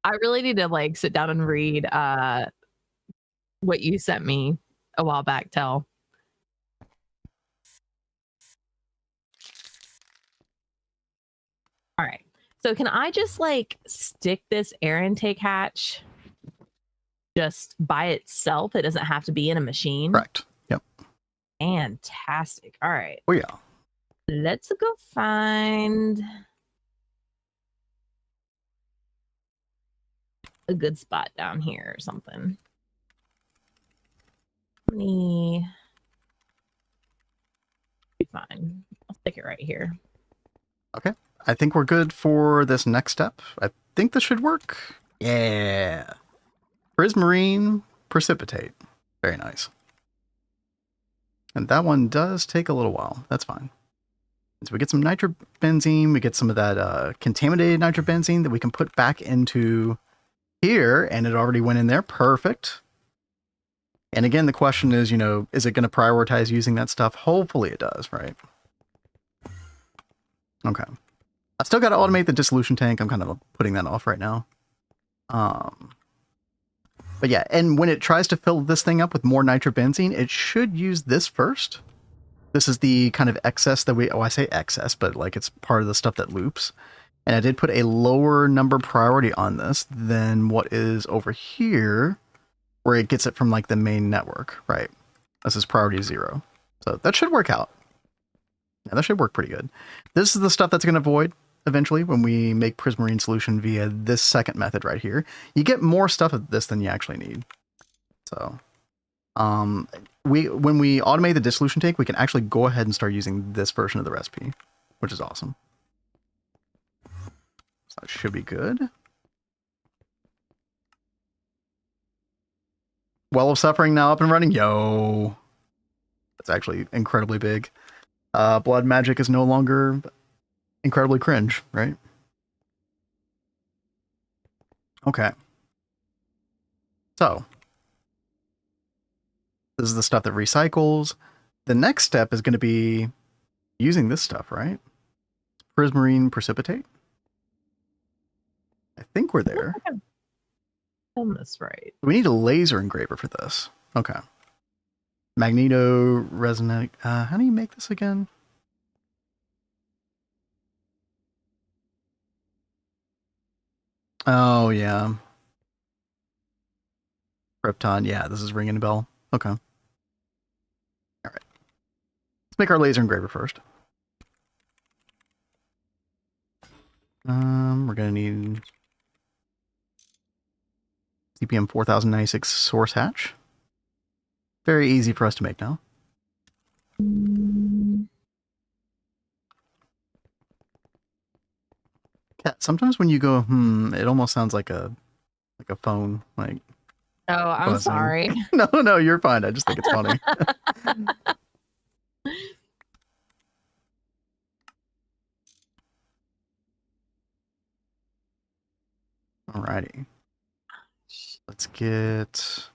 I really need to like sit down and read what you sent me a while back, Tell. All right. So can I just like stick this air intake hatch just by itself? It doesn't have to be in a machine. Correct. Yep. Fantastic. All right. Oh yeah. Let's go find a good spot down here or something. Let me be fine. I'll stick it right here. Okay. I think we're good for this next step. I think this should work. Yeah. Prismarine precipitate. Very nice. And that one does take a little while. That's fine. So we get some nitrobenzene. We get some of that contaminated nitrobenzene that we can put back into here. And it already went in there. Perfect. And again, the question is, you know, is it going to prioritize using that stuff? Hopefully it does, right? Okay. I still got to automate the dissolution tank. I'm kind of putting that off right now. But yeah, and when it tries to fill this thing up with more nitrobenzene, it should use this first. This is the kind of excess that I say excess, but like it's part of the stuff that loops. And I did put a lower number priority on this than what is over here, where it gets it from like the main network, right? This is priority 0. So that should work out. Yeah, that should work pretty good. This is the stuff that's going to void eventually when we make Prismarine solution via this second method right here. You get more stuff of this than you actually need. So when we automate the dissolution tank, we can actually go ahead and start using this version of the recipe, which is awesome. So that should be good. Well of Suffering now up and running. Yo. That's actually incredibly big. Blood magic is no longer incredibly cringe, right? So this is the stuff that recycles. The next step is going to be using this stuff, right? Prismarine precipitate. I think we're there. Done this right. We need a laser engraver for this. Okay. Magneto resonant. How do you make this again? Oh, yeah. Krypton. Yeah, this is ringing a bell. Okay. All right. Let's make our laser engraver first. We're going to need ZPM 4096 source hatch. Very easy for us to make now. Yeah, sometimes when you go, it almost sounds like a phone, like. Oh, I'm buzzing. sorry. No, you're fine. I just think it's funny. Alrighty. Let's get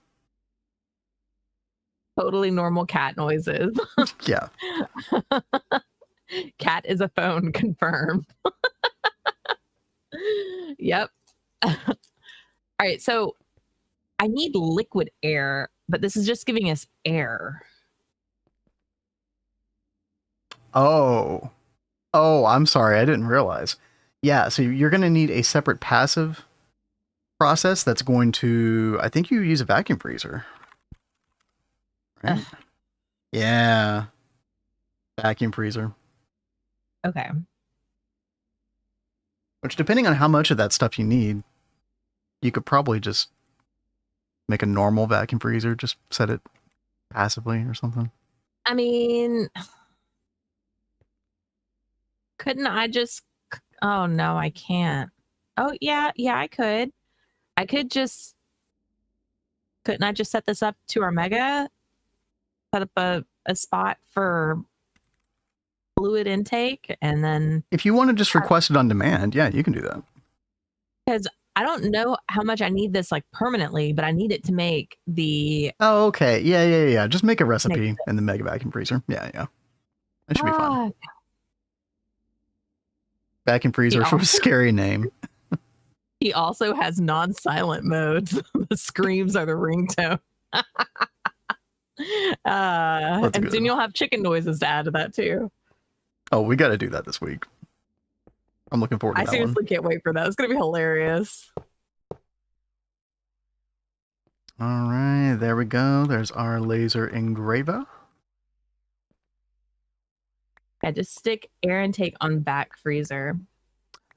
Totally normal cat noises. yeah. Cat is a phone, confirmed. Yep. All right, so I need liquid air, but this is just giving us air. Oh, I'm sorry. I didn't realize. Yeah, so you're going to need a separate passive process that's going to, I think you use a vacuum freezer. Right? Yeah. Vacuum freezer. Okay. Which, depending on how much of that stuff you need, you could probably just make a normal vacuum freezer, just set it passively or something. I mean, couldn't I just, oh no, I can't. Oh yeah, I could. Couldn't I just set this up to our mega? Set up a spot for fluid intake, and then if you want to just request it on demand, yeah, you can do that. Because I don't know how much I need this like permanently, but I need it to make the. Oh, okay. Yeah. Just make a recipe in the mega vacuum freezer. Yeah. That should be fun. Vacuum freezer for a scary name. He also has non-silent modes. The screams are the ringtone. And soon you'll have chicken noises to add to that too. Oh, we got to do that this week. I'm looking forward to that. I seriously can't wait for that. It's going to be hilarious. All right, there we go. There's our laser engraver. I just stick air intake on back freezer.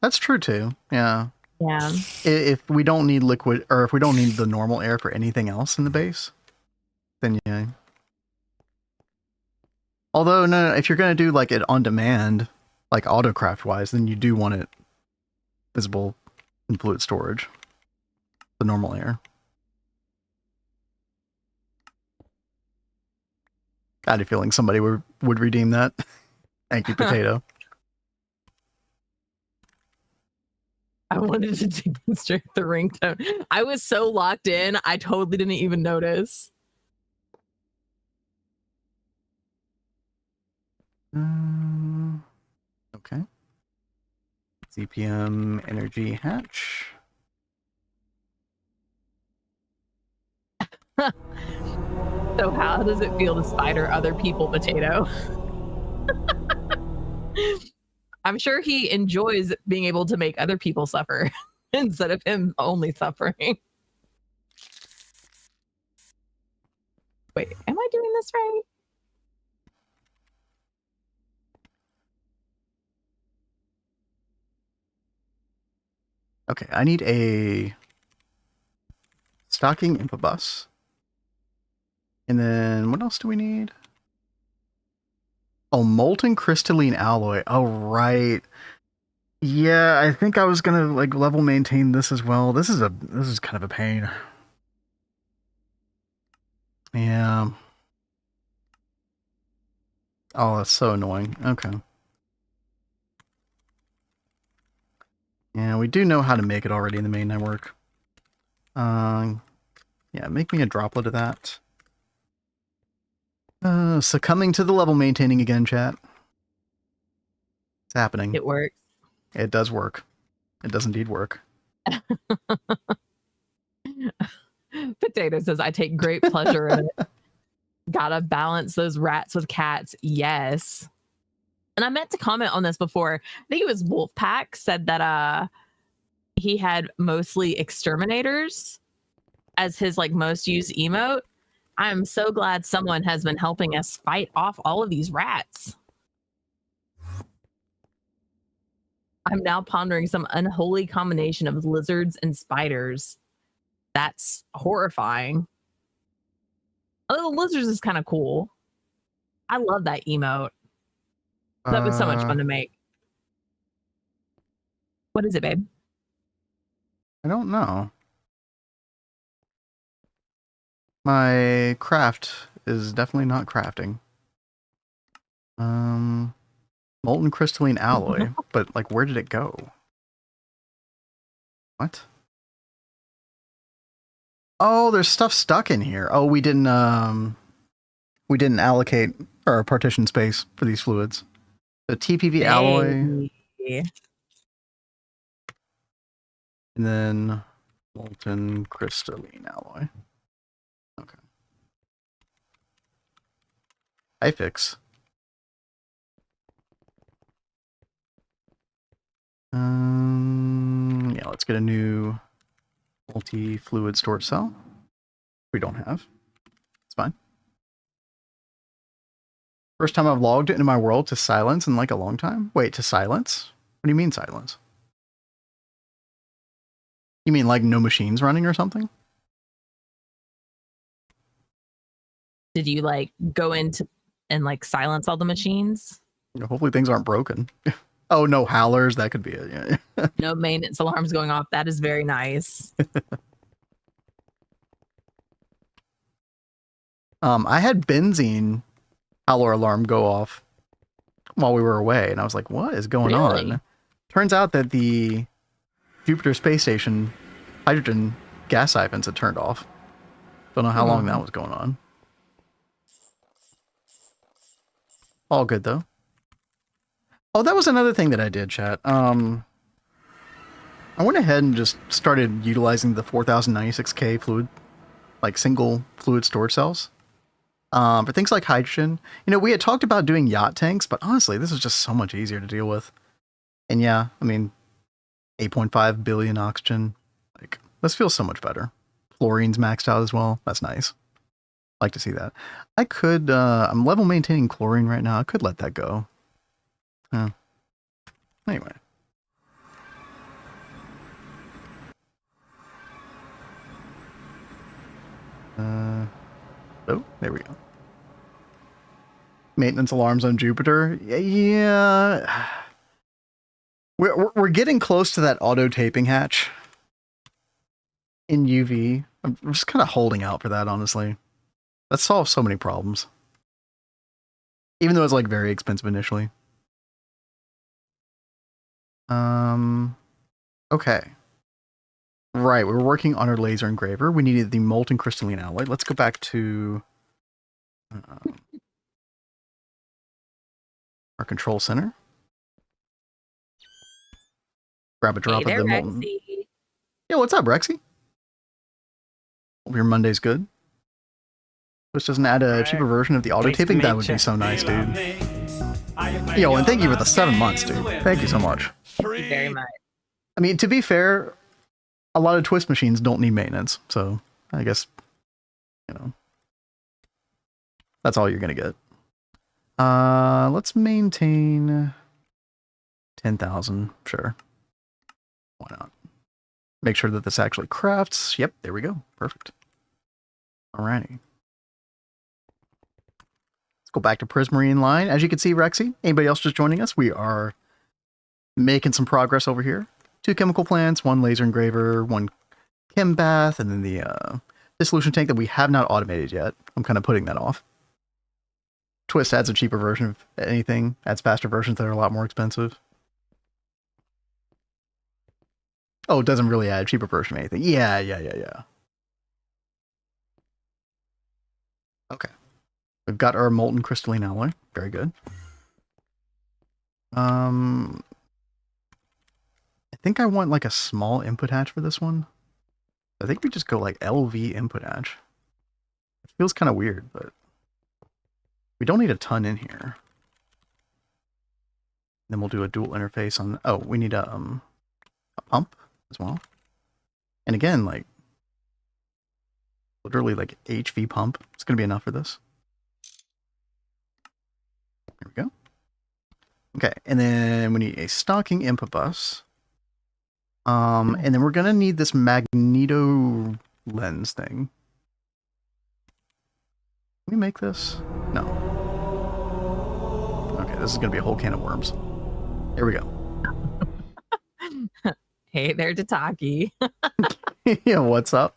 That's true too. Yeah. Yeah. If we don't need liquid, or if we don't need the normal air for anything else in the base, then yeah. Although, no, if you're going to do like it on demand, like autocraft wise, then you do want it visible in fluid storage, the normal air. I had a feeling somebody would redeem that. Thank you, Potato. I wanted to demonstrate the ringtone. I was so locked in, I totally didn't even notice. Okay. ZPM energy hatch. So how does it feel to spider other people, Potato? I'm sure he enjoys being able to make other people suffer instead of him only suffering. Wait, am I doing this right? Okay, I need a stocking info bus. And then what else do we need? Oh, molten crystalline alloy. Oh, right. Yeah, I think I was gonna like level maintain this as well. This is kind of a pain. Yeah. Oh, that's so annoying. Okay. Yeah, we do know how to make it already in the main network. Yeah, make me a droplet of that. Succumbing to the level maintaining again, chat. It's happening. It works. It does work. It does indeed work. Potato says, I take great pleasure in it. Gotta balance those rats with cats. Yes. And I meant to comment on this before. I think it was Wolfpack said that he had mostly exterminators as his like most used emote. I'm so glad someone has been helping us fight off all of these rats. I'm now pondering some unholy combination of lizards and spiders. That's horrifying. Oh, the lizards is kind of cool. I love that emote. That was so much fun to make. What is it, babe? I don't know. My craft is definitely not crafting. Molten crystalline alloy, but like, where did it go? What? Oh, there's stuff stuck in here. Oh, we didn't allocate our partition space for these fluids. The TPV alloy. And then molten crystalline alloy. Okay. I fix. Yeah, let's get a new multi-fluid storage cell. We don't have. It's fine. First time I've logged into my world to silence in like a long time. Wait, to silence? What do you mean silence? You mean like no machines running or something? Did you like go into and like silence all the machines? Hopefully things aren't broken. Oh, no howlers. That could be it. Yeah. No maintenance alarms going off. That is very nice. I had benzene howler alarm go off while we were away, and I was like, what is going on? Turns out that the Jupiter space station hydrogen gas siphons had turned off. Don't know how long that was going on. All good though. Oh, that was another thing that I did, chat. I went ahead and just started utilizing the 4096K fluid, like single fluid storage cells. For things like hydrogen. You know, we had talked about doing yacht tanks, but honestly, this is just so much easier to deal with. And yeah, I mean, 8.5 billion oxygen. Like, this feels so much better. Fluorine's maxed out as well. That's nice. Like to see that. I could, I'm level maintaining chlorine right now. I could let that go. Anyway. Oh, there we go. Maintenance alarms on Jupiter. Yeah. We're getting close to that auto taping hatch in UV. I'm just kind of holding out for that, honestly. That solves so many problems. Even though it's like very expensive initially. Okay. Right, we were working on our laser engraver. We needed the molten crystalline alloy. Let's go back to our control center. Grab a drop of the molten. Yeah, what's up, Rexy? Hope your Monday's good. This doesn't add a cheaper version of the auto taping. That would be so nice, dude. Yo, and thank you for the 7 months, dude. Thank you so much. Thank you very much. I mean, to be fair, a lot of twist machines don't need maintenance, so I guess, you know, that's all you're gonna get. Let's maintain 10,000. Sure, why not? Make sure that this actually crafts. Yep, there we go. Perfect. Alrighty. Let's go back to Prismarine line. As you can see, Rexy, anybody else just joining us, we are making some progress over here. 2 chemical plants, 1 laser engraver, 1 chem bath, and then the dissolution tank that we have not automated yet. I'm kind of putting that off. Twist adds a cheaper version of anything, adds faster versions that are a lot more expensive. Oh, it doesn't really add a cheaper version of anything. Yeah. Okay. We've got our molten crystalline alloy. Very good. I think I want like a small input hatch for this one. I think we just go like LV input hatch. It feels kind of weird, but we don't need a ton in here. Then we'll do a dual interface on. Oh, we need a pump as well. And again, like literally like HV pump. It's gonna be enough for this. There we go. Okay, and then we need a stocking input bus. And then we're gonna need this magneto lens thing. Can we make this? No. Okay, this is gonna be a whole can of worms. Here we go. Hey there, Tataki. Yeah, what's up?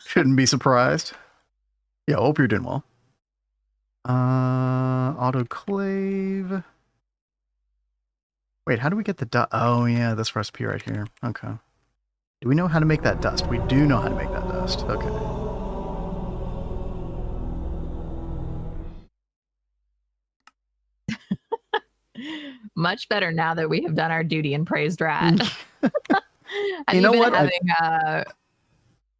Shouldn't be surprised. Yeah, hope you're doing well. Autoclave. Wait, how do we get the dust? Oh yeah, this recipe right here. Okay. Do we know how to make that dust? We do know how to make that dust. Okay. Much better now that we have done our duty and praised rat. You know what? Having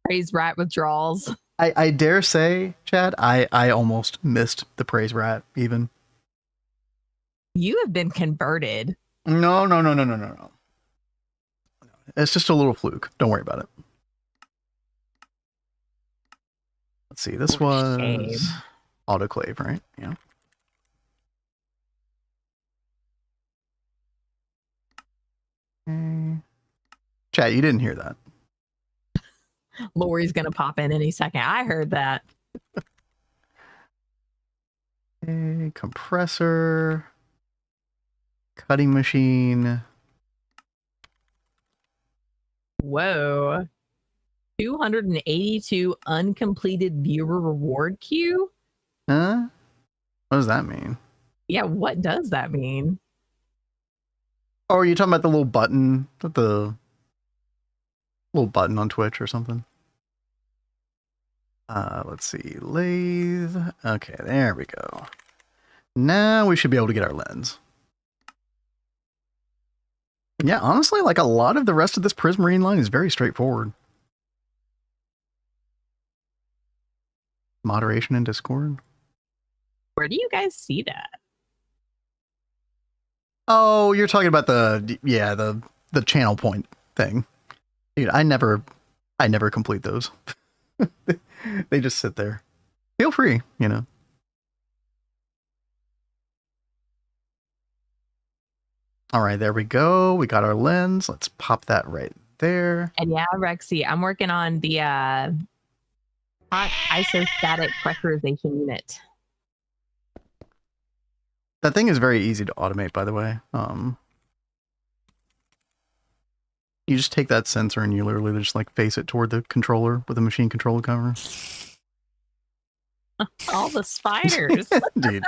praised rat withdrawals. I dare say, Chad, I almost missed the praise rat even. You have been converted. No. It's just a little fluke. Don't worry about it. Let's see. This was autoclave, right? Yeah. Okay. Chat, you didn't hear that. Lori's gonna pop in any second. I heard that. Okay, compressor, cutting machine. Whoa. 282 uncompleted viewer reward queue? Huh? What does that mean? Yeah, what does that mean? Oh, are you talking about the little button? The little button on Twitch or something? Let's see. Lathe. Okay, there we go. Now we should be able to get our lens. Yeah, honestly, like a lot of the rest of this Prismarine line is very straightforward. Moderation in Discord. Where do you guys see that? Oh, you're talking about the channel point thing. Dude, I never complete those. They just sit there. Feel free, you know. All right, there we go. We got our lens. Let's pop that right there. And yeah, Rexy, I'm working on the hot isostatic pressurization unit. That thing is very easy to automate, by the way. You just take that sensor and you literally just like face it toward the controller with a machine controller cover. All the spiders. Dude.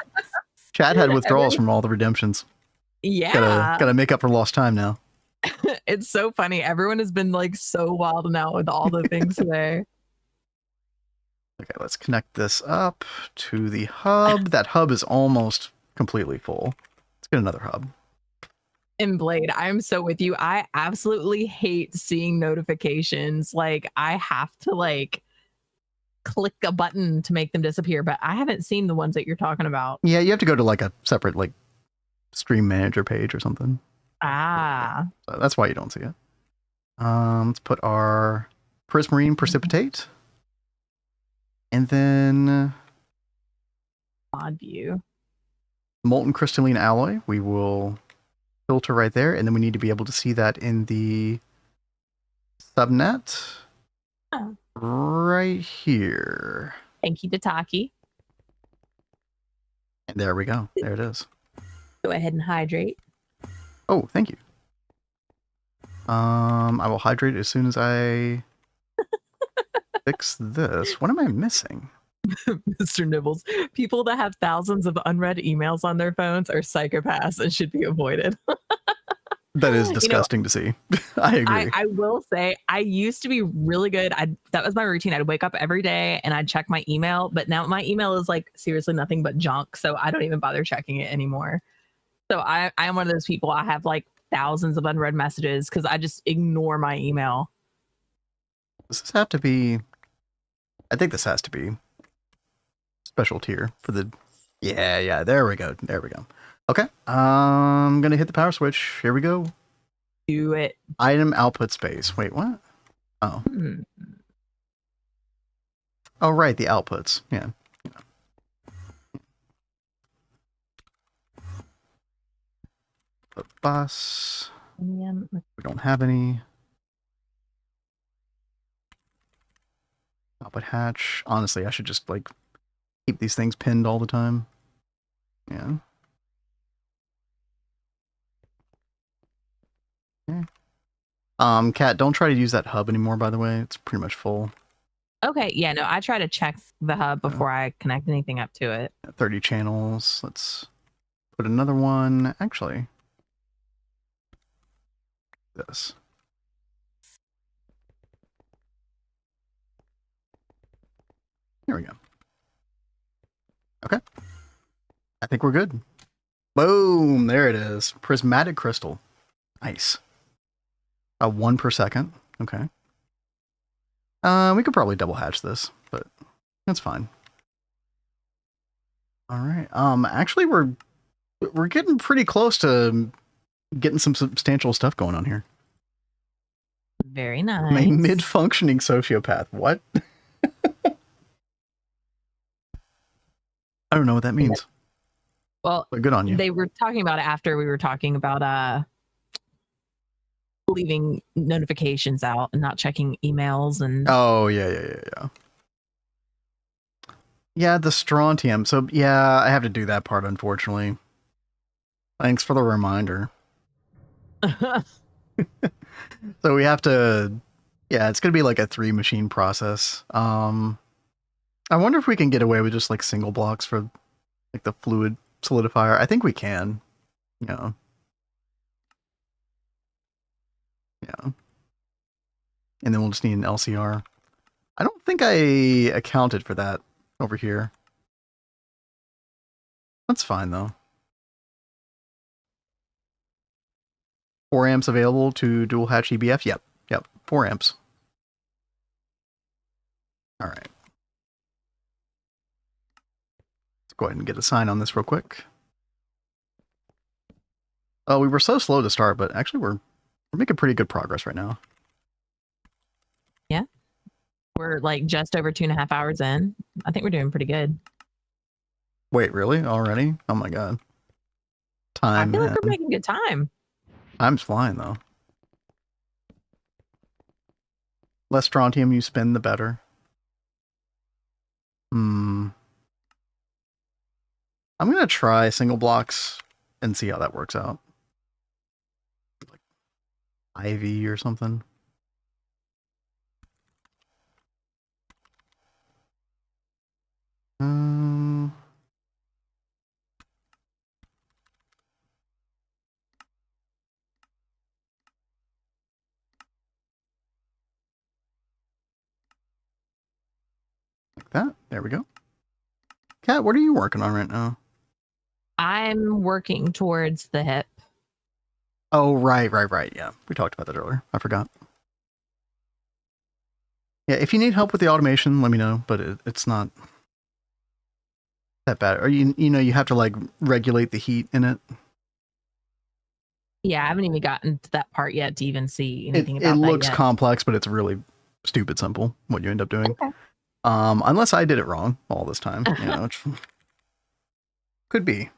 Chad had withdrawals from all the redemptions. Yeah. Gotta make up for lost time now. It's so funny. Everyone has been like so wild out with all the things today. Okay, let's connect this up to the hub. That hub is almost completely full. Let's get another hub. And Blade, I'm so with you. I absolutely hate seeing notifications. Like I have to like click a button to make them disappear, but I haven't seen the ones that you're talking about. Yeah, you have to go to like a separate like stream manager page or something. Ah. So that's why you don't see it. Let's put our Prismarine precipitate. And then Mod view. Molten crystalline alloy. We will filter right there, and then we need to be able to see that in the subnet. Oh. Right here. Thank you, Tataki. And there we go. There it is. Go ahead and hydrate. Oh, thank you. I will hydrate as soon as I fix this. What am I missing? Mr. Nibbles, people that have thousands of unread emails on their phones are psychopaths and should be avoided. That is disgusting to see. I agree. I will say I used to be really good. That was my routine. I'd wake up every day and I'd check my email, but now my email is like seriously nothing but junk. So I don't even bother checking it anymore. So I am one of those people. I have like thousands of unread messages because I just ignore my email. Does this have to be? I think this has to be special tier for the. Yeah. There we go. Okay. I'm gonna hit the power switch. Here we go. Do it. Item output space. Wait, what? Oh. Oh, right. The outputs. Yeah. The bus. We don't have any. Output hatch. Honestly, I should just like keep these things pinned all the time. Yeah. Okay. Kat, don't try to use that hub anymore, by the way. It's pretty much full. Okay, yeah, no, I try to check the hub before I connect anything up to it. 30 channels. Let's put another one. Actually, this. Here we go. Okay. I think we're good. Boom! There it is. Prismatic crystal. Nice. 1 per second. Okay. We could probably double hatch this, but that's fine. All right. Actually, we're getting pretty close to getting some substantial stuff going on here. Very nice. A mid-functioning sociopath. What? I don't know what that means. Well, but good on you. They were talking about it after we were talking about leaving notifications out and not checking emails and. Oh yeah. Yeah, the strontium. So yeah, I have to do that part, unfortunately. Thanks for the reminder. So we have to. Yeah, it's gonna be like a 3-machine process. I wonder if we can get away with just like single blocks for like the fluid solidifier. I think we can. Yeah. And then we'll just need an LCR. I don't think I accounted for that over here. That's fine though. 4 amps available to dual hatch EBF. Yep. 4 amps. All right. Go ahead and get a sign on this real quick. Oh, we were so slow to start, but actually we're making pretty good progress right now. Yeah. We're like just over 2.5 hours in. I think we're doing pretty good. Wait, really? Already? Oh my god. Time. I feel like we're making good time. Time's flying though. Less strontium you spend, the better. I'm going to try single blocks and see how that works out. Like Ivy or something. Like that. There we go. Kat, what are you working on right now? I'm working towards the hip. Oh, right. Yeah, we talked about that earlier. I forgot. Yeah, if you need help with the automation, let me know, but it's not that bad. Or you have to like regulate the heat in it. Yeah, I haven't even gotten to that part yet to even see anything about that. It looks looks complex, but it's really stupid simple what you end up doing. Okay. Unless I did it wrong all this time, which could be.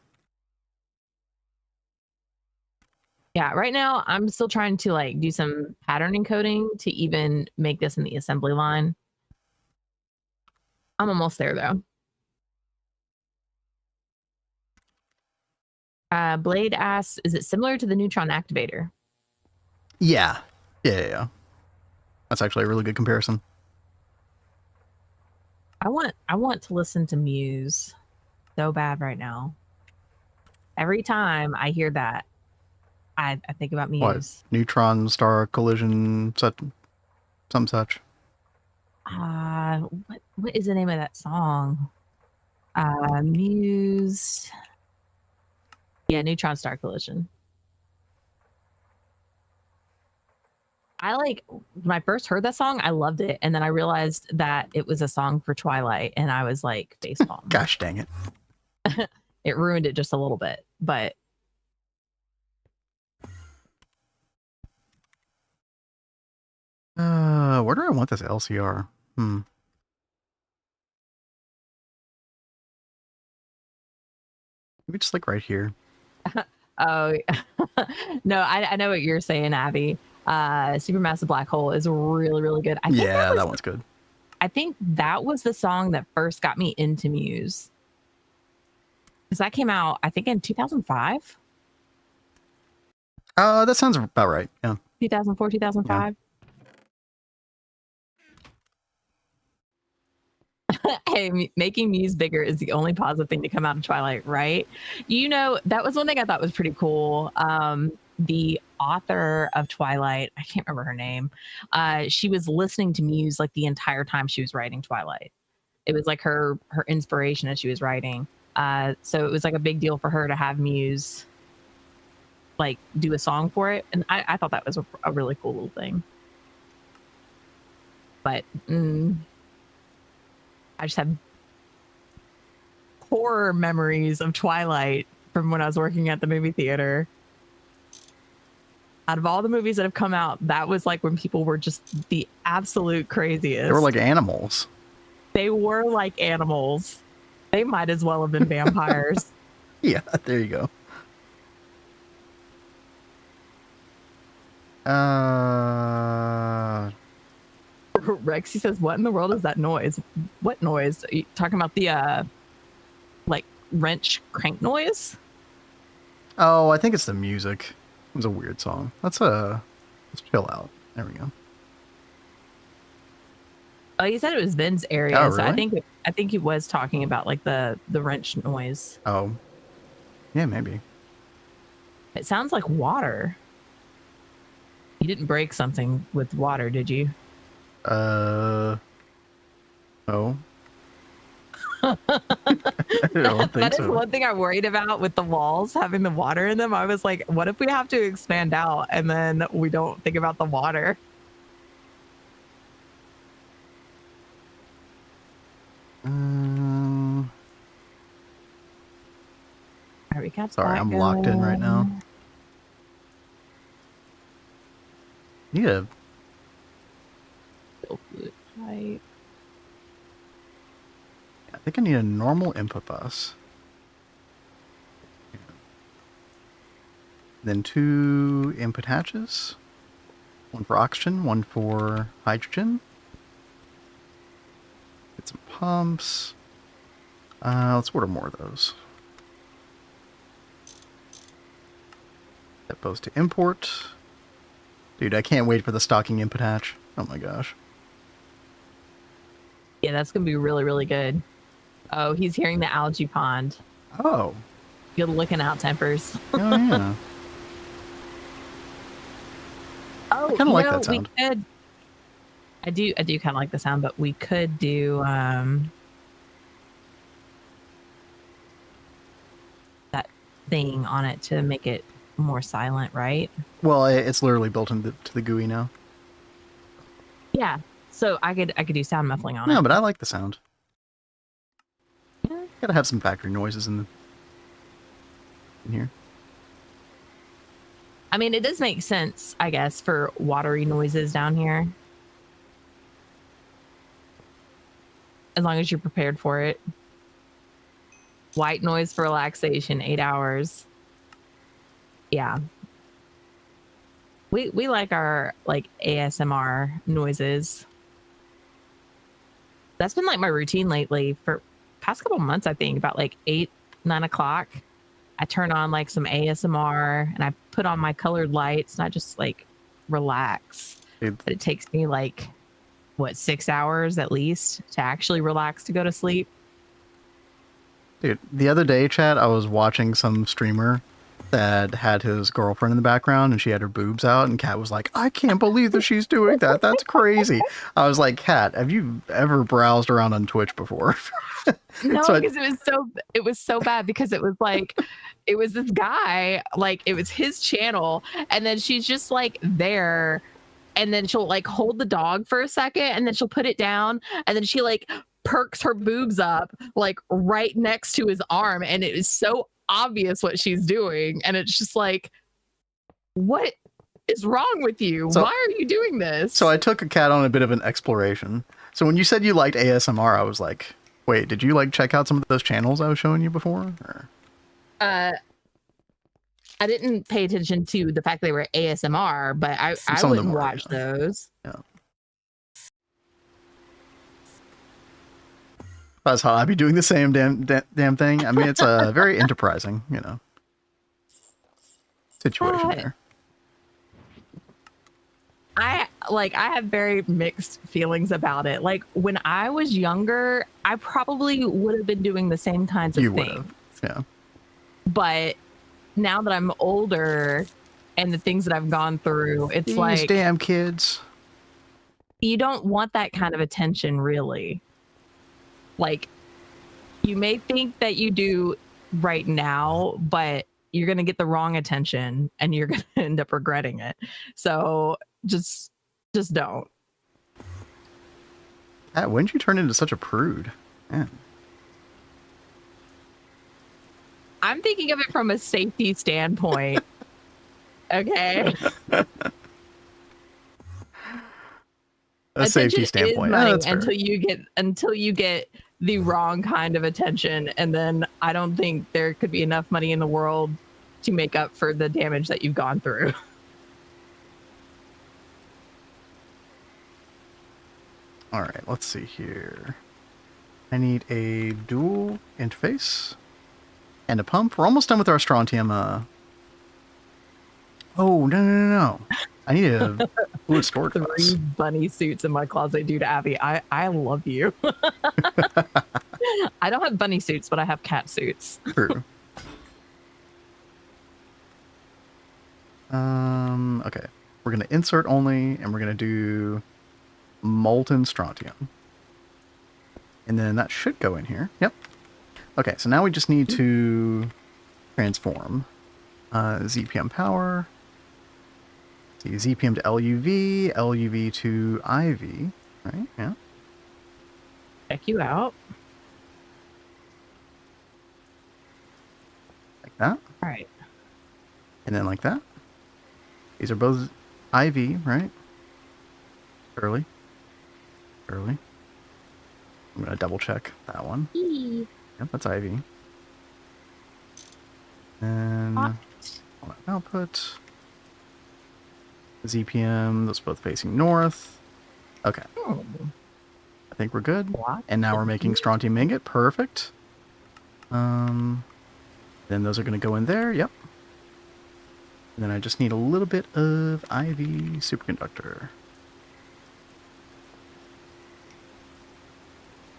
Yeah, right now I'm still trying to like do some pattern encoding to even make this in the assembly line. I'm almost there though. Blade asks, is it similar to the neutron activator? Yeah. That's actually a really good comparison. I want to listen to Muse so bad right now. Every time I hear that, I think about Muse. What? Neutron star collision, some such. What is the name of that song? Muse. Yeah, neutron star collision. When I first heard that song, I loved it, and then I realized that it was a song for Twilight, and I was like, facepalm. Gosh dang it! It ruined it just a little bit, but where do I want this LCR? Maybe just like right here. Oh no, I know what you're saying, Abby. Supermassive Black Hole is really, really good. Yeah, that one's good. I think that was the song that first got me into Muse. Because that came out, I think, in 2005. That sounds about right. Yeah. 2004, 2005. Yeah. Hey, making Muse bigger is the only positive thing to come out of Twilight, right? You know, that was one thing I thought was pretty cool. The author of Twilight, I can't remember her name. She was listening to Muse like the entire time she was writing Twilight. It was like her inspiration as she was writing. So it was like a big deal for her to have Muse like do a song for it. And I thought that was a really cool little thing. But I just have horror memories of Twilight from when I was working at the movie theater. Out of all the movies that have come out, that was like when people were just the absolute craziest. They were like animals. They were like animals. They might as well have been vampires. Yeah, there you go. Rexy says, what in the world is that noise? What noise? Are you talking about the like wrench crank noise? Oh, I think it's the music. It was a weird song. Let's chill out. There we go. Oh, he said it was Ben's area. Oh, really? So I think he was talking about like the wrench noise. Oh. Yeah, maybe. It sounds like water. You didn't break something with water, did you? Oh. I don't think That is so. one thing I'm worried about with the walls having the water in them. I was like, what if we have to expand out and then we don't think about the water? Sorry, I'm locked in right now. Need a Right. I think I need a normal input bus. Then 2 input hatches. One for oxygen, one for hydrogen. Get some pumps. Let's order more of those. That goes to import. Dude, I can't wait for the stocking input hatch. Oh my gosh. Yeah, that's going to be really, really good. Oh, he's hearing the algae pond. Oh. Good looking out, Tempers. Oh, yeah. Oh, I kind of like that sound. We could, I do kind of like the sound, but we could do that thing on it to make it more silent, right? Well, it's literally built into the GUI now. Yeah, so I could do sound muffling on it. No, but I like the sound. Gotta have some factory noises in here. I mean, it does make sense, I guess, for watery noises down here. As long as you're prepared for it. White noise for relaxation, 8 hours. Yeah. We like our like ASMR noises. That's been like my routine lately for past couple months, I think, about like 8, 9 o'clock. I turn on like some ASMR and I put on my colored lights and I just like relax. But it takes me like, what, 6 hours at least to actually relax to go to sleep. Dude, the other day, Chad, I was watching some streamer that had his girlfriend in the background and she had her boobs out, and Kat was like, I can't believe that she's doing that. That's crazy. I was like, Kat, have you ever browsed around on Twitch before? No, because it was so bad, because it was like, it was this guy, like it was his channel, and then she's just like there, and then she'll like hold the dog for a second, and then she'll put it down, and then she like perks her boobs up like right next to his arm, and it is so obvious what she's doing, and it's just like, what is wrong with you? Why are you doing this? So I took a Cat on a bit of an exploration. So when you said you liked ASMR, I was like, wait, did you like check out some of those channels I was showing you before? Or? I didn't pay attention to the fact they were ASMR, but I wouldn't watch those. Yeah. That's how I'd be doing the same damn thing. I mean, it's a very enterprising, situation there. I have very mixed feelings about it. Like when I was younger, I probably would have been doing the same kinds of things. Yeah. But now that I'm older and the things that I've gone through, it's These like, damn kids. You don't want that kind of attention, really. Like, you may think that you do right now, but you're going to get the wrong attention and you're going to end up regretting it. So just don't. When did you turn into such a prude? Man. I'm thinking of it from a safety standpoint. Okay. A safety standpoint. Until you get the wrong kind of attention, and then I don't think there could be enough money in the world to make up for the damage that you've gone through. All right, let's see here. I need a dual interface and a pump. We're almost done with our strontium. Oh, no. I need a fluid storage glass. 3 bunny suits in my closet, dude. Abby, I love you. I don't have bunny suits, but I have cat suits. True. Okay. We're going to insert only, and we're going to do molten strontium. And then that should go in here. Yep. Okay, so now we just need to transform. ZPM power. ZPM to LUV, LUV to IV, right? Yeah. Check you out. Like that. All right. And then like that. These are both IV, right? Early. I'm going to double check that one. Yep, that's IV. And output. ZPM, those both facing north. Okay. I think we're good. And now we're making strontium ingot. Perfect. Then those are going to go in there. Yep. And then I just need a little bit of IV superconductor.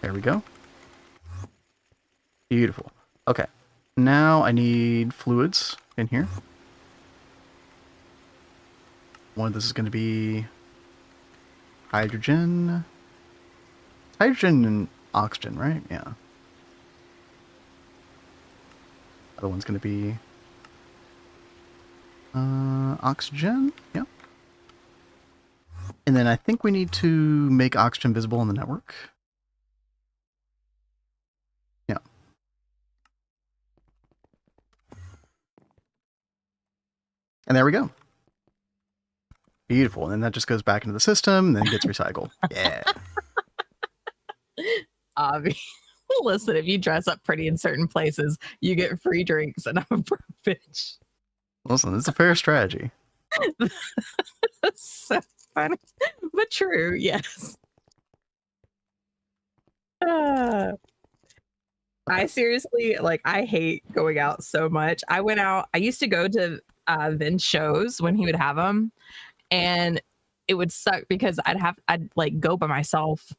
There we go. Beautiful. Okay. Now I need fluids in here. One of this is going to be hydrogen. Hydrogen and oxygen, right? Yeah. Other one's going to be oxygen. Yep. And then I think we need to make oxygen visible on the network. Yeah. And there we go. Beautiful. And then that just goes back into the system and then gets recycled. Yeah. Listen, if you dress up pretty in certain places, you get free drinks, and I'm a broke bitch. Listen, it's a fair strategy. That's so funny. But true, yes. I seriously, I hate going out so much. I used to go to Vin's shows when he would have them. And it would suck because I'd go by myself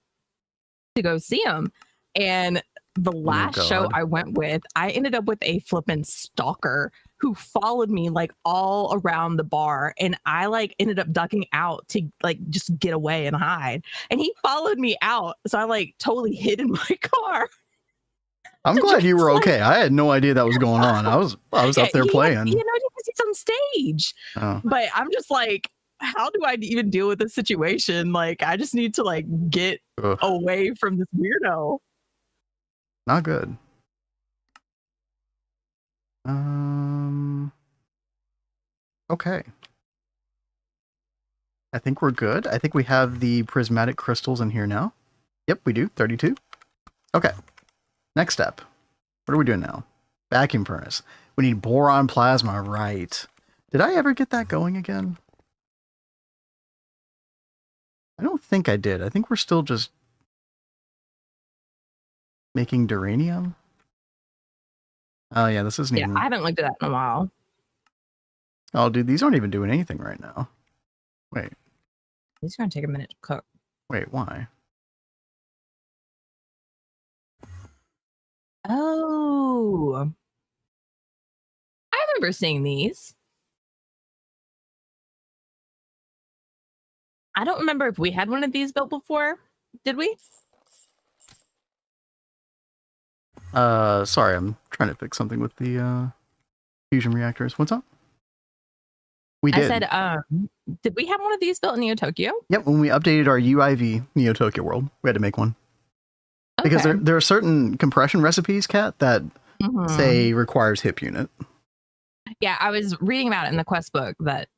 to go see him. And the last show I went with, I ended up with a flippin' stalker who followed me like all around the bar, and I like ended up ducking out to like just get away and hide, and he followed me out, so I like totally hid in my car. I'm glad you were okay. I had no idea that was going on. I was up there playing. You know, because he's on stage. Oh. But I'm just like, how do I even deal with this situation? Like, I just need to like get away from this weirdo. Not good. Okay. I think we're good. I think we have the prismatic crystals in here now. Yep, we do. 32. Okay. Next step. What are we doing now? Vacuum furnace. We need boron plasma, right. Did I ever get that going again? I don't think I did. I think we're still just making duranium. Oh yeah, this isn't even... I haven't looked at that in a while. Oh, dude, these aren't even doing anything right now. Wait. These are gonna take a minute to cook. Wait, why? Oh. I remember seeing these. I don't remember if we had one of these built before. Did we? Sorry, I'm trying to fix something with the fusion reactors. What's up? We did. I said, did we have one of these built in Neo Tokyo? Yep, when we updated our UIV Neo Tokyo world, we had to make one. Okay. Because there are certain compression recipes, Kat, that say requires hip unit. Yeah, I was reading about it in the quest book that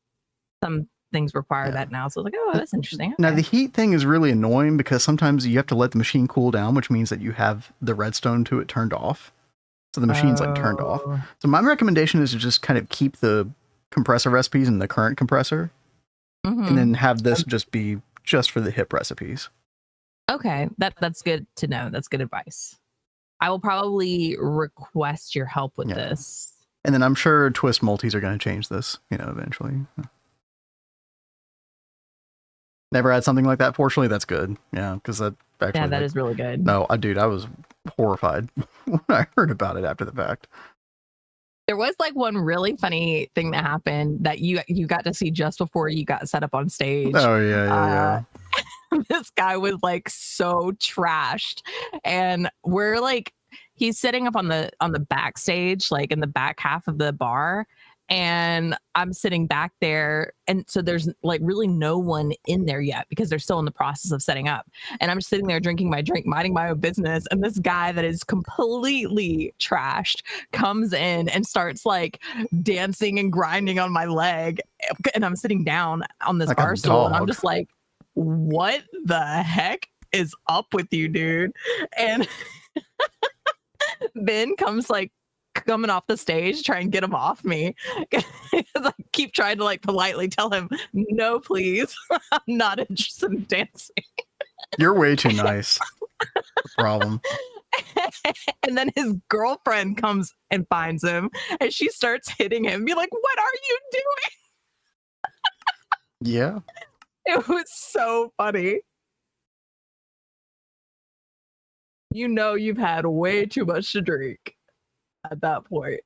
some things require that now. So I was like, oh, that's interesting. Okay. Now, the heat thing is really annoying because sometimes you have to let the machine cool down, which means that you have the redstone to it turned off. So the machine's like turned off. So my recommendation is to just kind of keep the compressor recipes in the current compressor and then have this just be just for the hip recipes. Okay, that's good to know. That's good advice. I will probably request your help with this. And then I'm sure Twist multis are going to change this, you know, eventually. Never had something like that. Fortunately, that's good. Yeah, because that actually... Yeah, that is really good. No, dude, I was horrified when I heard about it after the fact. There was like one really funny thing that happened that you got to see just before you got set up on stage. Oh, yeah. This guy was like so trashed, and we're like, he's sitting up on the backstage, like in the back half of the bar, and I'm sitting back there, and so there's like really no one in there yet because they're still in the process of setting up, and I'm just sitting there drinking my drink, minding my own business, and this guy that is completely trashed comes in and starts like dancing and grinding on my leg, and I'm sitting down on this bar stool, and I'm just like, what the heck is up with you, dude? And Ben comes like coming off the stage, try and get him off me. I keep trying to like politely tell him, no, please, I'm not interested in dancing. You're way too nice. Problem. And then his girlfriend comes and finds him, and she starts hitting him, be like, what are you doing? Yeah. It was so funny. You know you've had way too much to drink at that point.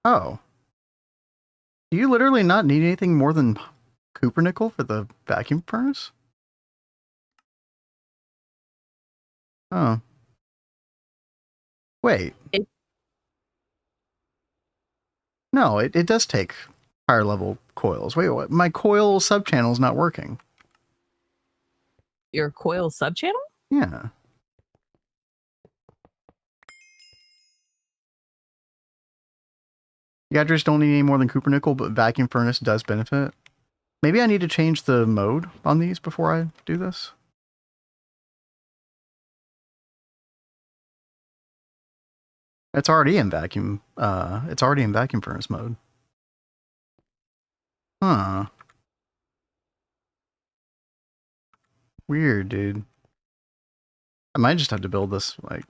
Oh. Do you literally not need anything more than cupronickel for the vacuum furnace? Oh. Wait. No, it does take higher level coils. Wait, what? My coil subchannel is not working. Your coil subchannel? Yeah. Gadgets don't need any more than cupronickel, but vacuum furnace does benefit. Maybe I need to change the mode on these before I do this. It's already in vacuum. It's already in vacuum furnace mode. Huh. Weird, dude. I might just have to build this like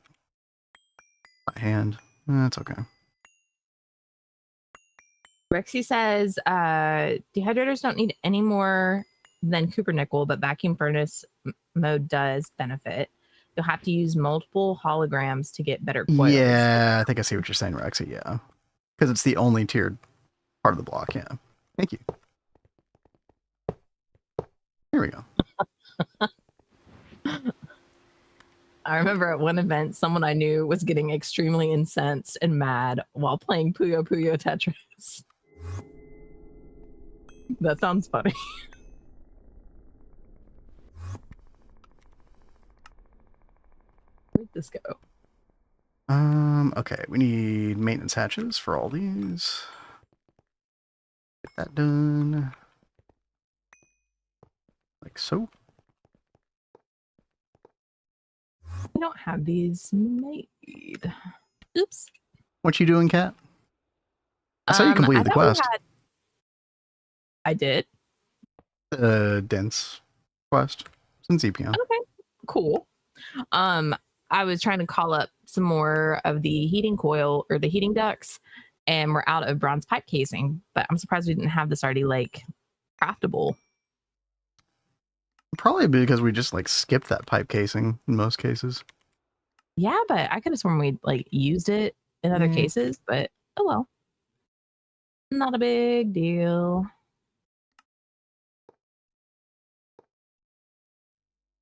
by hand. That's okay. Rexy says dehydrators don't need any more than Cupernickel, but vacuum furnace mode does benefit. You'll have to use multiple holograms to get better coils. Yeah, I think I see what you're saying, Rexy. Yeah, because it's the only tiered part of the block. Yeah, thank you. Here we go. I remember at one event, someone I knew was getting extremely incensed and mad while playing Puyo Puyo Tetris. That sounds funny. Where'd this go? Okay, we need maintenance hatches for all these. Get that done. Like so. We don't have these made. Oops. What you doing, Kat? I saw you completed the quest. I did. The dense quest. It's in ZPM. Okay, cool. I was trying to call up some more of the heating coil or the heating ducts, and we're out of bronze pipe casing, but I'm surprised we didn't have this already like craftable. Probably because we just like skipped that pipe casing in most cases. Yeah, but I could have sworn we like used it in other cases, but oh well. Not a big deal.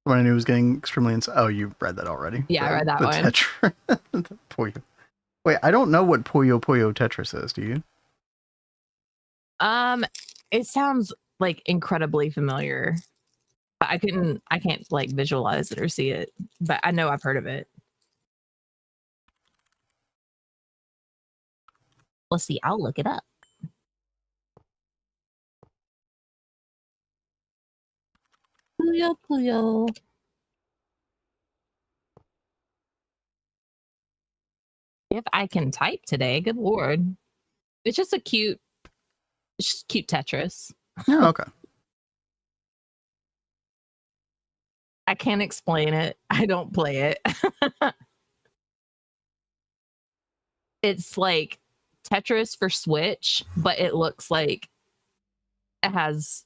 When I knew it was getting extremely oh, you read that already. Yeah, I read that one. Tetra. The Puyo. Wait, I don't know what Puyo Puyo Tetris is, do you? It sounds like incredibly familiar. But I can't like visualize it or see it, but I know I've heard of it. Let's see, I'll look it up. Puyo Puyo. If I can type today, good lord. It's just a cute Tetris. Oh, okay. I can't explain it. I don't play it. It's like Tetris for Switch, but it looks like it has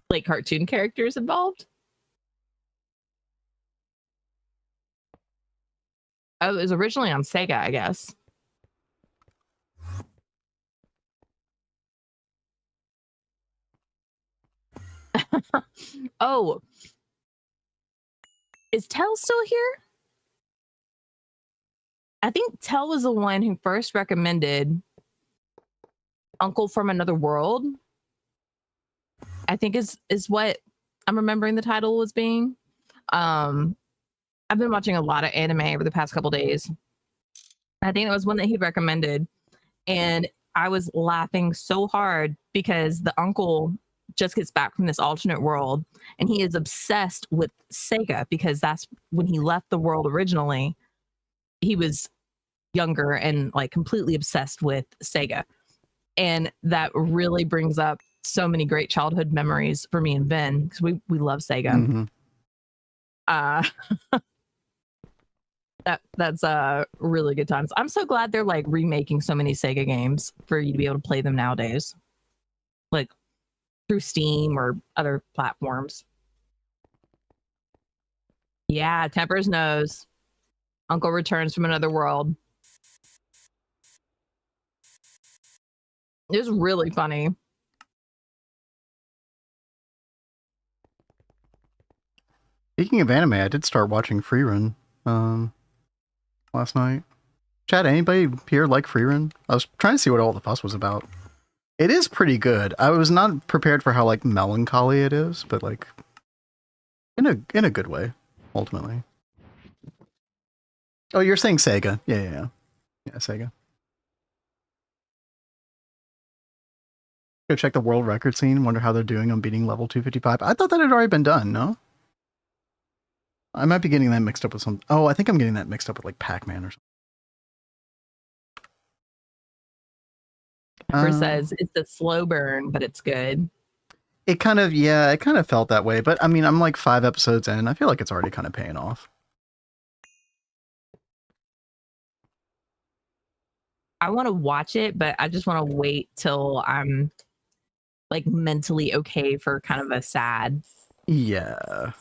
like cartoon characters involved. Oh, it was originally on Sega, I guess. Oh, is Tell still here? I think Tell was the one who first recommended Uncle from Another World. I think is what I'm remembering the title was being. I've been watching a lot of anime over the past couple days. I think it was one that he recommended, and I was laughing so hard because the uncle just gets back from this alternate world, and he is obsessed with Sega because that's when he left the world originally. He was younger and like completely obsessed with Sega, and that really brings up so many great childhood memories for me and Ben because we love Sega. That's really good times. I'm so glad they're like remaking so many Sega games for you to be able to play them nowadays, like through Steam or other platforms. Yeah, Temper's knows. Uncle returns from another world. It was really funny. Speaking of anime, I did start watching Freerun last night. Chat, anybody here like Freerun? I was trying to see what all the fuss was about. It is pretty good. I was not prepared for how like melancholy it is, but like in a good way, ultimately. Oh, you're saying Sega. Yeah, Sega. Go check the world record scene. Wonder how they're doing on beating level 255. I thought that had already been done, no? I might be getting that mixed up with some... Oh, I think I'm getting that mixed up with like Pac-Man or something. Pepper says it's a slow burn, but it's good. It kind of felt that way. But I mean, I'm like 5 episodes in. I feel like it's already kind of paying off. I want to watch it, but I just want to wait till I'm like mentally okay for kind of a sad kind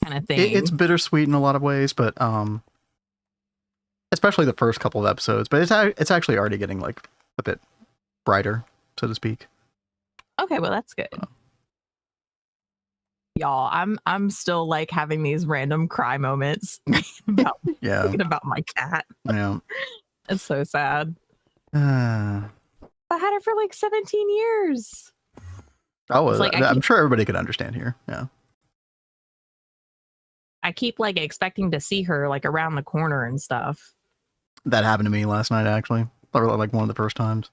of thing. It's bittersweet in a lot of ways, but especially the first couple of episodes. But it's actually already getting like a bit brighter, so to speak. Okay, well that's good. Y'all, I'm still like having these random cry moments thinking about my cat. Yeah. It's so sad. I had her for like 17 years. I'm sure everybody could understand here. Yeah. I keep like expecting to see her like around the corner and stuff. That happened to me last night, actually. Or like one of the first times.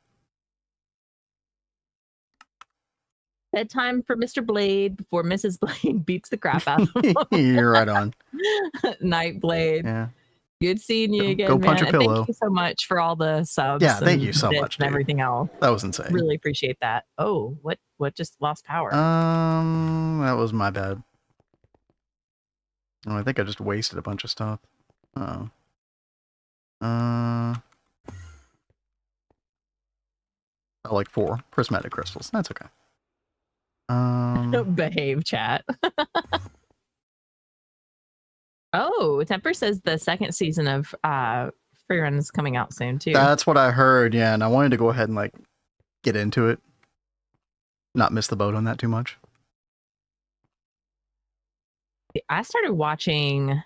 Bedtime for Mr. Blade before Mrs. Blade beats the crap out of him. You're right on. Night Blade. Yeah. Good seeing you again, go punch man. a pillow. Thank you so much for all the subs. Yeah, thank you so much, and everything else. That was insane. Really appreciate that. Oh, what just lost power? That was my bad. Oh, I think I just wasted a bunch of stuff. Like 4 prismatic crystals. That's okay. Behave, chat. Oh, Temper says the second season of Freerun is coming out soon too. That's what I heard, yeah, and I wanted to go ahead and like get into it. Not miss the boat on that too much. I started watching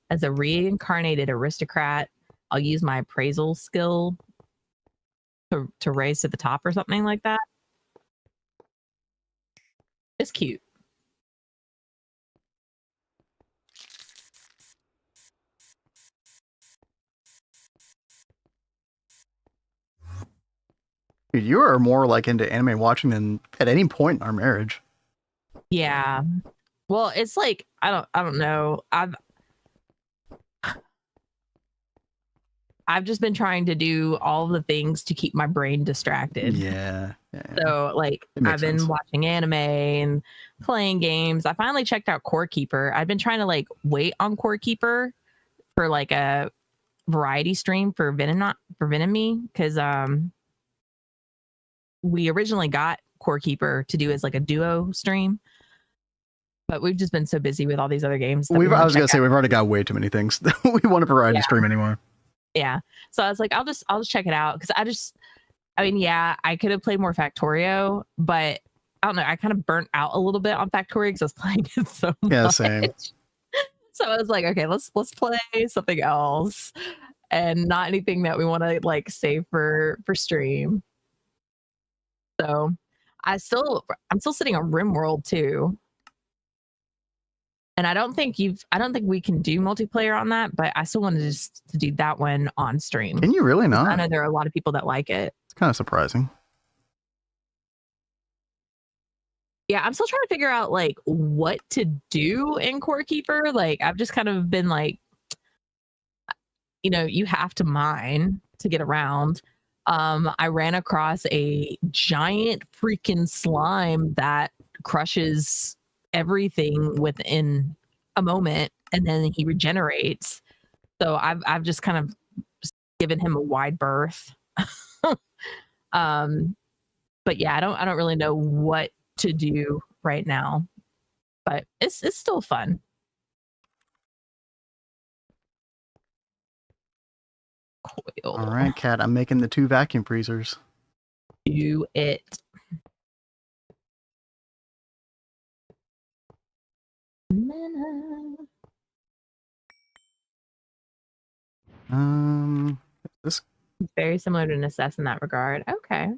as a reincarnated aristocrat. I'll use my appraisal skill to raise to the top or something like that. It's cute. Dude, you are more like into anime watching than at any point in our marriage. Yeah. Well, it's like I don't know. I've just been trying to do all the things to keep my brain distracted. Yeah. So like I've been watching anime and playing games. I finally checked out Core Keeper. I've been trying to like wait on Core Keeper for like a variety stream for Venom because we originally got Core Keeper to do as like a duo stream. But we've just been so busy with all these other games. I was gonna say we've already got way too many things that we want a variety stream anymore. Yeah. So I was like, I'll just check it out because I mean, yeah, I could have played more Factorio, but I don't know. I kind of burnt out a little bit on Factorio because I was playing it so much. Yeah, same. So I was like, okay, let's play something else, and not anything that we want to like save for stream. So I'm still sitting on RimWorld too. And I don't think we can do multiplayer on that, but I still wanted to do that one on stream. Can you really not? I know there are a lot of people that like it. It's kind of surprising. Yeah, I'm still trying to figure out like what to do in Core Keeper. Like I've just kind of been like, you have to mine to get around. I ran across a giant freaking slime that crushes everything within a moment, and then he regenerates. So I've just kind of given him a wide berth. But yeah, I don't really know what to do right now, but it's still fun. Coil. All right, Kat, I'm making the 2 vacuum freezers. Do it. This very similar to Necess in that regard. Okay.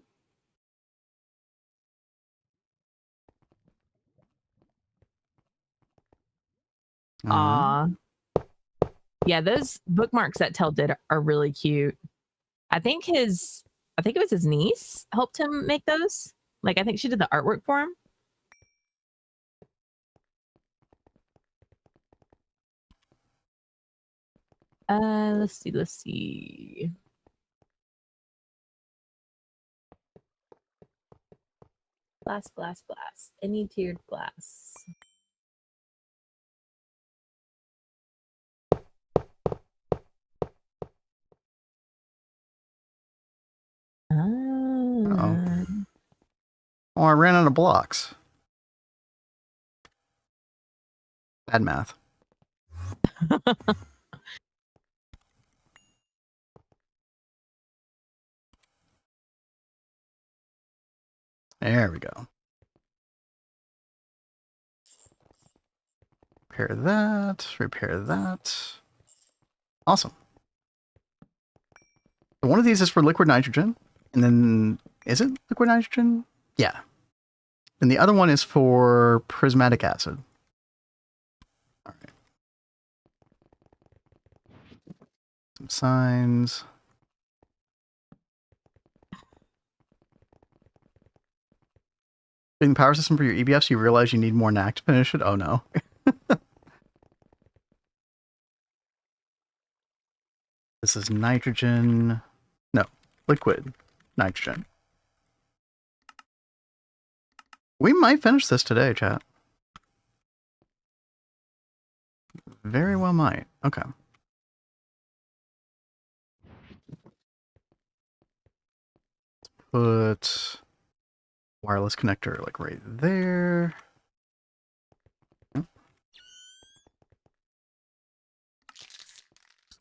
Yeah, those bookmarks that Tell did are really cute. I think it was his niece helped him make those. Like I think she did the artwork for him. Let's see. Glass. Any tiered glass. Uh-oh. Oh, I ran out of blocks. Bad math. There we go. Repair that. Repair that. Awesome. So one of these is for liquid nitrogen. And then, is it liquid nitrogen? Yeah. And the other one is for prismatic acid. All right. Some signs. Doing the power system for your EBFs, you realize you need more NAC to finish it? Oh no. This is nitrogen. No, liquid nitrogen. We might finish this today, chat. Very well might. Okay. Let's put wireless connector like right there.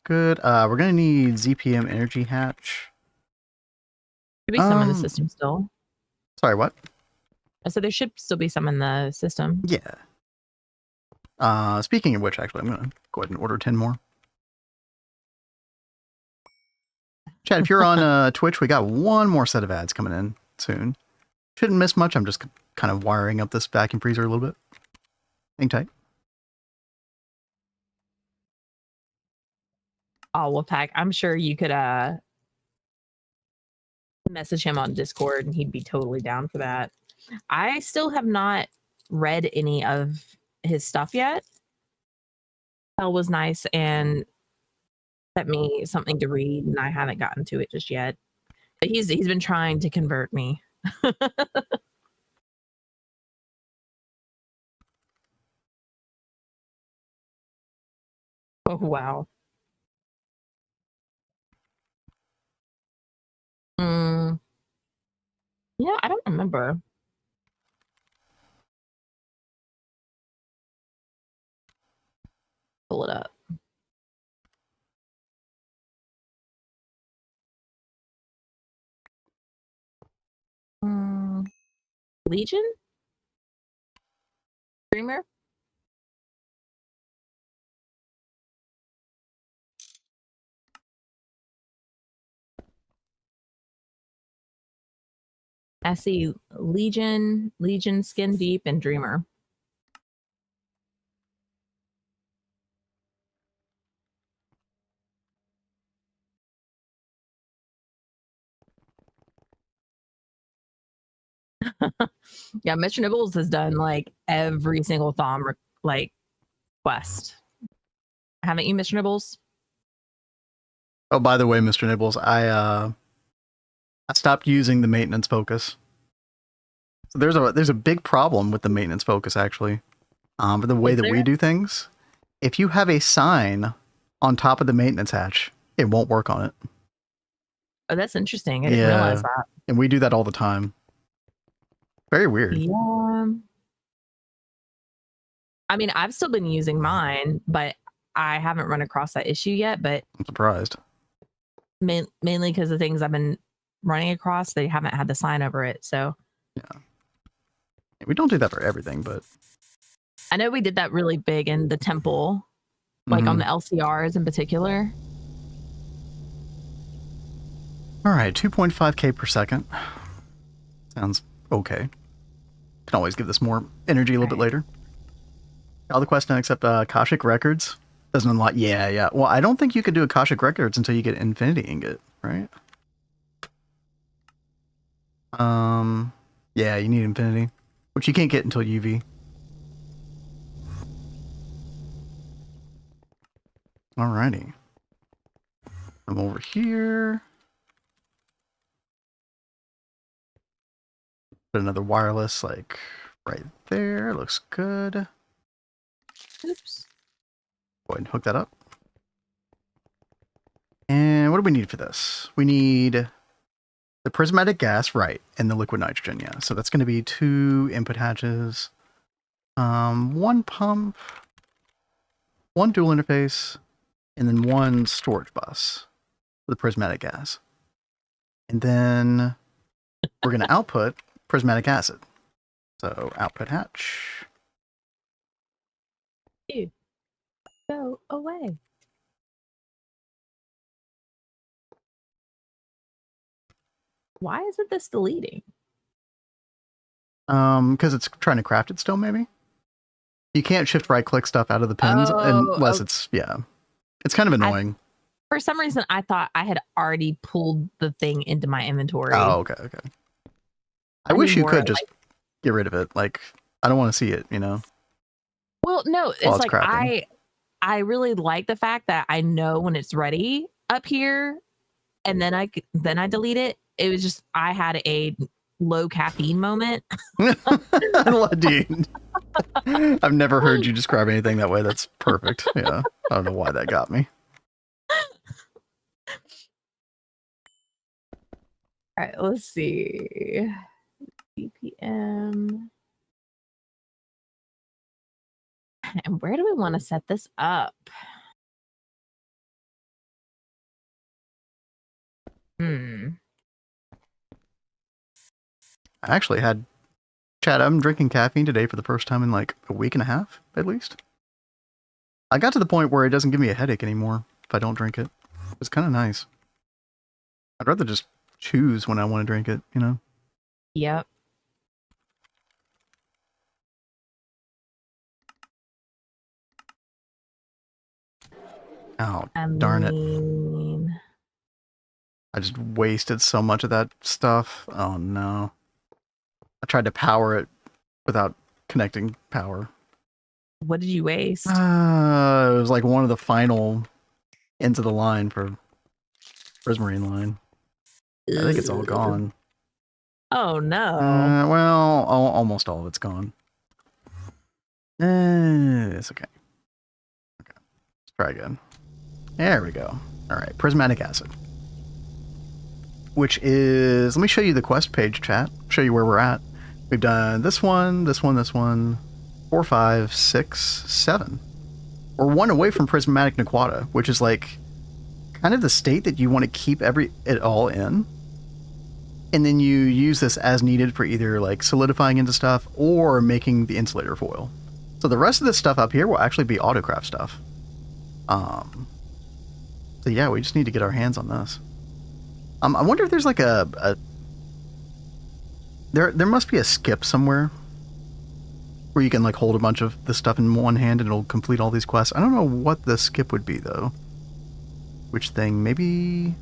Good. We're gonna need ZPM energy hatch. Should be some in the system still. Sorry, what? So there should still be some in the system. Yeah. Speaking of which, actually, I'm gonna go ahead and order 10 more. Chad, if you're on Twitch, we got one more set of ads coming in soon. Shouldn't miss much. I'm just kind of wiring up this vacuum freezer a little bit. Hang tight. Oh, Wolfpack, I'm sure you could message him on Discord and he'd be totally down for that. I still have not read any of his stuff yet. Hell was nice and sent me something to read, and I haven't gotten to it just yet. But he's been trying to convert me. Oh wow. Yeah, I don't remember. Pull it up. Legion? Dreamer? I see Legion, Skin Deep, and Dreamer. Yeah, Mr. Nibbles has done like every single Thom like quest. Haven't you, Mr. Nibbles? Oh, by the way, Mr. Nibbles, I stopped using the maintenance focus. So there's a big problem with the maintenance focus actually. For the way that we do things, if you have a sign on top of the maintenance hatch, it won't work on it. Oh, that's interesting. I didn't realize that. And we do that all the time. Very weird. Yeah. I mean, I've still been using mine, but I haven't run across that issue yet. But I'm surprised. Mainly because the things I've been running across, they haven't had the sign over it. So yeah, we don't do that for everything, but I know we did that really big in the temple, like on the LCRs in particular. All right, 2.5K per second. Sounds okay. Can always give this more energy a little bit later. All the quests now except Akashic Records doesn't unlock. Yeah. Well, I don't think you could do Akashic Records until you get Infinity Ingot, right? Yeah, you need Infinity, which you can't get until UV. Alrighty. I'm over here. Put another wireless like right there. Looks good. Oops. Go ahead and hook that up. And what do we need for this? We need The prismatic gas, right, and the liquid nitrogen, yeah. So that's going to be 2 input hatches, 1 pump, 1 dual interface, and then 1 storage bus for the prismatic gas. And then we're going to output prismatic acid. So output hatch. Ew. Go away. Why isn't this deleting? Because it's trying to craft it still, maybe? You can't shift right click stuff out of the pins unless it's, yeah. It's kind of annoying. For some reason, I thought I had already pulled the thing into my inventory. Oh, okay. I wish you could just get rid of it. Like, I don't want to see it, you know? Well, no, it's like crafting. I really like the fact that I know when it's ready up here, and then I delete it. It was just, I had a low caffeine moment. Dude, I've never heard you describe anything that way. That's perfect. Yeah. I don't know why that got me. All right, let's see. ZPM. And where do we want to set this up? I actually had, Chad, I'm drinking caffeine today for the first time in like a week and a half, at least. I got to the point where it doesn't give me a headache anymore if I don't drink it. It's kind of nice. I'd rather just choose when I want to drink it, you know? Yep. Oh, darn it. I just wasted so much of that stuff. Oh, no. I tried to power it without connecting power. What did you waste? It was like one of the final ends of the line for Prismarine line. I think it's all gone. Oh, no. Well, almost all of it's gone. It's okay. Okay. Let's try again. There we go. All right. Prismatic acid. Which is, let me show you the quest page, chat. Show you where we're at. We've done this one, this one, this one. 4, 5, 6, 7. We're 1 away from prismatic Nequata, which is like kind of the state that you want to keep it all in. And then you use this as needed for either like solidifying into stuff or making the insulator foil. So the rest of this stuff up here will actually be autocraft stuff. So yeah, we just need to get our hands on this. I wonder if there's like there must be a skip somewhere where you can like hold a bunch of the stuff in one hand and it'll complete all these quests. I don't know what the skip would be though. Which thing? Maybe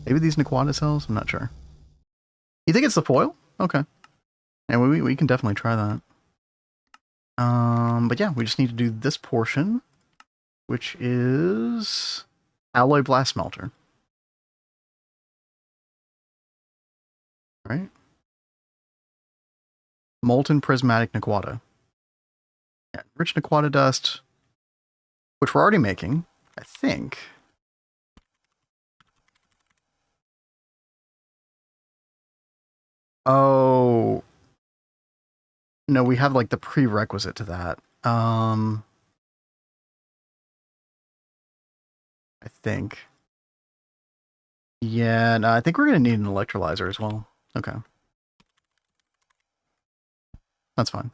these Nequata cells? I'm not sure. You think it's the foil? Okay. And we can definitely try that. But yeah, we just need to do this portion, which is alloy blast smelter. Right? Molten prismatic Nequata. Yeah, rich Nequata dust, which we're already making, I think. Oh. No, we have like the prerequisite to that. I think. Yeah, no, I think we're going to need an electrolyzer as well. Okay. That's fine.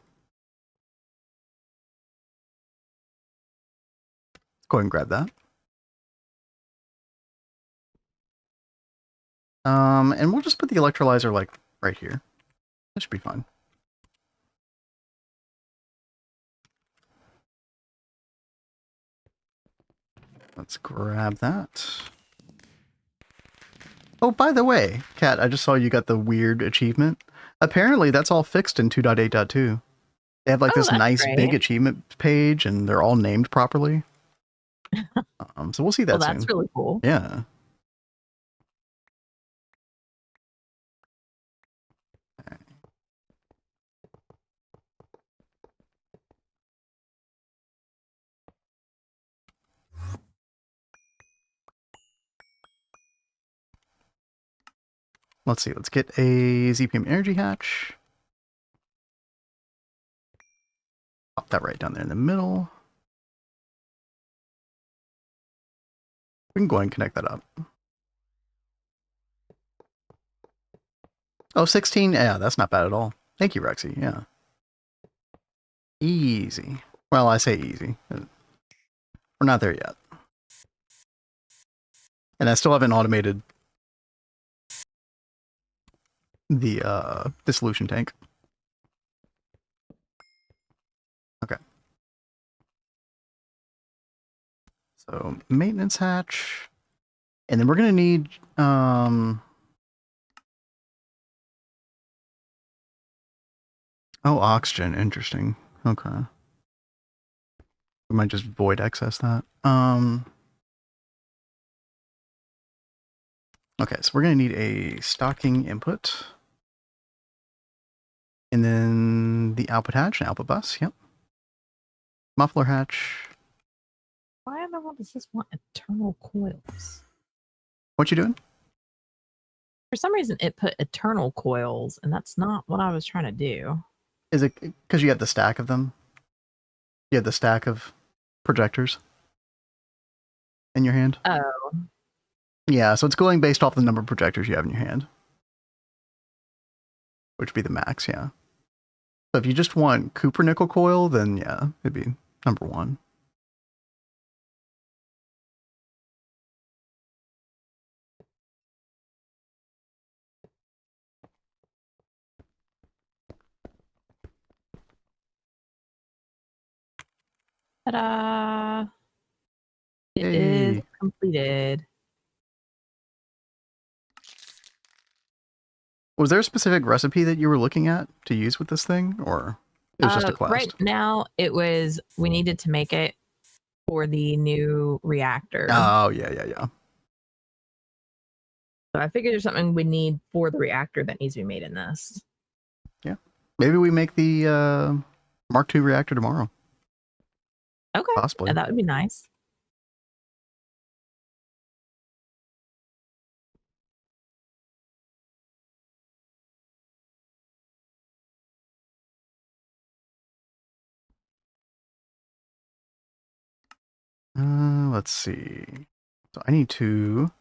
Let's go ahead and grab that. And we'll just put the electrolyzer like right here. That should be fine. Let's grab that. Oh, by the way, Kat, I just saw you got the weird achievement. Apparently, that's all fixed in 2.8.2. They have like this nice big achievement page, and they're all named properly. So we'll see that soon. That's really cool. Yeah. let's see. Let's get a ZPM energy hatch. Pop that right down there in the middle. We can go ahead and connect that up. Oh, 16? Yeah, that's not bad at all. Thank you, Rexy. Yeah. Easy. Well, I say easy. We're not there yet. And I still haven't automated the dissolution tank. Okay. So maintenance hatch. And then we're gonna need oh, oxygen. Interesting. Okay. We might just void access that. Okay, so we're gonna need a stocking input. And then the output hatch and output bus, yep. Muffler hatch. Why in the world does this want eternal coils? What you doing? For some reason, it put eternal coils, and that's not what I was trying to do. Is it because you have the stack of them? You have the stack of projectors in your hand? Oh. Yeah, so it's going based off the number of projectors you have in your hand. Which would be the max, yeah. So if you just want Cupronickel coil, then yeah, it'd be number 1. Ta-da! It Hey. is completed. Was there a specific recipe that you were looking at to use with this thing, or it was just a quest? Right now, it was we needed to make it for the new reactor. Oh, yeah. So I figured there's something we need for the reactor that needs to be made in this. Yeah. Maybe we make the Mark II reactor tomorrow. Okay. Possibly. That would be nice. Let's see. So I need to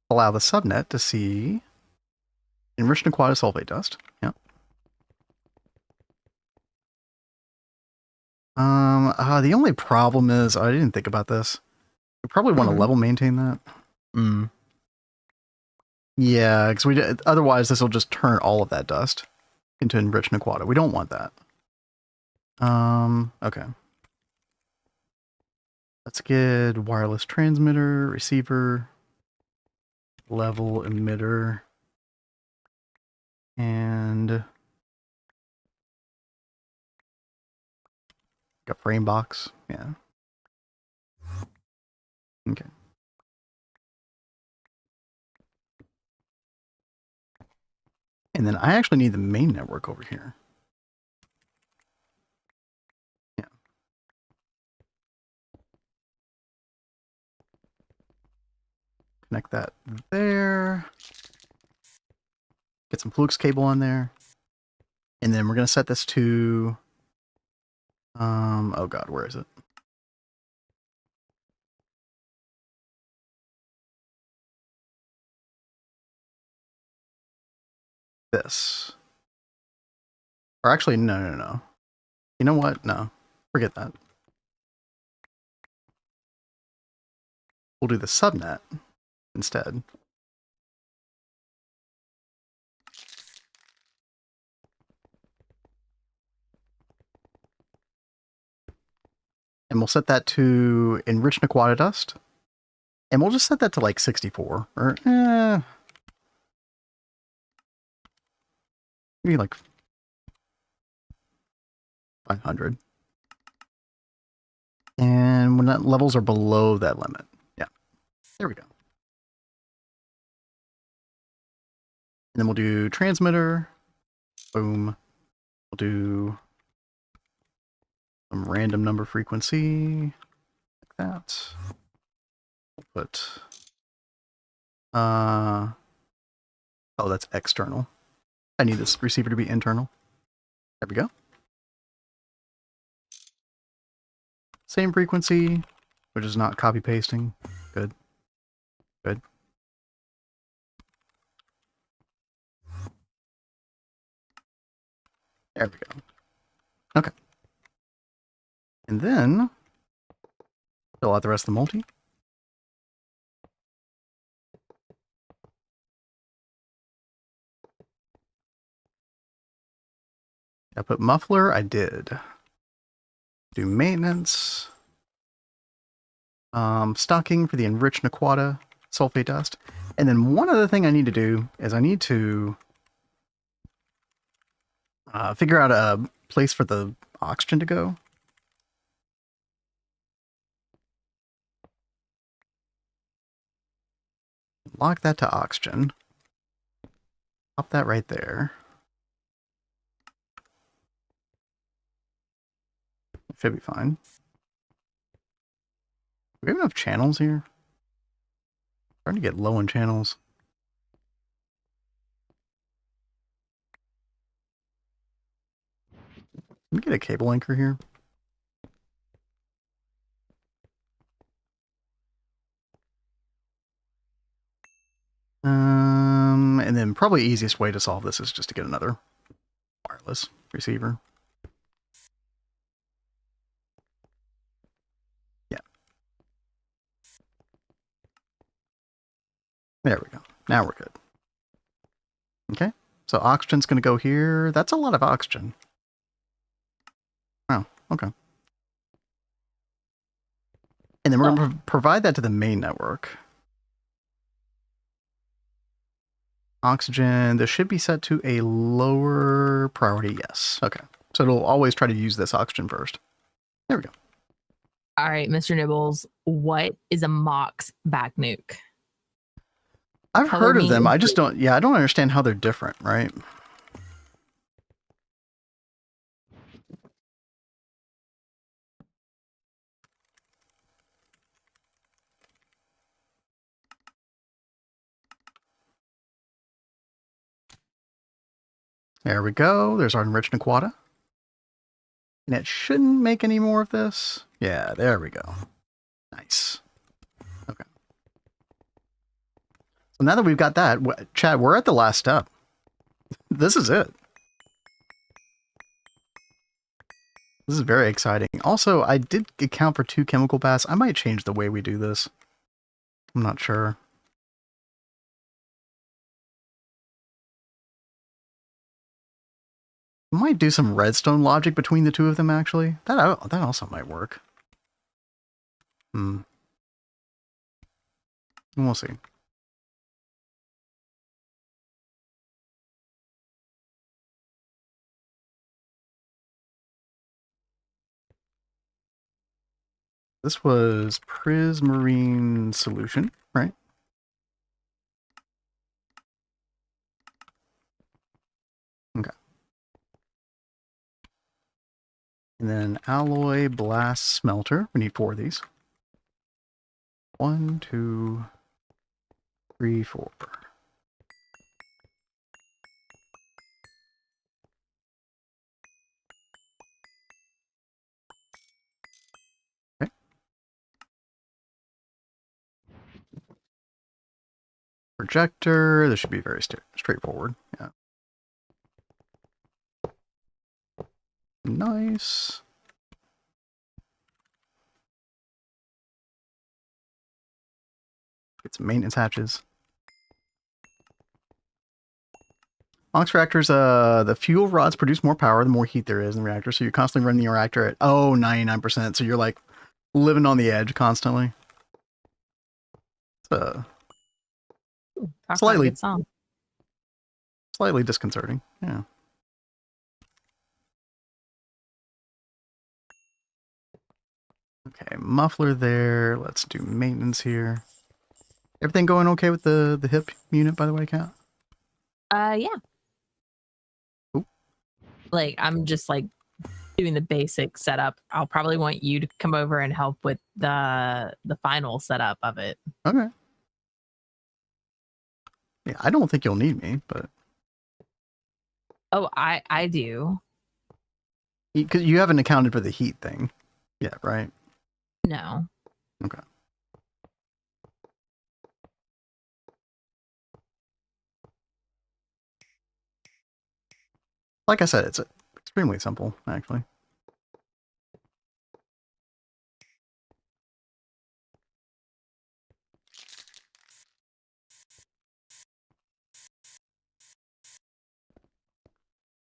allow the subnet to see enriched aquatic sulfate dust. Yep. The only problem is I didn't think about this. We probably want to level maintain that. Yeah, because otherwise this will just turn all of that dust into enriched aquatic. We don't want that. Okay. Let's get wireless transmitter, receiver, level emitter, and a frame box. Yeah. Okay. And then I actually need the main network over here. Yeah. Connect that there. Get some flux cable on there. And then we're going to set this to, oh God, where is it? This. Or actually, no. You know what? No, forget that. We'll do the subnet instead. And we'll set that to enriched aquatic dust. And we'll just set that to like 64 or maybe like 500. And when that levels are below that limit. Yeah. There we go. And then we'll do transmitter. Boom. We'll do some random number frequency like that. We'll put Oh, that's external. I need this receiver to be internal. There we go. Same frequency, which is not copy pasting. Good. Good. There we go. Okay. And then fill out the rest of the multi. I put muffler, I did. Do maintenance. Stocking for the enriched Naquata sulfate dust. And then one other thing I need to do is I need to figure out a place for the oxygen to go. Lock that to oxygen. Pop that right there. Should be fine. Do we have enough channels here? Starting to get low on channels. Let me get a cable anchor here. And then probably easiest way to solve this is just to get another wireless receiver. Yeah. There we go. Now we're good. Okay. So oxygen's going to go here. That's a lot of oxygen. Oh, okay. And then we're going to provide that to the main network. Oxygen, this should be set to a lower priority, yes. Okay. So it'll always try to use this oxygen first. There we go. All right, Mr. Nibbles, what is a MOX back nuke? I've heard of them. I just don't, I don't understand how they're different, right? There we go. There's our enriched Naquata. And it shouldn't make any more of this. Yeah, there we go. Nice. Okay. So now that we've got that, Chad, we're at the last step. This is it. This is very exciting. Also, I did account for 2 chemical baths. I might change the way we do this. I'm not sure. I might do some redstone logic between the 2 of them, actually. That also might work. We'll see. This was Prismarine solution, right? Okay. And then alloy blast smelter. We need 4 of these. 1, 2, 3, 4. Okay. Projector. This should be very straightforward. Yeah. Nice. Get some maintenance hatches. Ox reactors, the fuel rods produce more power the more heat there is in the reactor. So you're constantly running the reactor at 99%. So you're like living on the edge constantly. It's slightly disconcerting. Yeah. Okay, muffler there. Let's do maintenance here. Everything going okay with the hip unit, by the way, Kat? Yeah. Ooh. Like, I'm just like doing the basic setup. I'll probably want you to come over and help with the final setup of it. Okay. Yeah, I don't think you'll need me, but Oh, I do. because you haven't accounted for the heat thing. Yeah, right. No. Okay. Like I said, it's extremely simple, actually.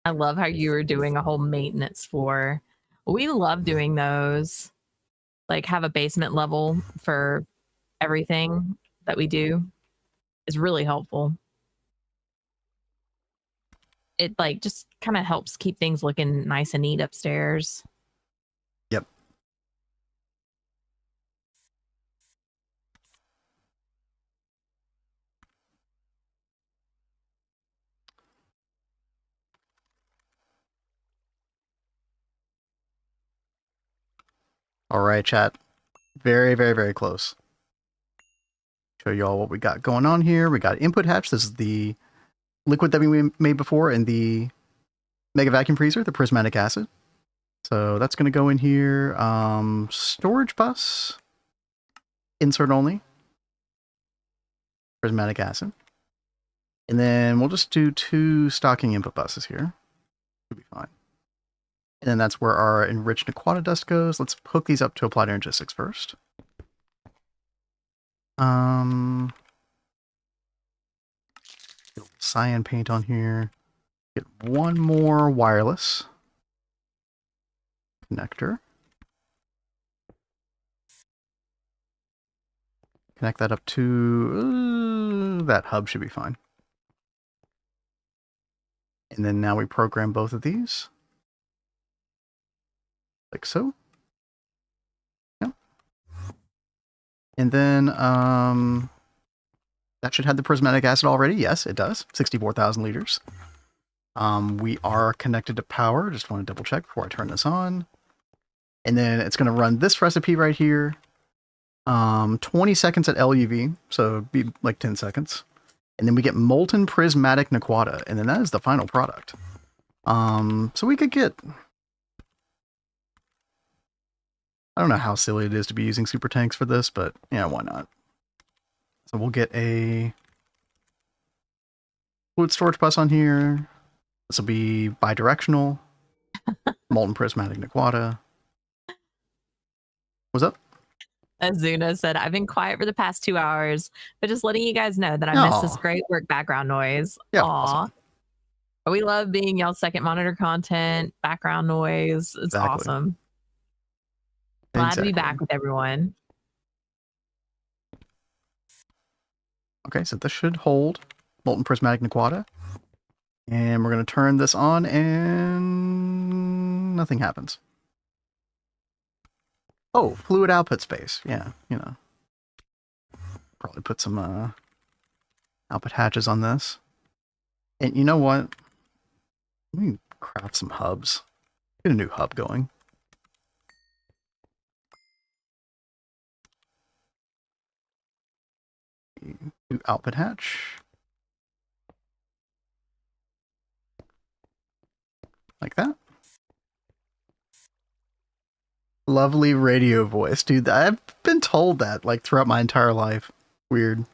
I love how you were doing a whole maintenance floor. We love doing those. Like have a basement level for everything that we do is really helpful. It like just kind of helps keep things looking nice and neat upstairs. Yep. All right, chat. Very, very, very close. Show you all what we got going on here. We got input hatch. This is the liquid that we made before in the mega vacuum freezer, the prismatic acid. So that's going to go in here. Storage bus. Insert only. Prismatic acid. And then we'll just do 2 stocking input buses here. Should be fine. And then that's where our enriched aquata dust goes. Let's hook these up to applied energistics first. Get a cyan paint on here. Get one more wireless connector. Connect that up to that hub should be fine. And then now we program both of these. Like so. Yep. And then that should have the prismatic acid already. Yes, it does. 64,000 liters. We are connected to power. Just want to double check before I turn this on. And then it's going to run this recipe right here. 20 seconds at LUV, so it'd be like 10 seconds. And then we get molten prismatic naquata, and then that is the final product. So we could get... I don't know how silly it is to be using super tanks for this, but yeah, why not? So we'll get a fluid storage bus on here. This will be bidirectional. Molten prismatic naquata. What's up? Azuna said, I've been quiet for the past 2 hours, but just letting you guys know that I miss this great work background noise. Yeah, Aw. awesome. We love being y'all's second monitor content, background noise. It's awesome. Glad to be back with everyone. Okay, so this should hold molten prismatic naquata. And we're going to turn this on and nothing happens. Oh, fluid output space. Yeah, you know. Probably put some output hatches on this. And you know what? Let me craft some hubs. Get a new hub going. New output hatch. Like that. Lovely radio voice. Dude, I've been told that like throughout my entire life. Weird.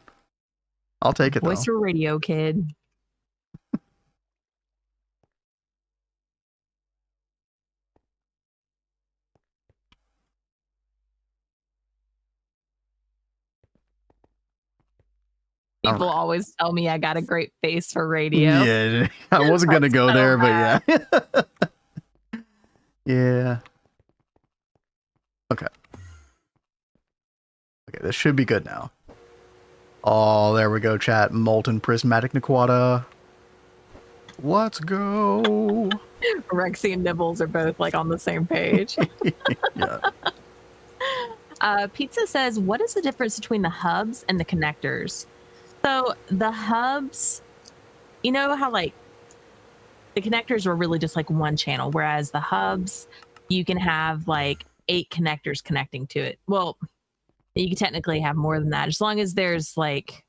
I'll take it Voice though. or radio kid. People always tell me I got a great face for radio. Yeah, I wasn't going to go so there, bad. but yeah. Yeah. Okay. Okay, this should be good now. Oh, there we go, chat. Molten prismatic naquata. Let's go. Rexy and Nibbles are both like on the same page. Yeah. Pizza says, what is the difference between the hubs and the connectors? So the hubs, you know how like the connectors were really just like one channel, whereas the hubs, you can have like 8 connectors connecting to it. Well, you can technically have more than that as long as there's like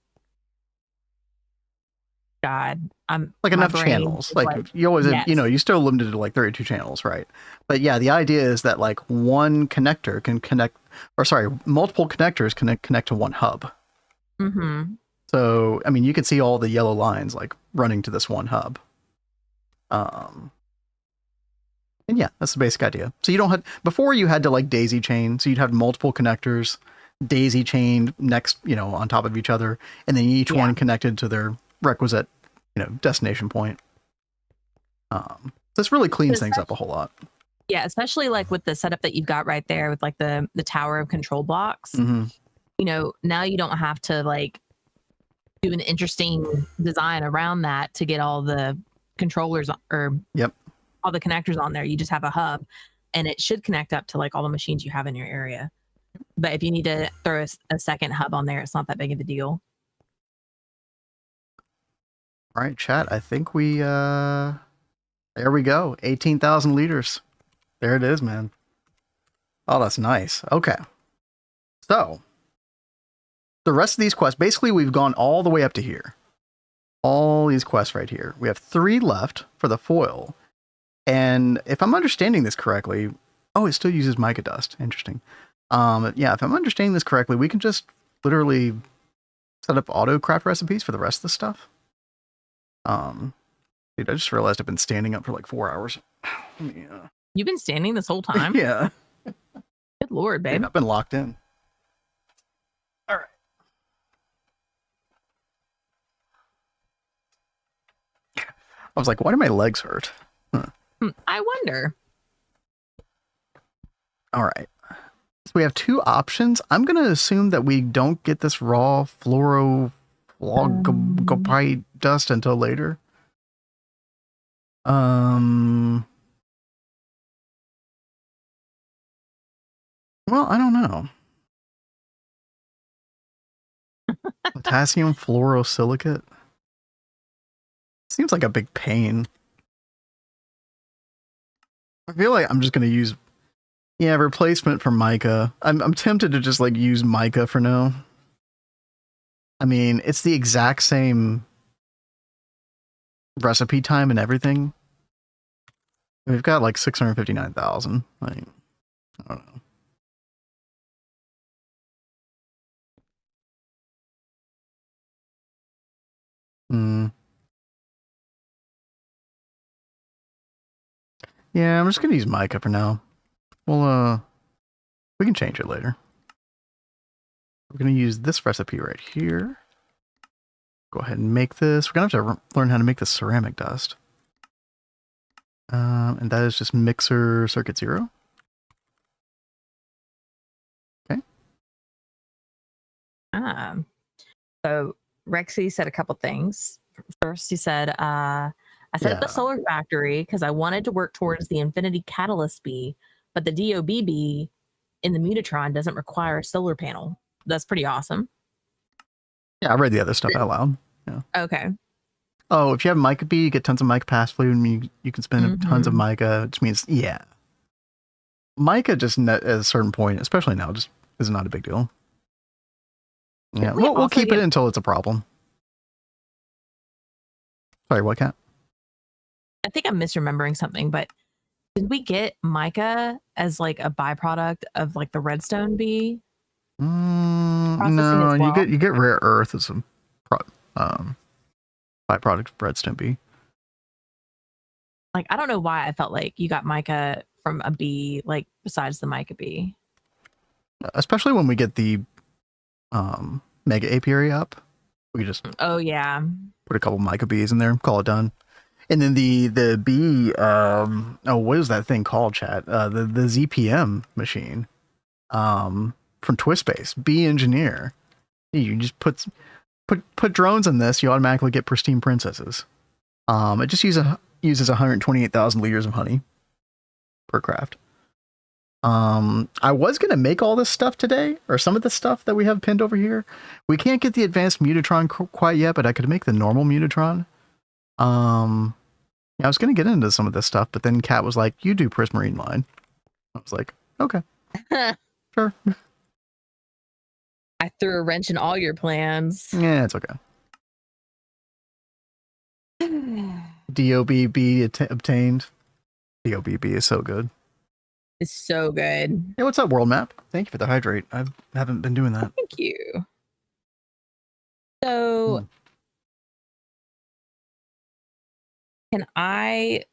God, I'm like enough channels. Like you always, yes. you know, you still limited to like 32 channels, right? But yeah, the idea is that like one connector can connect, or sorry, multiple connectors can connect to one hub. Mm-hmm. So, I mean, you can see all the yellow lines like running to this one hub. And yeah, that's the basic idea. So you don't have, before you had to like daisy chain, so you'd have multiple connectors, daisy chained next, you know, on top of each other, and then each one connected to their requisite, you know, destination point. This really cleans things up a whole lot. Yeah, especially like with the setup that you've got right there with like the tower of control blocks. Mm-hmm. You know, now you don't have to like do an interesting design around that to get all the controllers or all the connectors on there. You just have a hub, and it should connect up to like all the machines you have in your area. But if you need to throw a second hub on there, it's not that big of a deal. All right, chat. I think we there we go. 18,000 liters. There it is, man. Oh, that's nice. Okay. So the rest of these quests, basically we've gone all the way up to here. All these quests right here. We have 3 left for the foil. And if I'm understanding this correctly, oh, it still uses mica dust. Interesting. Yeah, if I'm understanding this correctly, we can just literally set up auto craft recipes for the rest of the stuff. Dude, I just realized I've been standing up for like 4 hours. Yeah. You've been standing this whole time? Yeah. Good Lord, babe. Dude, I've been locked in. All right. I was like, why do my legs hurt? Huh. I wonder. All right. So we have 2 options. I'm going to assume that we don't get this raw fluorogopite dust until later. Well, I don't know. Potassium fluorosilicate. Seems like a big pain. I feel like I'm just going to use, replacement for mica. I'm tempted to just like use mica for now. I mean, it's the exact same recipe time and everything. We've got like 659,000. Like, I don't know. Yeah, I'm just gonna use mica for now. Well, we can change it later. We're gonna use this recipe right here. Go ahead and make this. We're gonna have to learn how to make the ceramic dust. And that is just mixer circuit 0. Okay. So Rexy said a couple things. First, he said, I set up the solar factory because I wanted to work towards the infinity catalyst bee, but the DOBB in the Mutatron doesn't require a solar panel. That's pretty awesome. Yeah, I read the other stuff out loud. Yeah. Okay. Oh, if you have mica bee, you get tons of mica pass fluid, and you can spend tons of mica, which means, mica just at a certain point, especially now, just is not a big deal. Yeah, we'll keep it until it's a problem. Sorry, what, Cat? I think I'm misremembering something, but did we get mica as like a byproduct of like the redstone bee? No, you get rare earth as a byproduct of redstone bee. Like, I don't know why I felt like you got mica from a bee, like besides the mica bee. Especially when we get the mega apiary up, we just put a couple mica bees in there, call it done. And then the bee, what is that thing called, chat? The ZPM machine from Twistspace, Bee Engineer. You just put drones in this, you automatically get pristine princesses. It just uses 128,000 liters of honey per craft. I was going to make all this stuff today, or some of the stuff that we have pinned over here. We can't get the advanced Mutatron quite yet, but I could make the normal Mutatron. I was going to get into some of this stuff, but then Kat was like, you do Prismarine line. I was like, okay, sure. I threw a wrench in all your plans. Yeah, it's okay. DOBB obtained. DOBB is so good. It's so good. Hey, what's up, World Map? Thank you for the hydrate. I haven't been doing that. Thank you. So, can I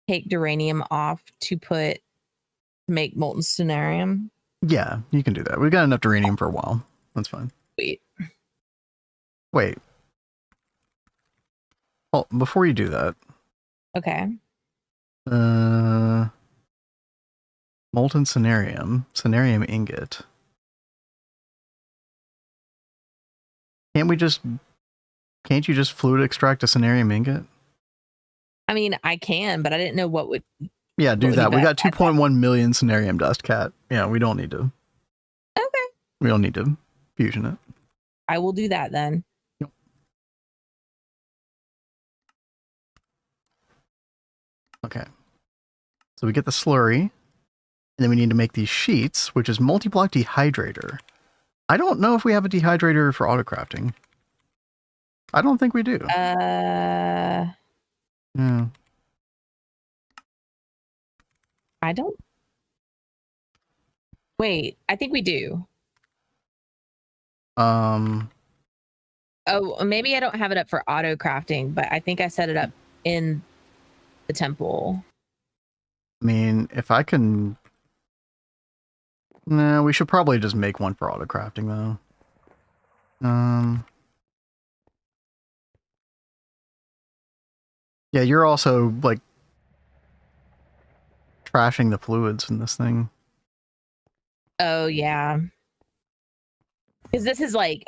take duranium off to make molten cenarium? Yeah, you can do that. We've got enough duranium for a while. That's fine. Wait. Oh, before you do that. Okay. Molten cenarium ingot. Can't you just fluid extract a cenarium ingot? I mean, I can, but I didn't know what would. Yeah, do that. We got 2.1 million cenarium dust, Cat. Yeah, we don't need to. Okay. We don't need to fusion it. I will do that then. Yep. Okay. So we get the slurry, and then we need to make these sheets, which is multi-block dehydrator. I don't know if we have a dehydrator for autocrafting. I don't think we do. Yeah. I don't. Wait, I think we do. Oh, maybe I don't have it up for auto crafting, but I think I set it up in the temple. I mean, if I can... No, we should probably just make one for auto crafting, though. Yeah, you're also, like, trashing the fluids in this thing. Oh, yeah. Because this is, like,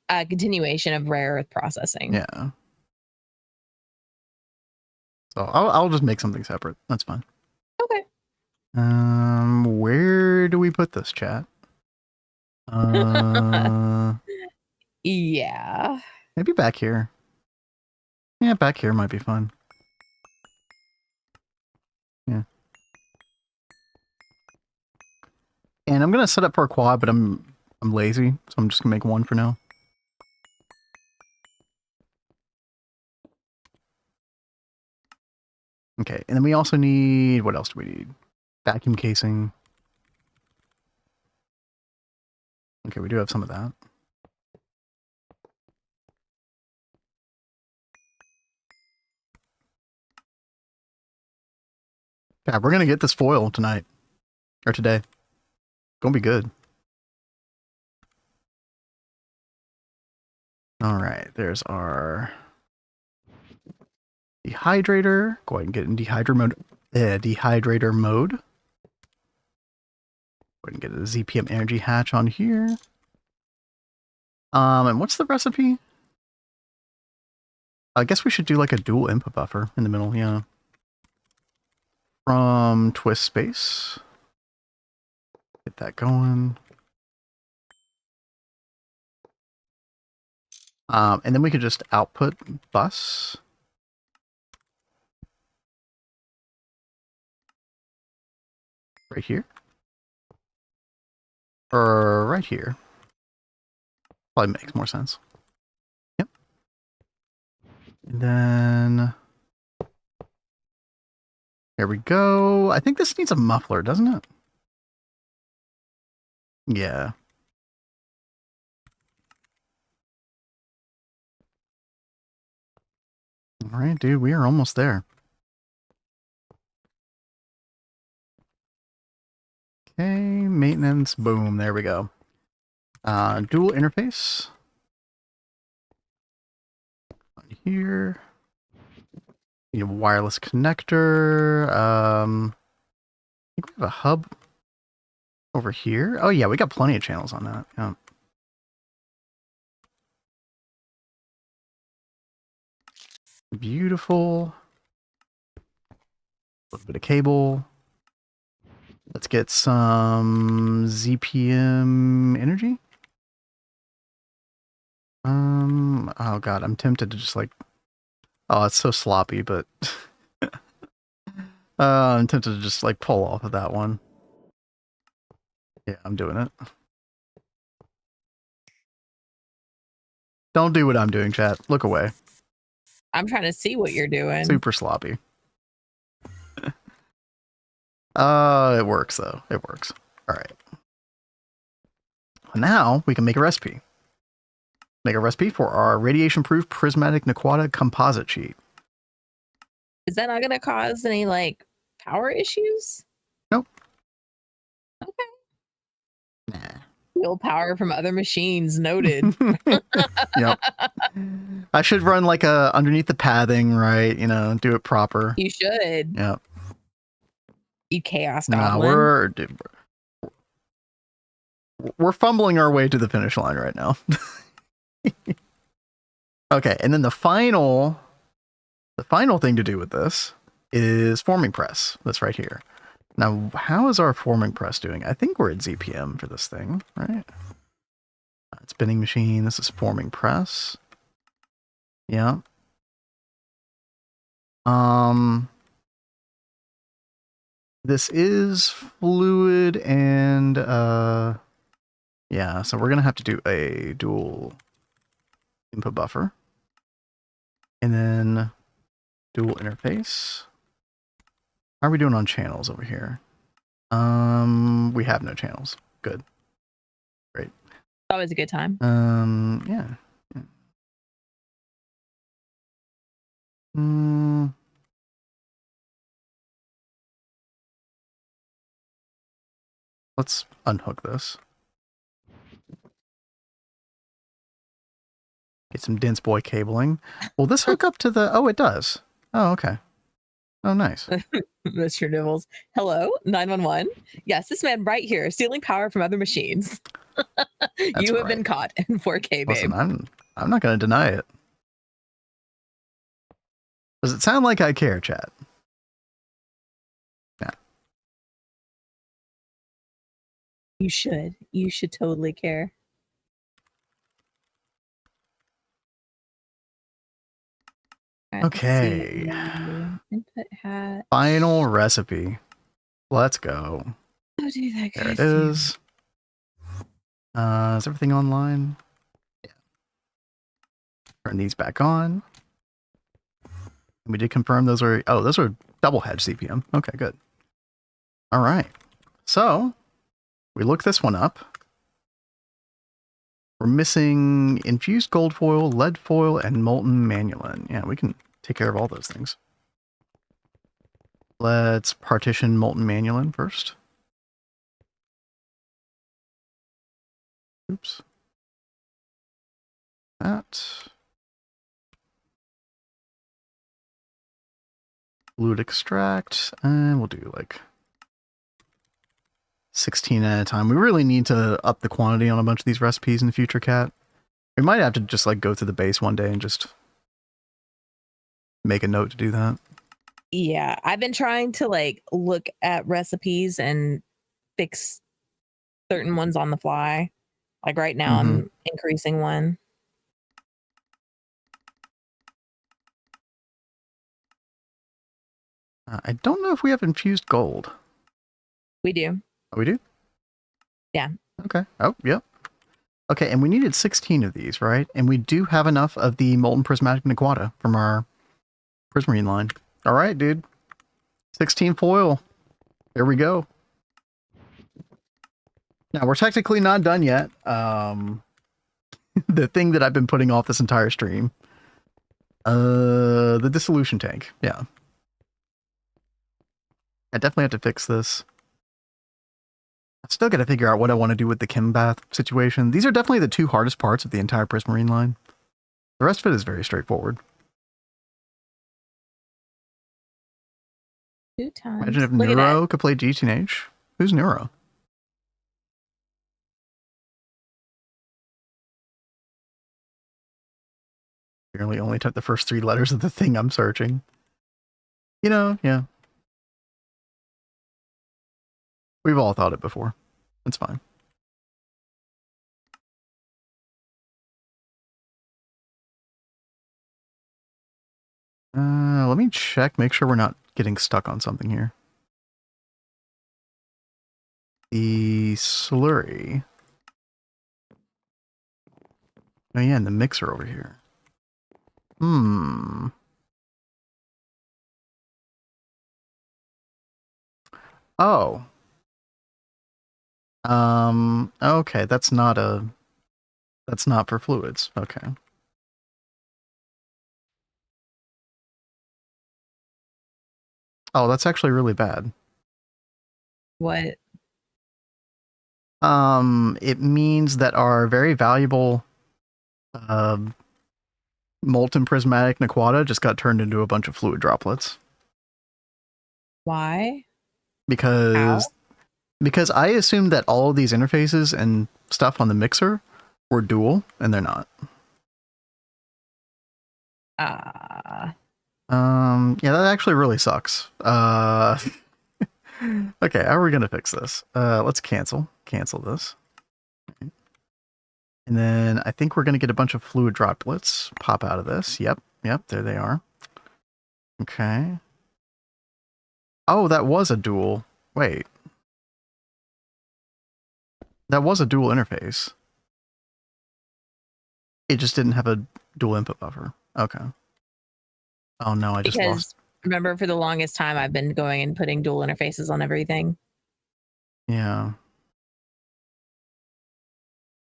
a continuation of rare earth processing. Yeah. So I'll just make something separate. That's fine. Okay. Where do we put this, chat? Yeah. Maybe back here. Yeah, back here might be fun. Yeah. And I'm gonna set up for a quad, but I'm lazy, so I'm just gonna make one for now. Okay, and then we also need, what else do we need? Vacuum casing. Okay, we do have some of that. Yeah, we're gonna get this foil tonight. Or today. Gonna be good. Alright, there's our dehydrator. Go ahead and get in dehydrator mode. Go ahead and get a ZPM energy hatch on here. And what's the recipe? I guess we should do like a dual input buffer in the middle, yeah. From Twistspace. Get that going. And then we could just output bus. Right here. Or right here. Probably makes more sense. Yep. And then... There we go. I think this needs a muffler, doesn't it? Yeah. All right, dude, we are almost there. Okay, maintenance, boom, there we go. Dual interface. On here. Need a wireless connector. I think we have a hub over here. Oh yeah, we got plenty of channels on that. Yeah. Beautiful. A little bit of cable. Let's get some ZPM energy. Oh god, I'm tempted to just like... Oh, it's so sloppy, but... I'm tempted to just like pull off of that one. Yeah, I'm doing it. Don't do what I'm doing, chat. Look away. I'm trying to see what you're doing. Super sloppy. It works though. It works. All right. Now we can make a recipe. Make a recipe for our radiation-proof prismatic Naquata composite sheet. Is that not going to cause any like power issues? Nope. Okay. Nah. Steal power from other machines. Noted. Yep. I should run like a underneath the pathing, right? You know, do it proper. You should. Yep. You chaos Nah, goblin. we're fumbling our way to the finish line right now. Okay, and then the final thing to do with this is forming press. That's right here. Now, how is our forming press doing? I think we're at ZPM for this thing, right? Spinning machine. This is forming press. Yeah. This is fluid and yeah, so we're gonna have to do a dual input buffer and then dual interface. How are we doing on channels over here? We have no channels. Good. Great. Always a good time. Yeah. Let's unhook this. Get some dense boy cabling. Will this hook up to the... Oh, it does. Oh, okay. Oh, nice. Mr. Nibbles. Hello, 911. Yes, this man right here stealing power from other machines. You have been caught in 4K, babe. Listen, I'm not going to deny it. Does it sound like I care, chat? Yeah. You should. You should totally care. Right, okay. Input hat. Final recipe. Let's go. Oh, dude, that there it is. Is everything online? Yeah. Turn these back on. We did confirm those are... Oh, those are DoubleHelix ZPM. Okay, good. All right. So, we look this one up. We're missing infused gold foil, lead foil, and molten manulin. Yeah, we can take care of all those things. Let's partition molten manulin first. Oops. That. Fluid extract, and we'll do like 16 at a time. We really need to up the quantity on a bunch of these recipes in the future, Cat. We might have to just like go to the base one day and just make a note to do that. Yeah, I've been trying to like look at recipes and fix certain ones on the fly. Like right now, I'm increasing one. I don't know if we have infused gold. We do. Oh, we do? Yeah. Okay. Oh, yep. Okay, and we needed 16 of these, right? And we do have enough of the molten prismatic Naquata from our Prismarine line. All right, dude. 16 foil. There we go. Now, we're technically not done yet. The thing that I've been putting off this entire stream. The dissolution tank. Yeah. I definitely have to fix this. I've still got to figure out what I want to do with the chem bath situation. These are definitely the two hardest parts of the entire Prismarine line. The rest of it is very straightforward. 2 times. Imagine if Neuro could play GTNH. Who's Neuro? Apparently only took the first 3 letters of the thing I'm searching. You know, yeah. We've all thought it before. It's fine. Let me check, make sure we're not getting stuck on something here. The slurry. Oh yeah, and the mixer over here. Oh. Okay, that's not for fluids. Okay. Oh, that's actually really bad. What? It means that our very valuable molten prismatic Naquata just got turned into a bunch of fluid droplets. Why? Because I assumed that all of these interfaces and stuff on the mixer were dual, and they're not. Yeah, that actually really sucks. Okay, how are we gonna fix this? Let's cancel this. And then I think we're gonna get a bunch of fluid droplets pop out of this. Yep, there they are. Okay. Oh, that was a dual. Wait. That was a dual interface. It just didn't have a dual input buffer. Okay. Oh no, I just lost. Remember, for the longest time, I've been going and putting dual interfaces on everything. Yeah.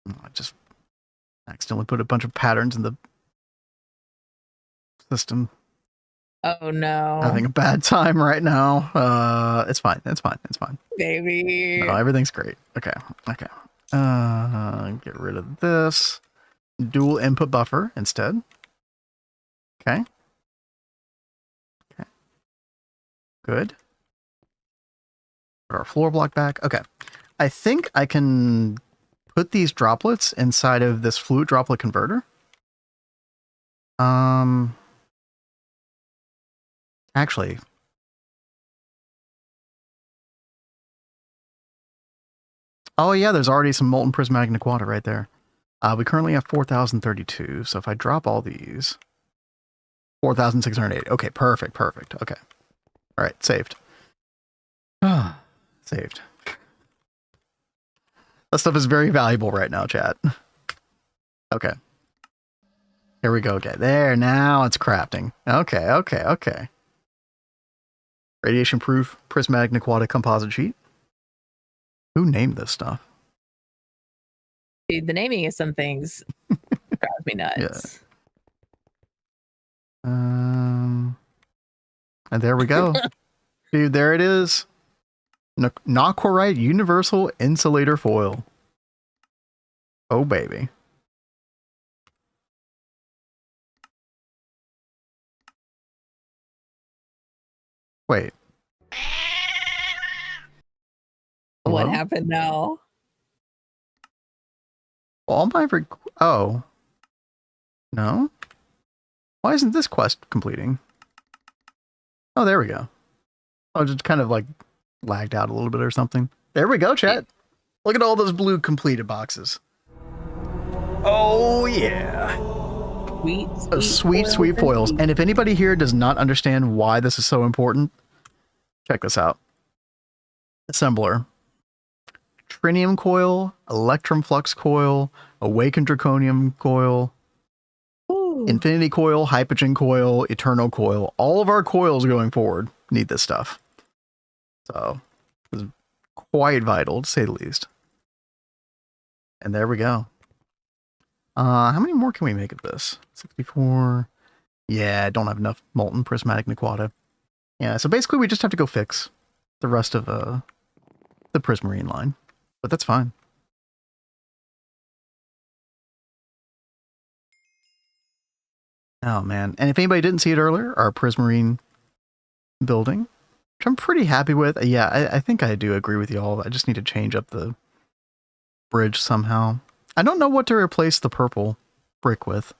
I just accidentally put a bunch of patterns in the system. Oh no. Having a bad time right now. It's fine. Baby. No, everything's great. Okay. Get rid of this. Dual input buffer instead. Okay. Good. Put our floor block back. Okay. I think I can put these droplets inside of this fluid droplet converter. Actually. Oh yeah, there's already some molten prismatic Naquata right there. We currently have 4,032, so if I drop all these, 4,608. Okay, perfect. Okay. All right, saved. Saved. That stuff is very valuable right now, chat. Okay. Here we go. Okay, there, now it's crafting. Okay. Radiation proof prismatic Naquata composite sheet. Who named this stuff? Dude, the naming of some things drives me nuts. Yeah. And there we go. Dude, there it is. Naquarite universal insulator foil. Oh, baby. Wait. Hello? What happened now? All my oh. No? Why isn't this quest completing? Oh, there we go. Oh, just kind of like lagged out a little bit or something. There we go, chat. Look at all those blue completed boxes. Oh, yeah. Sweet foils. And if anybody here does not understand why this is so important, check this out. Assembler. Trinium coil, electrum flux coil, awakened draconium coil, infinity coil, hypogen coil, eternal coil. All of our coils going forward need this stuff. So it's quite vital, to say the least. And there we go. How many more can we make of this? 64. Yeah, I don't have enough molten prismatic Naquata. Yeah, so basically we just have to go fix the rest of the Prismarine line. But that's fine. Oh, man. And if anybody didn't see it earlier, our Prismarine building, which I'm pretty happy with. Yeah, I think I do agree with you all. I just need to change up the bridge somehow. I don't know what to replace the purple brick with.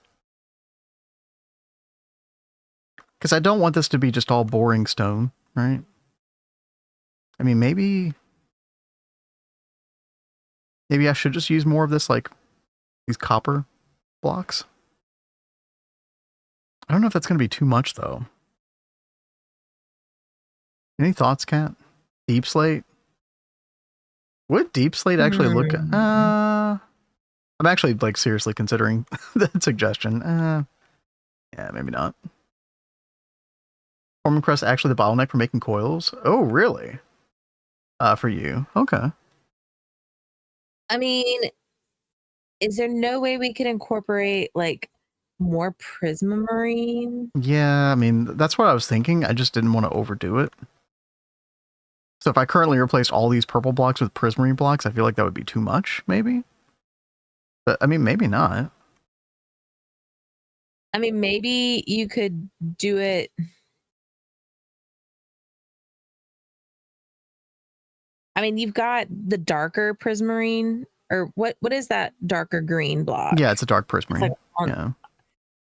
Because I don't want this to be just all boring stone, right? I mean, maybe I should just use more of this, like, these copper blocks. I don't know if that's going to be too much, though. Any thoughts, Kat? Deep slate? Would deep slate actually look... I'm actually, like, seriously considering that suggestion. Yeah, maybe not. Forming crust actually the bottleneck for making coils? Oh, really? For you. Okay. I mean, is there no way we could incorporate like more Prismarine? Yeah, I mean, that's what I was thinking. I just didn't want to overdo it. So if I currently replaced all these purple blocks with Prismarine blocks, I feel like that would be too much, maybe? But, I mean, maybe not. I mean, maybe you could do it. I mean, you've got the darker Prismarine, or what is that darker green block? Yeah, it's a dark Prismarine. Like yeah.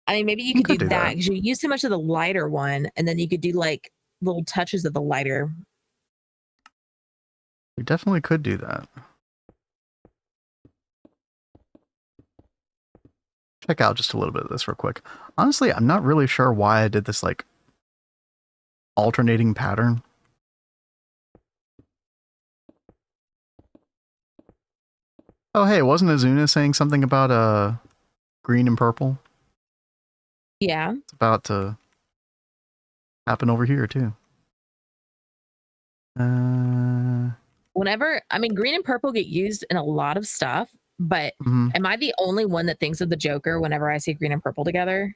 I mean, maybe you could do that because you use so much of the lighter one, and then you could do like little touches of the lighter. We definitely could do that. Check out just a little bit of this real quick. Honestly, I'm not really sure why I did this like alternating pattern. Oh, hey, wasn't Azuna saying something about green and purple? Yeah. It's about to happen over here too. Whenever, I mean, green and purple get used in a lot of stuff, but am I the only one that thinks of the Joker whenever I see green and purple together?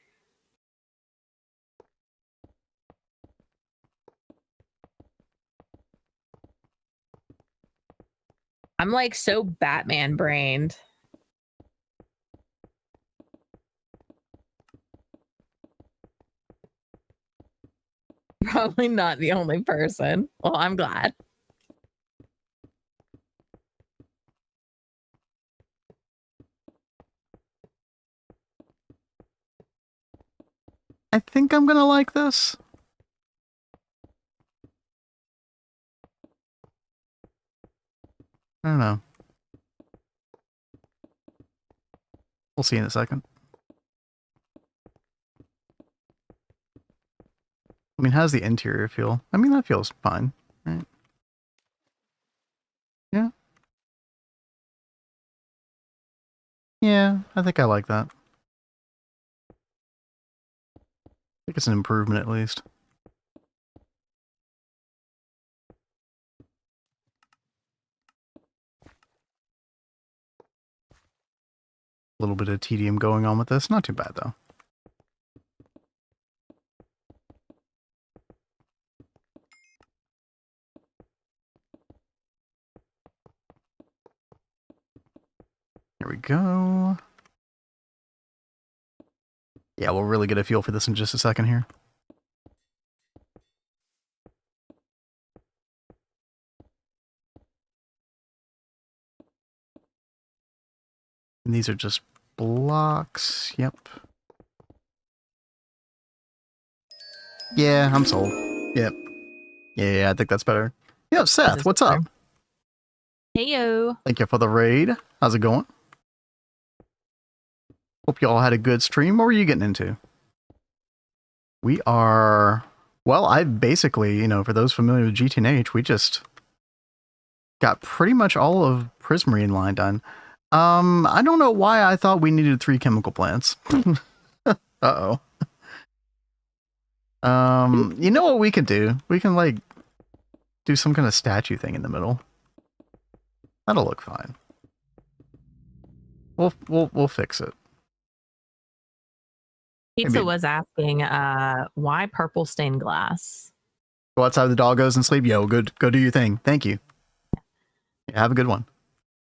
I'm like so Batman brained. Probably not the only person. Well, I'm glad. I think I'm gonna like this. I don't know. We'll see in a second. I mean, how's the interior feel? I mean, that feels fine, right? Yeah. Yeah, I think I like that. I think it's an improvement at least. A little bit of tedium going on with this. Not too bad, though. Here we go. Yeah, we'll really get a feel for this in just a second here. And these are just blocks. Yep. Yeah, I'm sold. Yep. Yeah, I think that's better. Yo, Seth, what's up? Heyo. Thank you for the raid. How's it going? Hope you all had a good stream. What were you getting into? We are... Well, I basically, you know, for those familiar with GTNH, we just got pretty much all of Prismarine line done. I don't know why I thought we needed 3 chemical plants. Uh-oh. You know what we can do? We can, like, do some kind of statue thing in the middle. That'll look fine. We'll fix it. Pizza was asking, why purple stained glass? Go outside, the dog goes and sleep. Yo, go do your thing. Thank you. Yeah, have a good one.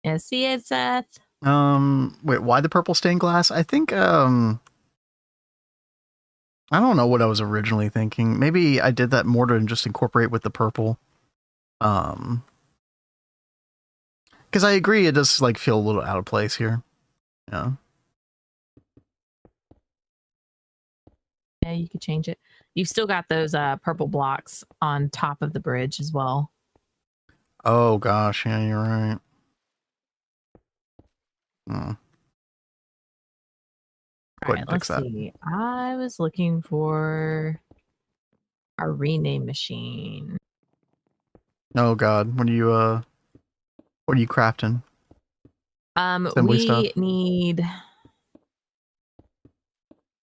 Yeah, see it, Seth. Wait, why the purple stained glass? I think, I don't know what I was originally thinking. Maybe I did that more to just incorporate with the purple. Because I agree, it does, like, feel a little out of place here. Yeah. Yeah, you could change it. You've still got those purple blocks on top of the bridge as well. Oh gosh, yeah, you're right. All right, let's see. I was looking for our rename machine. Oh god, what are you crafting? Assembly stuff? Need...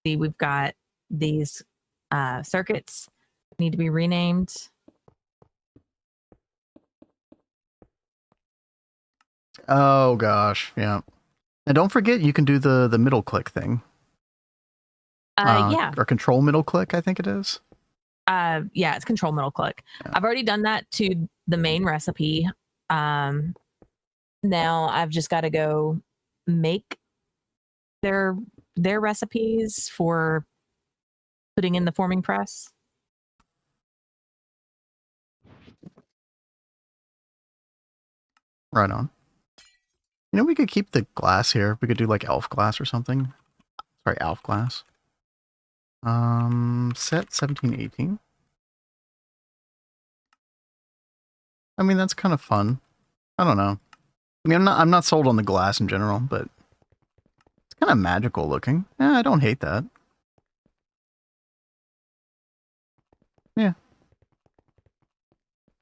See, we've got these circuits need to be renamed. Oh gosh, yeah. And don't forget, you can do the middle click thing. Yeah. Or control middle click, I think it is. Yeah, it's control middle click. Yeah. I've already done that to the main recipe. Now I've just got to go make their recipes for putting in the forming press. Right on. You know, we could keep the glass here. We could do like elf glass or something. Sorry, elf glass. Set 1718. I mean, that's kind of fun. I don't know. I mean, I'm not sold on the glass in general, but it's kind of magical looking. Yeah, I don't hate that. Yeah.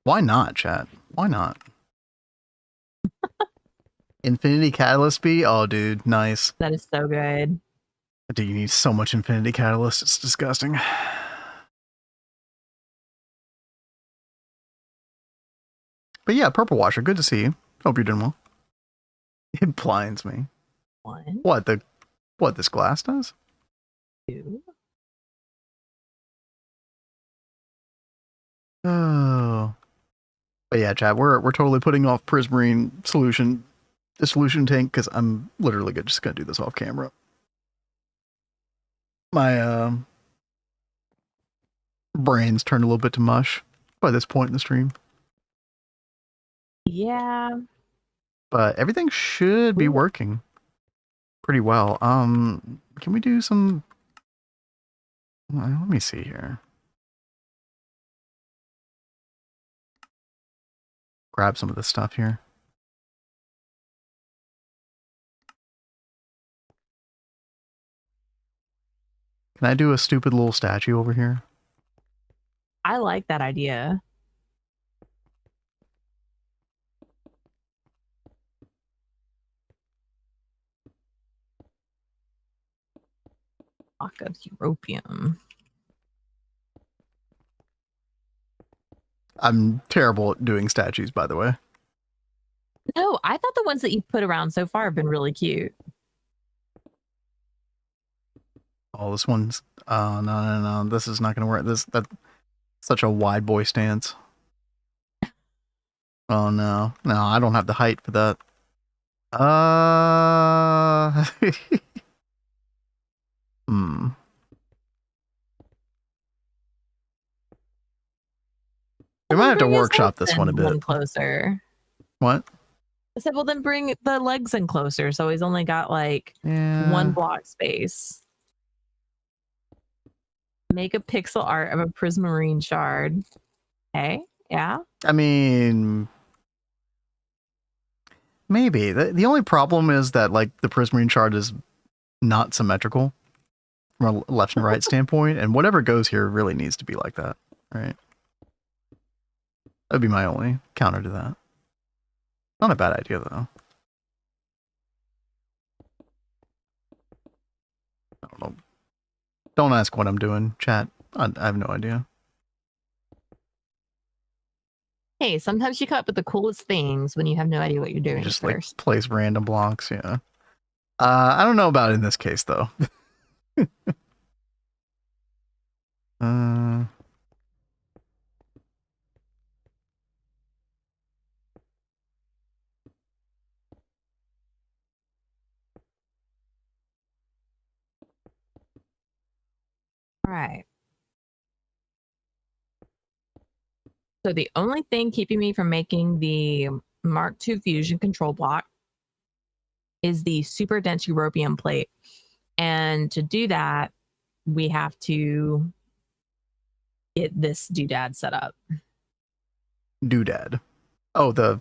Why not, chat? Why not? Infinity Catalyst B? Oh, dude, nice. That is so good. Dude, you need so much Infinity Catalyst. It's disgusting. But yeah, Purple Washer, good to see you. Hope you're doing well. It blinds me. What? What this glass does? Oh. But yeah, chat, we're totally putting off Prismarine solution, the solution tank, because I'm literally just gonna do this off camera. My brain's turned a little bit to mush by this point in the stream. Yeah. But everything should be working pretty well. Can we do some... Let me see here. Grab some of this stuff here. Can I do a stupid little statue over here? I like that idea. Block of europium. I'm terrible at doing statues, by the way. No, I thought the ones that you've put around so far have been really cute. Oh, this one's... no. This is not going to work. That's such a wide boy stance. Oh, no. No, I don't have the height for that. We might have to workshop this one a bit. Closer. What? I said, well, then bring the legs in closer. So he's only got like one block space. Make a pixel art of a prismarine shard. Okay. Yeah. I mean, maybe. The only problem is that like the prismarine shard is not symmetrical from a left and right standpoint, and whatever goes here really needs to be like that, right? That'd be my only counter to that. Not a bad idea, though. I don't know. Don't ask what I'm doing, chat. I have no idea. Hey, sometimes you come up with the coolest things when you have no idea what you're doing. You just like place random blocks, yeah. I don't know about it in this case, though. Right. So the only thing keeping me from making the Mark II Fusion control block is the super dense europium plate. And to do that, we have to get this doodad set up. Doodad. Oh, the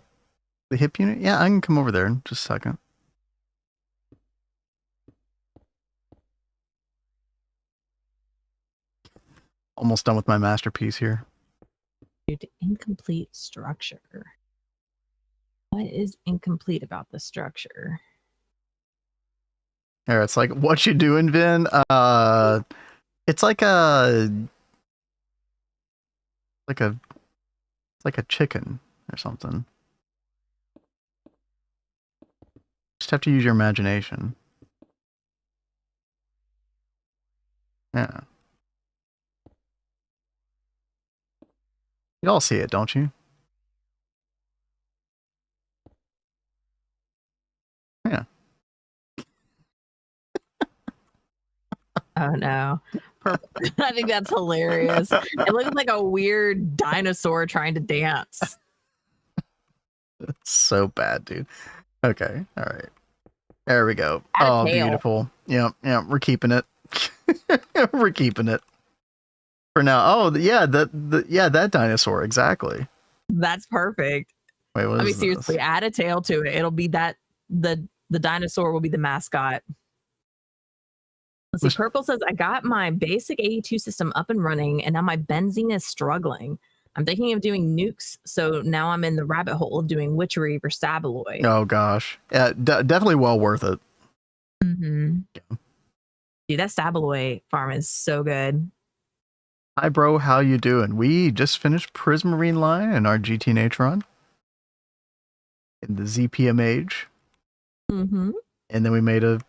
hip unit? Yeah, I can come over there in just a second. Almost done with my masterpiece here. Dude, incomplete structure. What is incomplete about the structure? There, it's like, what you doing, Vin? It's like a chicken or something. Just have to use your imagination. Yeah. You all see it, don't you? Yeah. Oh no. I think that's hilarious. It looks like a weird dinosaur trying to dance. It's so bad, dude. Okay. All right. There we go. Add a Oh, tail. beautiful. Yep. Yeah. We're keeping it. We're keeping it for now. Oh, yeah. That dinosaur. Exactly. That's perfect. Wait, what I is mean, seriously, this? add a tail to it. It'll be that the dinosaur will be the mascot. Let's see. Purple says, I got my basic 82 system up and running, and now my benzene is struggling. I'm thinking of doing nukes, so now I'm in the rabbit hole of doing witchery for Stabaloy. Oh, gosh. Yeah, definitely well worth it. Mm-hmm. Yeah. Dude, that Stabaloy farm is so good. Hi, bro. How you doing? We just finished Prismarine line in our GTNH run. In the ZPM-Age. Mm-hmm. And then we made a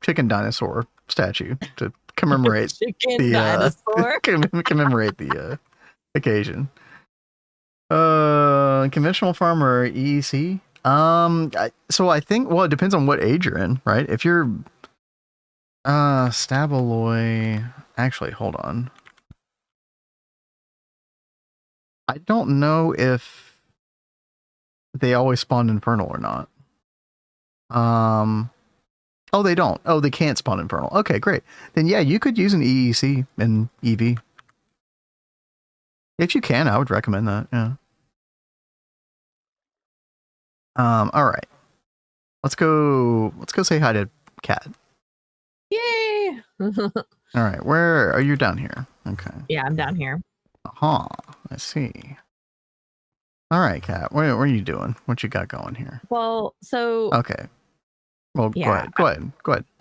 chicken dinosaur statue to commemorate dinosaur. Commemorate the occasion. Conventional farm or EEC? So I think, well, it depends on what age you're in, right? If you're Stabaloy, actually, hold on. I don't know if they always spawn Infernal or not. Oh, they don't. Oh, they can't spawn Infernal. Okay, great. Then yeah, you could use an EEC and EV. If you can, I would recommend that. Yeah. All right. Let's go say hi to Cat. Yay! All right, where are you? Down here? Okay. Yeah, I'm down here. I see. All right, Cat. What are you doing? What you got going here? Well, so okay. Well, yeah, go ahead.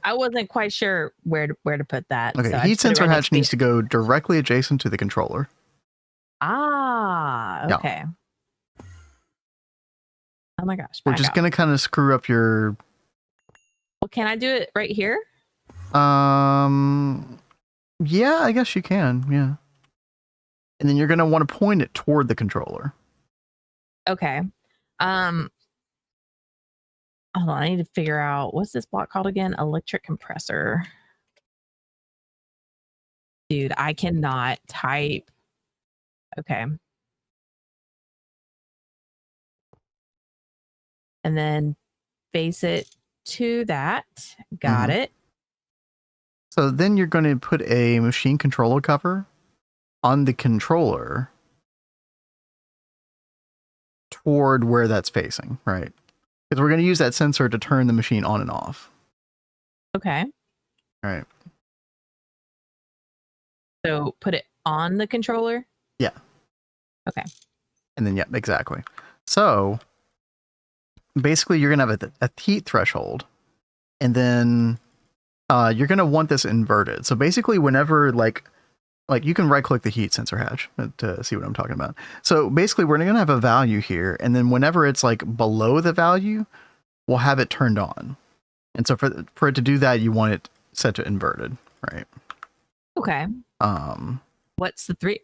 I wasn't quite sure where to put that. Okay, so heat sensor hatch needs to go directly adjacent to the controller. Ah, okay. Yeah. Oh my gosh. We're just gonna kind of screw up your. Well, can I do it right here? Yeah, I guess you can. Yeah. And then you're gonna want to point it toward the controller. Okay. Hold on, I need to figure out what's this block called again? Electric compressor. Dude, I cannot type. Okay. And then face it to that. Got it. So then you're going to put a machine controller cover on the controller toward where that's facing, right? Because we're going to use that sensor to turn the machine on and off. Okay. All right. So put it on the controller? Yeah. Okay. And then, yeah, exactly. So basically you're going to have a heat threshold, and then you're going to want this inverted. So basically whenever like you can right click the heat sensor hatch to see what I'm talking about. So basically we're going to have a value here, and then whenever it's like below the value, we'll have it turned on. And so for it to do that, you want it set to inverted, right? Okay. What's the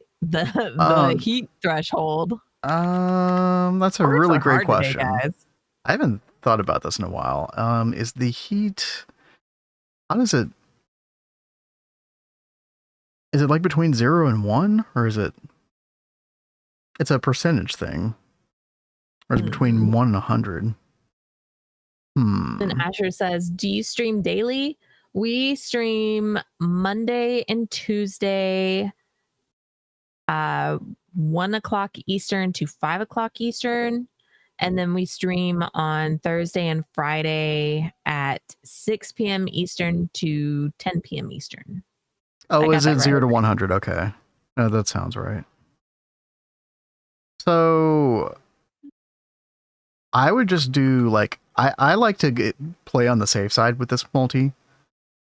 heat threshold? That's a really great question. Today, guys. I haven't thought about this in a while. Is the heat, how does it, is it like between 0 and 1, or is it, it's a percentage thing, or is it between 1 and 100? Then Asher says, do you stream daily? We stream Monday and Tuesday, 1 o'clock Eastern to 5 o'clock Eastern. And then we stream on Thursday and Friday at 6 p.m. Eastern to 10 p.m. Eastern. Oh, is it 0 to 100? Okay. No, that sounds right. So I would just do like, I like to play on the safe side with this multi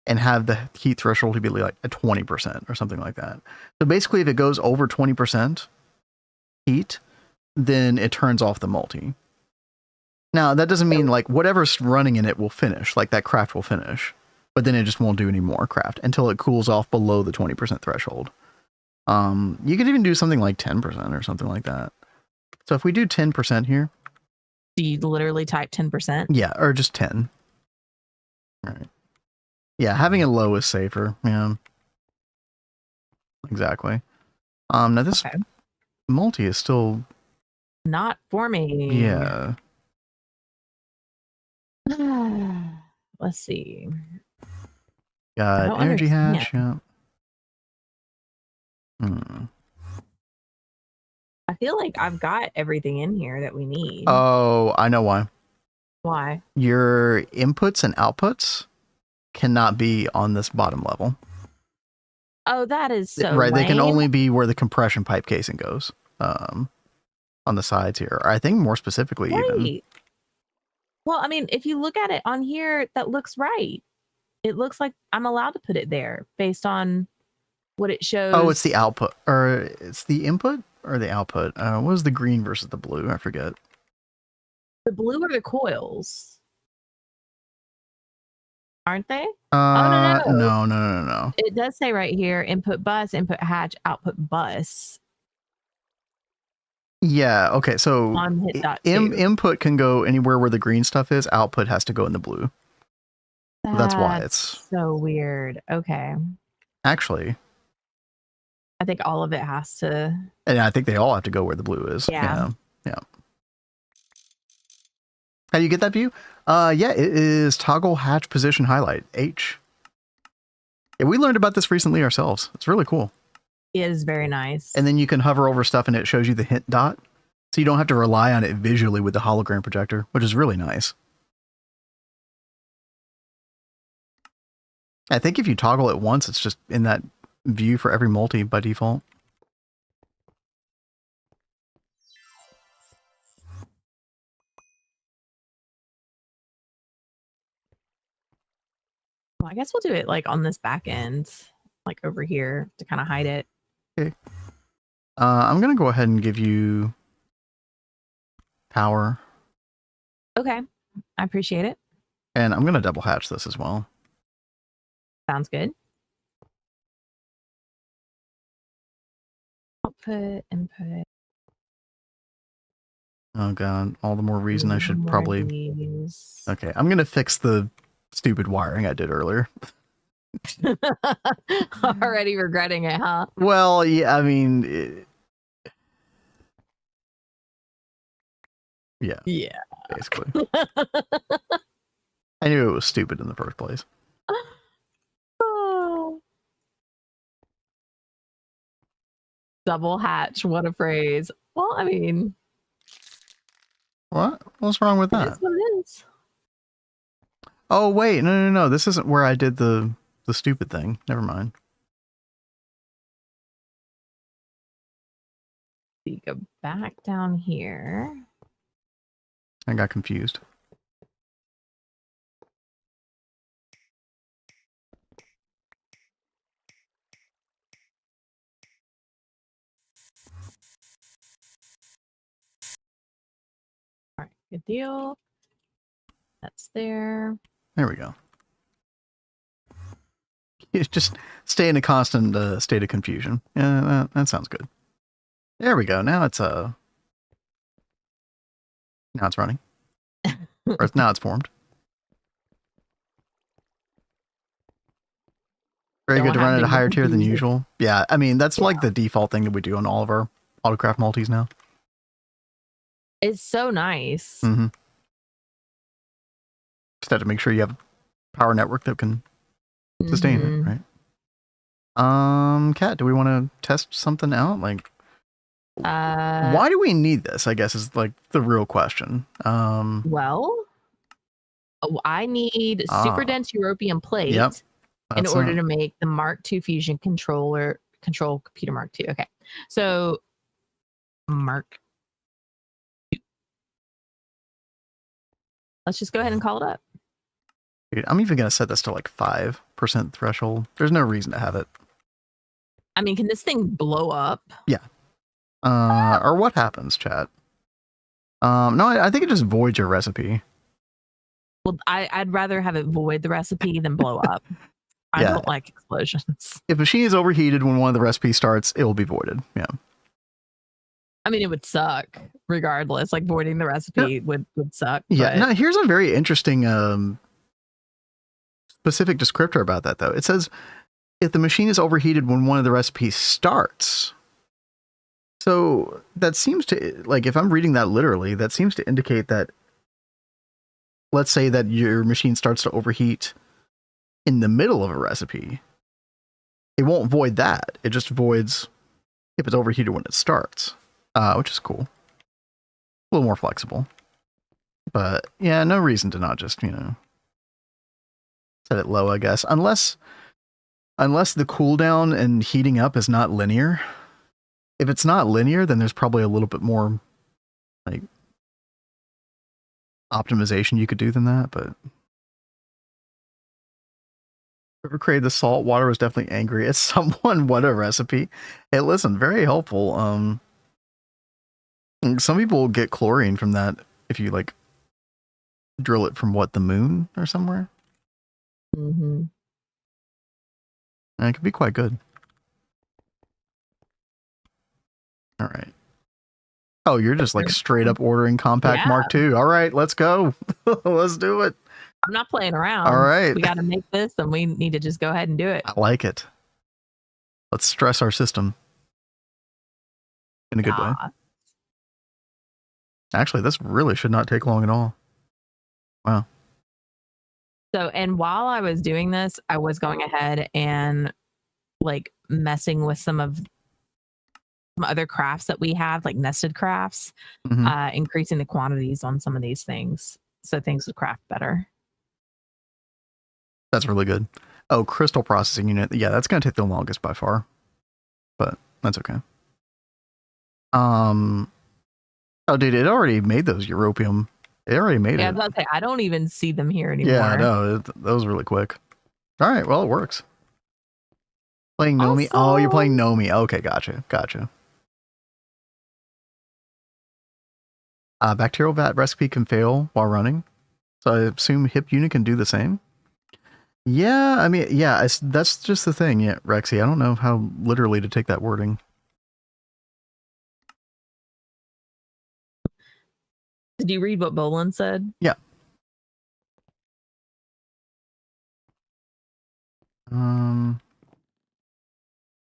and have the heat threshold to be like a 20% or something like that. So basically if it goes over 20% heat, then it turns off the multi. Now, that doesn't mean like whatever's running in it will finish, like that craft will finish, but then it just won't do any more craft until it cools off below the 20% threshold. You could even do something like 10% or something like that. So if we do 10% here. Do you literally type 10%? Yeah, or just 10. All right. Yeah, having it low is safer. Yeah. Exactly. Now this multi is still not forming. Yeah. Let's see. Got energy hatch. Yeah. I feel like I've got everything in here that we need. Oh, I know why. Why? Your inputs and outputs cannot be on this bottom level. Oh, that is so right. lame. They can only be where the compression pipe casing goes. On the sides here. Or I think more specifically even. Well, I mean, if you look at it on here, that looks right. It looks like I'm allowed to put it there based on what it shows. Oh, it's the output, or it's the input or the output. What was the green versus the blue? I forget. The blue are the coils, aren't they? No. It does say right here: input bus, input hatch, output bus. Yeah. Okay. So input can go anywhere where the green stuff is. Output has to go in the blue. That's why it's so weird. Okay. Actually, I think all of it has to. And I think they all have to go where the blue is. Yeah. How do you get that view? Yeah, it is toggle hatch position highlight H. Yeah, we learned about this recently ourselves. It's really cool. It is very nice. And then you can hover over stuff and it shows you the hint dot. So you don't have to rely on it visually with the hologram projector, which is really nice. I think if you toggle it once, it's just in that view for every multi by default. Well, I guess we'll do it like on this back end, like over here to kind of hide it. Okay. I'm going to go ahead and give you power. Okay. I appreciate it. And I'm going to double hatch this as well. Sounds good. Output, input. Oh god, all the more reason I should probably... Okay, I'm going to fix the stupid wiring I did earlier. Already regretting it, huh? Well, yeah, I mean... Yeah. Yeah. Basically. I knew it was stupid in the first place. Oh. Double hatch, what a phrase. Well, I mean... What? What's wrong with that? That's what it is. Oh, wait. No. This isn't where I did the stupid thing. Never mind. You go back down here. I got confused. All right, good deal. That's there. There we go. You just stay in a constant state of confusion. Yeah, that sounds good. There we go. Now it's now it's running. Or now it's formed. Very good to run at a higher tier than usual. Yeah, I mean, that's like the default thing that we do on all of our autocraft multis now. It's so nice. Mm-hmm. Just have to make sure you have a power network that can sustain it, right? Kat, do we want to test something out? Like, why do we need this? I guess is like the real question. Well, I need super dense European plate in order to make the Mark II Fusion control computer Mark II. Okay, so Mark. Let's just go ahead and call it up. Dude, I'm even going to set this to like 5% threshold. There's no reason to have it. I mean, can this thing blow up? Yeah. Or what happens, chat? No, I think it just voids your recipe. Well, I'd rather have it void the recipe than blow up. I don't like explosions. If machine is overheated when one of the recipes starts, it will be voided. Yeah. I mean, it would suck regardless. Like voiding the recipe would suck. Yeah. But... Now, here's a very interesting specific descriptor about that, though. It says if the machine is overheated when one of the recipes starts. So that seems to, like, if I'm reading that literally, that seems to indicate that, let's say that your machine starts to overheat in the middle of a recipe. It won't void that. It just voids if it's overheated when it starts, which is cool. A little more flexible. But yeah, no reason to not just, set it low, I guess. Unless the cooldown and heating up is not linear. If it's not linear, then there's probably a little bit more like optimization you could do than that, but whoever created the salt water was definitely angry at someone. What a recipe. Hey, listen, very helpful. Some people get chlorine from that if you like drill it from the moon or somewhere. Mm-hmm. And it could be quite good. All right. Oh, you're just like straight up ordering Compact Mark II. All right, let's go. Let's do it. I'm not playing around. All right. We got to make this and we need to just go ahead and do it. I like it. Let's stress our system in a good way. Actually, this really should not take long at all. Wow. So, and while I was doing this, I was going ahead and like messing with some other crafts that we have, like nested crafts, increasing the quantities on some of these things so things would craft better. That's really good. Oh, crystal processing unit. Yeah, that's going to take the longest by far, but that's okay. Oh, dude, it already made those europium. It already made it. I was about to say, I don't even see them here anymore. Yeah, I know. That was really quick. All right, well, it works. Playing Nomi. Oh, you're playing Nomi. Okay, gotcha. Bacterial vat recipe can fail while running. So I assume hip unit can do the same. Yeah, I mean, yeah, that's just the thing. Yeah, Rexy, I don't know how literally to take that wording. Did you read what Bolin said? Yeah. Yeah,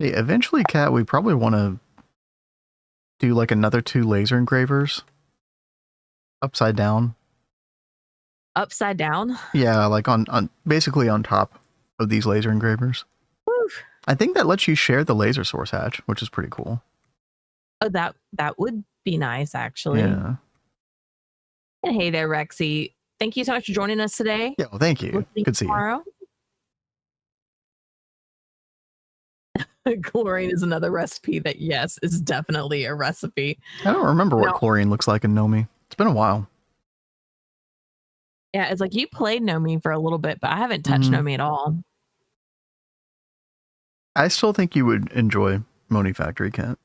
eventually, Kat, we probably want to do like another 2 laser engravers. Upside down. Upside down? Yeah, like on basically on top of these laser engravers. Woo. I think that lets you share the laser source hatch, which is pretty cool. Oh, that would be nice, actually. Yeah. And hey there, Rexy. Thank you so much for joining us today. Yeah, well, thank you. Good to see you. Chlorine is another recipe that, yes, is definitely a recipe. I don't remember what chlorine looks like in Nomi. It's been a while. Yeah, it's like you played Nomi for a little bit, but I haven't touched Nomi at all. I still think you would enjoy Moni Factory, Kat.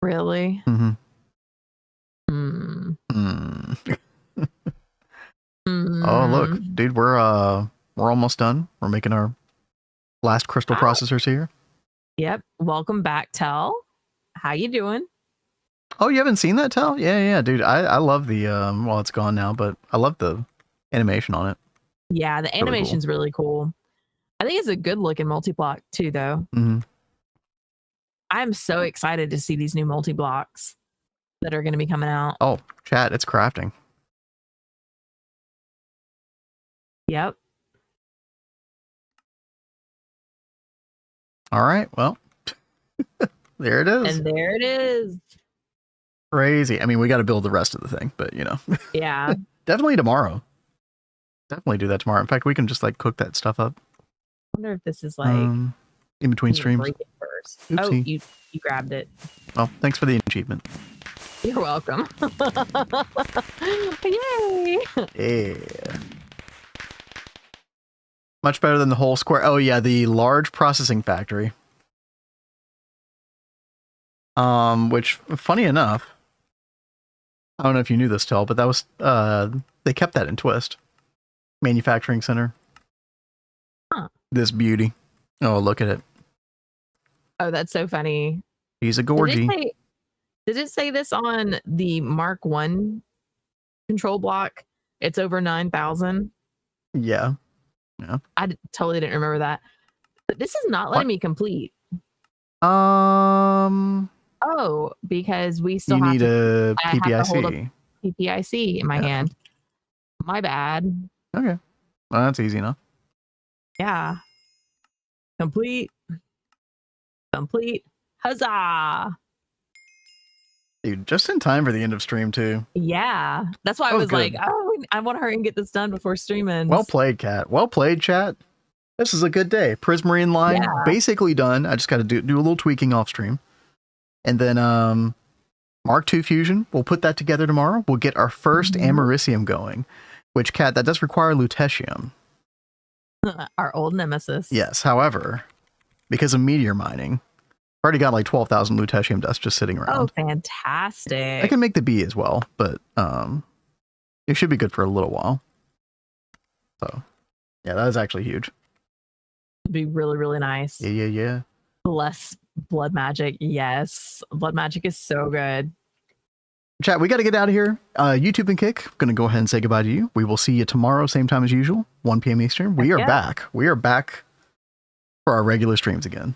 Really? Mm-hmm. Oh, look, dude, we're almost done. We're making our last crystal processors here. Yep. Welcome back, Tell. How you doing? Oh, you haven't seen that, Tell? Yeah, dude. I love the well, it's gone now, but I love the animation on it. Yeah, the animation's really cool. I think it's a good looking multi-block too, though. I'm so excited to see these new multi-blocks that are going to be coming out. Oh, chat, it's crafting. Yep. All right, well, there it is. And there it is. Crazy. I mean, we got to build the rest of the thing, but Yeah. Definitely tomorrow. Definitely do that tomorrow. In fact, we can just like cook that stuff up. I wonder if this is like in between streams. Break it first. Oopsie. Oh, you grabbed it. Well, thanks for the achievement. You're welcome. Yay! Yeah. Much better than the whole square. Oh yeah, the large processing factory. Which, funny enough, I don't know if you knew this, Tel, but that was they kept that in Twist Manufacturing Center. Huh. This beauty. Oh, look at it. Oh, that's so funny. He's a gorgie. Did it say this on the Mark 1 control block? It's over 9,000. Yeah. I totally didn't remember that. But this is not letting me complete. Oh, because we still you have need to, a I have to hold PPIC. a PPIC in my hand. My bad. Okay. Well, that's easy enough. Yeah. Complete. Huzzah! Dude, just in time for the end of stream too. Yeah. That's why I was like, I want to hurry and get this done before stream ends. Well played, Cat. Well played, chat. This is a good day. Prismarine line basically done. I just got to do a little tweaking off stream. And then Mark II Fusion, we'll put that together tomorrow. We'll get our first Americium going, which, Cat, that does require lutetium. Our old nemesis. Yes, however, because of meteor mining, I've already got like 12,000 lutetium dust just sitting around. Oh, fantastic. I can make the B as well, but it should be good for a little while. So, yeah, that is actually huge. It'd be really, really nice. Yeah. Less blood magic. Yes. Blood magic is so good. Chat, we got to get out of here. YouTube and Kick, I'm going to go ahead and say goodbye to you. We will see you tomorrow, same time as usual, 1 p.m. Eastern. We are back. We are back for our regular streams again.